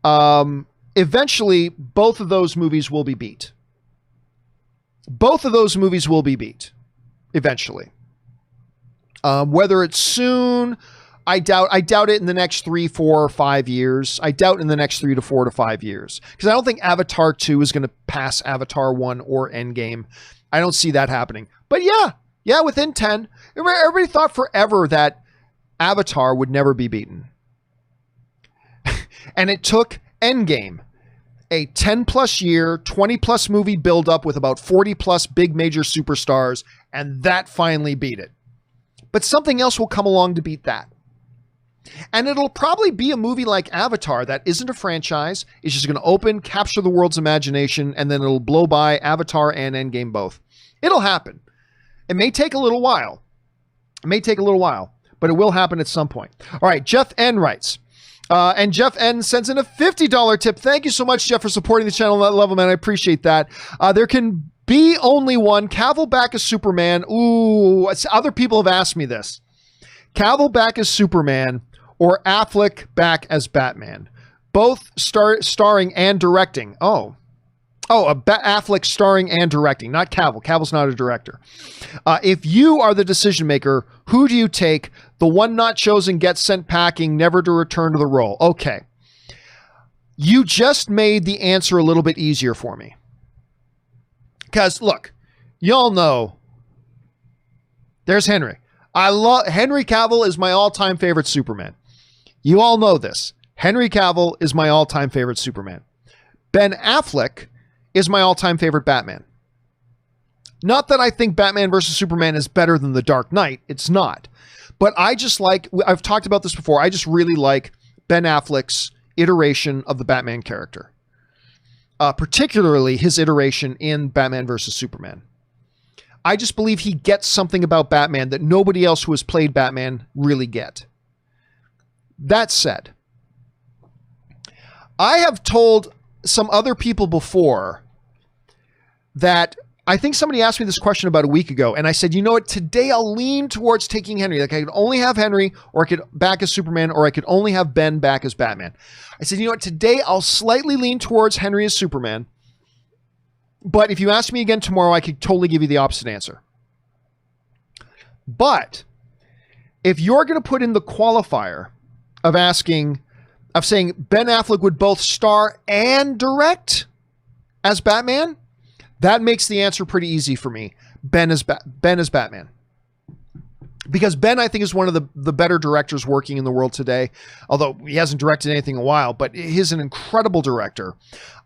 both of those movies will be beat. Both of those movies will be beat eventually. Whether it's soon, I doubt it in the next 3, 4, or 5 years. I doubt in the next 3 to 4 to 5 years, because I don't think Avatar 2 is going to pass Avatar 1 or Endgame. I don't see that happening. But yeah, within 10. Everybody thought forever that Avatar would never be beaten. And it took Endgame, a 10 plus year, 20 plus movie buildup with about 40 plus big major superstars, and that finally beat it. But something else will come along to beat that. And it'll probably be a movie like Avatar that isn't a franchise. It's just going to open, capture the world's imagination, and then it'll blow by Avatar and Endgame both. It'll happen. It may take a little while. But it will happen at some point. All right, Jeff N. writes, and Jeff N. sends in a $50 tip. Thank you so much, Jeff, for supporting the channel on that level, man. I appreciate that. There can be only one. Cavill back as Superman. Ooh, other people have asked me this. Cavill back as Superman or Affleck back as Batman. Both starring and directing. Affleck starring and directing, not Cavill. Cavill's not a director. If you are the decision maker, who do you take? The one not chosen gets sent packing, never to return to the role. Okay. You just made the answer a little bit easier for me. Because, look, y'all know, there's Henry. Henry Cavill is my all-time favorite Superman. You all know this. Henry Cavill is my all-time favorite Superman. Ben Affleck is my all-time favorite Batman. Not that I think Batman versus Superman is better than The Dark Knight. It's not. But I just like, I've talked about this before, I just really like Ben Affleck's iteration of the Batman character. Particularly his iteration in Batman versus Superman. I just believe he gets something about Batman that nobody else who has played Batman really get. That said, I have told some other people before that I think somebody asked me this question about a week ago, and I said, you know what, today I'll lean towards taking Henry. Like I could only have Henry, or I could back as Superman, or I could only have Ben back as Batman. I said, you know what, today I'll slightly lean towards Henry as Superman, but if you ask me again tomorrow, I could totally give you the opposite answer. But if you're going to put in the qualifier of saying Ben Affleck would both star and direct as Batman, that makes the answer pretty easy for me. Ben is Batman. Because Ben, I think, is one of the better directors working in the world today. Although he hasn't directed anything in a while, but he's an incredible director.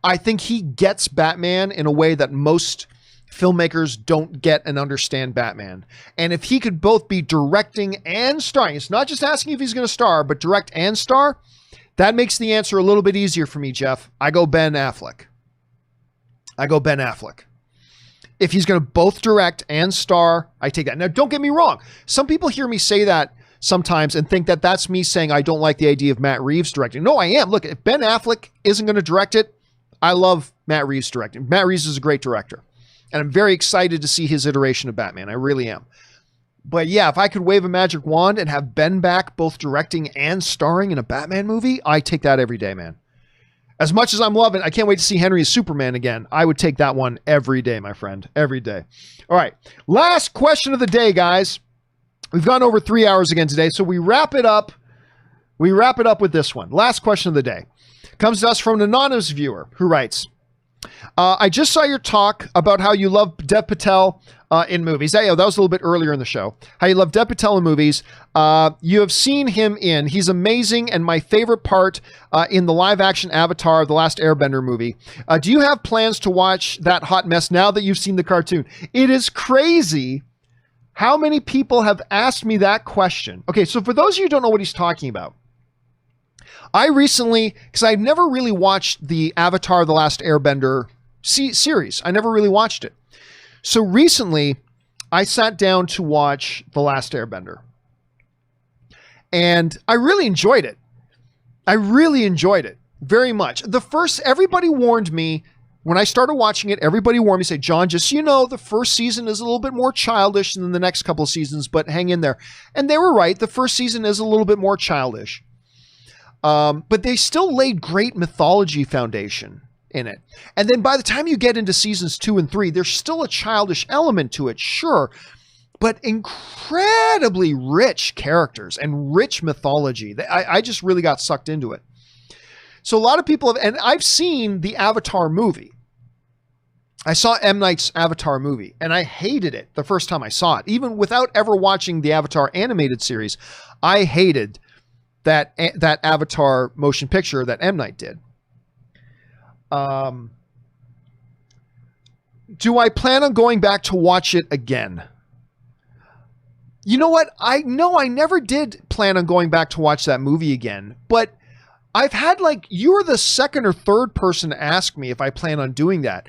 I think he gets Batman in a way that most filmmakers don't get and understand Batman. And if he could both be directing and starring, it's not just asking if he's going to star, but direct and star, that makes the answer a little bit easier for me, Jeff. I go Ben Affleck. If he's going to both direct and star, I take that. Now, don't get me wrong. Some people hear me say that sometimes and think that that's me saying I don't like the idea of Matt Reeves directing. No, I am. Look, if Ben Affleck isn't going to direct it, I love Matt Reeves directing. Matt Reeves is a great director. And I'm very excited to see his iteration of Batman. I really am. But yeah, if I could wave a magic wand and have Ben back both directing and starring in a Batman movie, I take that every day, man. As much as I'm loving, I can't wait to see Henry as Superman again. I would take that one every day, my friend. Every day. All right. Last question of the day, guys. We've gone over 3 hours again today, so we wrap it up. We wrap it up with this one. Last question of the day. Comes to us from an anonymous viewer who writes, I just saw your talk about how you love Dev Patel in movies. That was a little bit earlier in the show. How you love Dev Patel in movies. You have seen him in. He's amazing and my favorite part in the live-action Avatar, The Last Airbender movie. Do you have plans to watch that hot mess now that you've seen the cartoon? It is crazy how many people have asked me that question. Okay, so for those of you who don't know what he's talking about, I recently, because I've never really watched the Avatar, The Last Airbender series. I never really watched it. So recently, I sat down to watch The Last Airbender. And I really enjoyed it. I really enjoyed it very much. Everybody warned me, when I started watching it, everybody warned me, say, John, just so you know, the first season is a little bit more childish than the next couple of seasons, but hang in there. And they were right. The first season is a little bit more childish. But they still laid great mythology foundation in it. And then by the time you get into seasons 2 and 3, there's still a childish element to it, sure, but incredibly rich characters and rich mythology. I just really got sucked into it. So a lot of people have, and I've seen the Avatar movie. I saw M. Night's Avatar movie, and I hated it the first time I saw it. Even without ever watching the Avatar animated series, I hated that Avatar motion picture that M. Night did. Do I plan on going back to watch it again? You know what? I never did plan on going back to watch that movie again, but I've had you're the second or third person to ask me if I plan on doing that.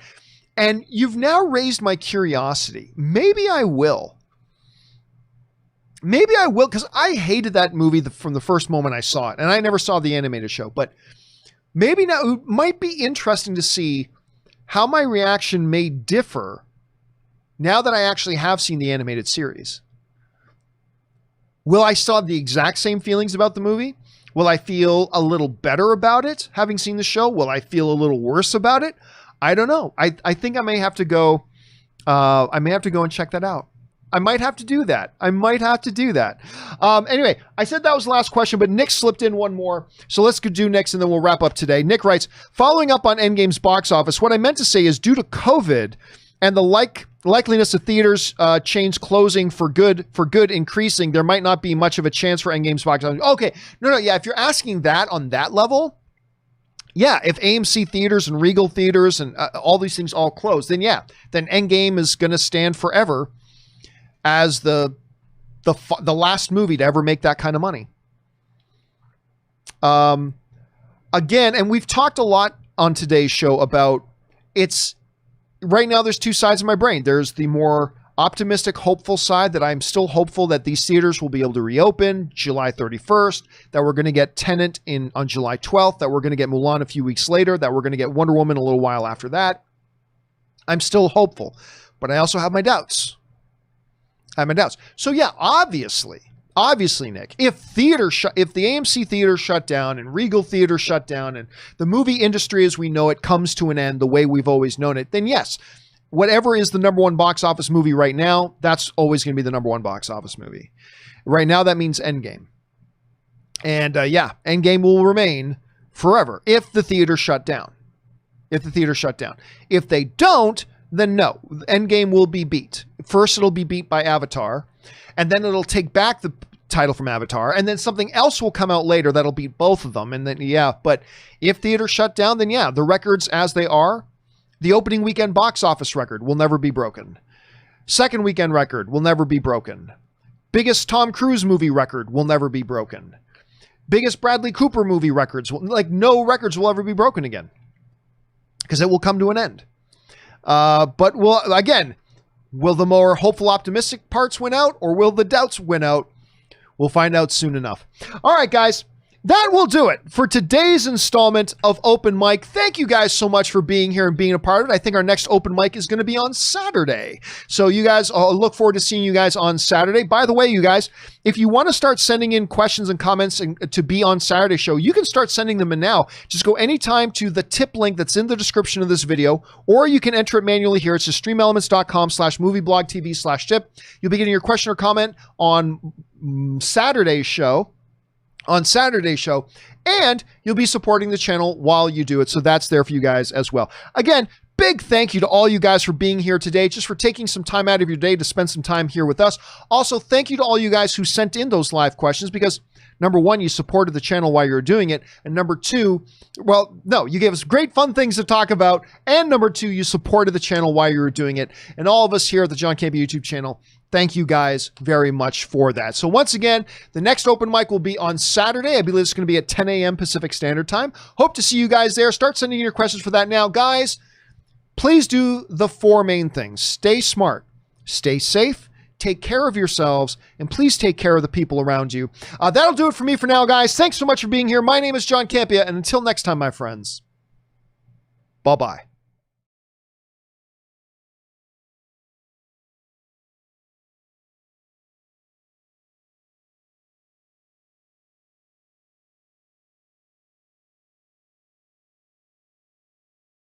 And you've now raised my curiosity. Maybe I will. Maybe I will, because I hated that movie from the first moment I saw it, and I never saw the animated show, but maybe now it might be interesting to see how my reaction may differ now that I actually have seen the animated series. Will I still have the exact same feelings about the movie? Will I feel a little better about it having seen the show? Will I feel a little worse about it? I don't know. I think I may have to go. I may have to go and check that out. I might have to do that. Anyway, I said that was the last question, but Nick slipped in one more. So let's do Nick's and then we'll wrap up today. Nick writes, following up on Endgame's box office, what I meant to say is due to COVID and the likeliness of theaters chains closing for good increasing, there might not be much of a chance for Endgame's box office. Okay. No. Yeah. If you're asking that on that level, yeah, if AMC theaters and Regal theaters and all these things all close, then yeah, then Endgame is going to stand forever as the last movie to ever make that kind of money. Again, and we've talked a lot on today's show about right now there's two sides of my brain. There's the more optimistic, hopeful side that I'm still hopeful that these theaters will be able to reopen July 31st, that we're going to get Tenet on July 12th, that we're going to get Mulan a few weeks later, that we're going to get Wonder Woman a little while after that. I'm still hopeful, but I also have my doubts. So yeah, obviously, Nick, if the AMC theater shut down and Regal theater shut down and the movie industry as we know it comes to an end the way we've always known it, then yes, whatever is the number one box office movie right now, that's always going to be the number one box office movie. Right now, that means Endgame. And yeah, Endgame will remain forever if the theater shut down. If they don't, then no, Endgame will be beat. First, it'll be beat by Avatar, and then it'll take back the title from Avatar, and then something else will come out later that'll beat both of them. And then, yeah, but if theaters shut down, then yeah, the records as they are, the opening weekend box office record will never be broken. Second weekend record will never be broken. Biggest Tom Cruise movie record will never be broken. Biggest Bradley Cooper movie records, no records will ever be broken again because it will come to an end. But will the more hopeful, optimistic parts win out, or will the doubts win out? We'll find out soon enough. All right, guys, that will do it for today's installment of Open Mic. Thank you guys so much for being here and being a part of it. I think our next Open Mic is going to be on Saturday. So you guys, I'll look forward to seeing you guys on Saturday. By the way, you guys, if you want to start sending in questions and comments to be on Saturday's show, you can start sending them in now. Just go anytime to the tip link that's in the description of this video, or you can enter it manually here. It's just streamelements.com/movieblogtv/tip. You'll be getting your question or comment on Saturday's show. And you'll be supporting the channel while you do it. So that's there for you guys as well. Again, big thank you to all you guys for being here today, just for taking some time out of your day to spend some time here with us. Also, thank you to all you guys who sent in those live questions, because number one, you supported the channel while you were doing it. And number two, you gave us great fun things to talk about. And number two, you supported the channel while you were doing it. And all of us here at the John Campea YouTube channel, thank you guys very much for that. So once again, the next Open Mic will be on Saturday. I believe it's going to be at 10 a.m. Pacific Standard Time. Hope to see you guys there. Start sending in your questions for that now. Guys, please do the four main things. Stay smart, stay safe, take care of yourselves, and please take care of the people around you. That'll do it for me for now, guys. Thanks so much for being here. My name is John Campea, and until next time, my friends, bye-bye.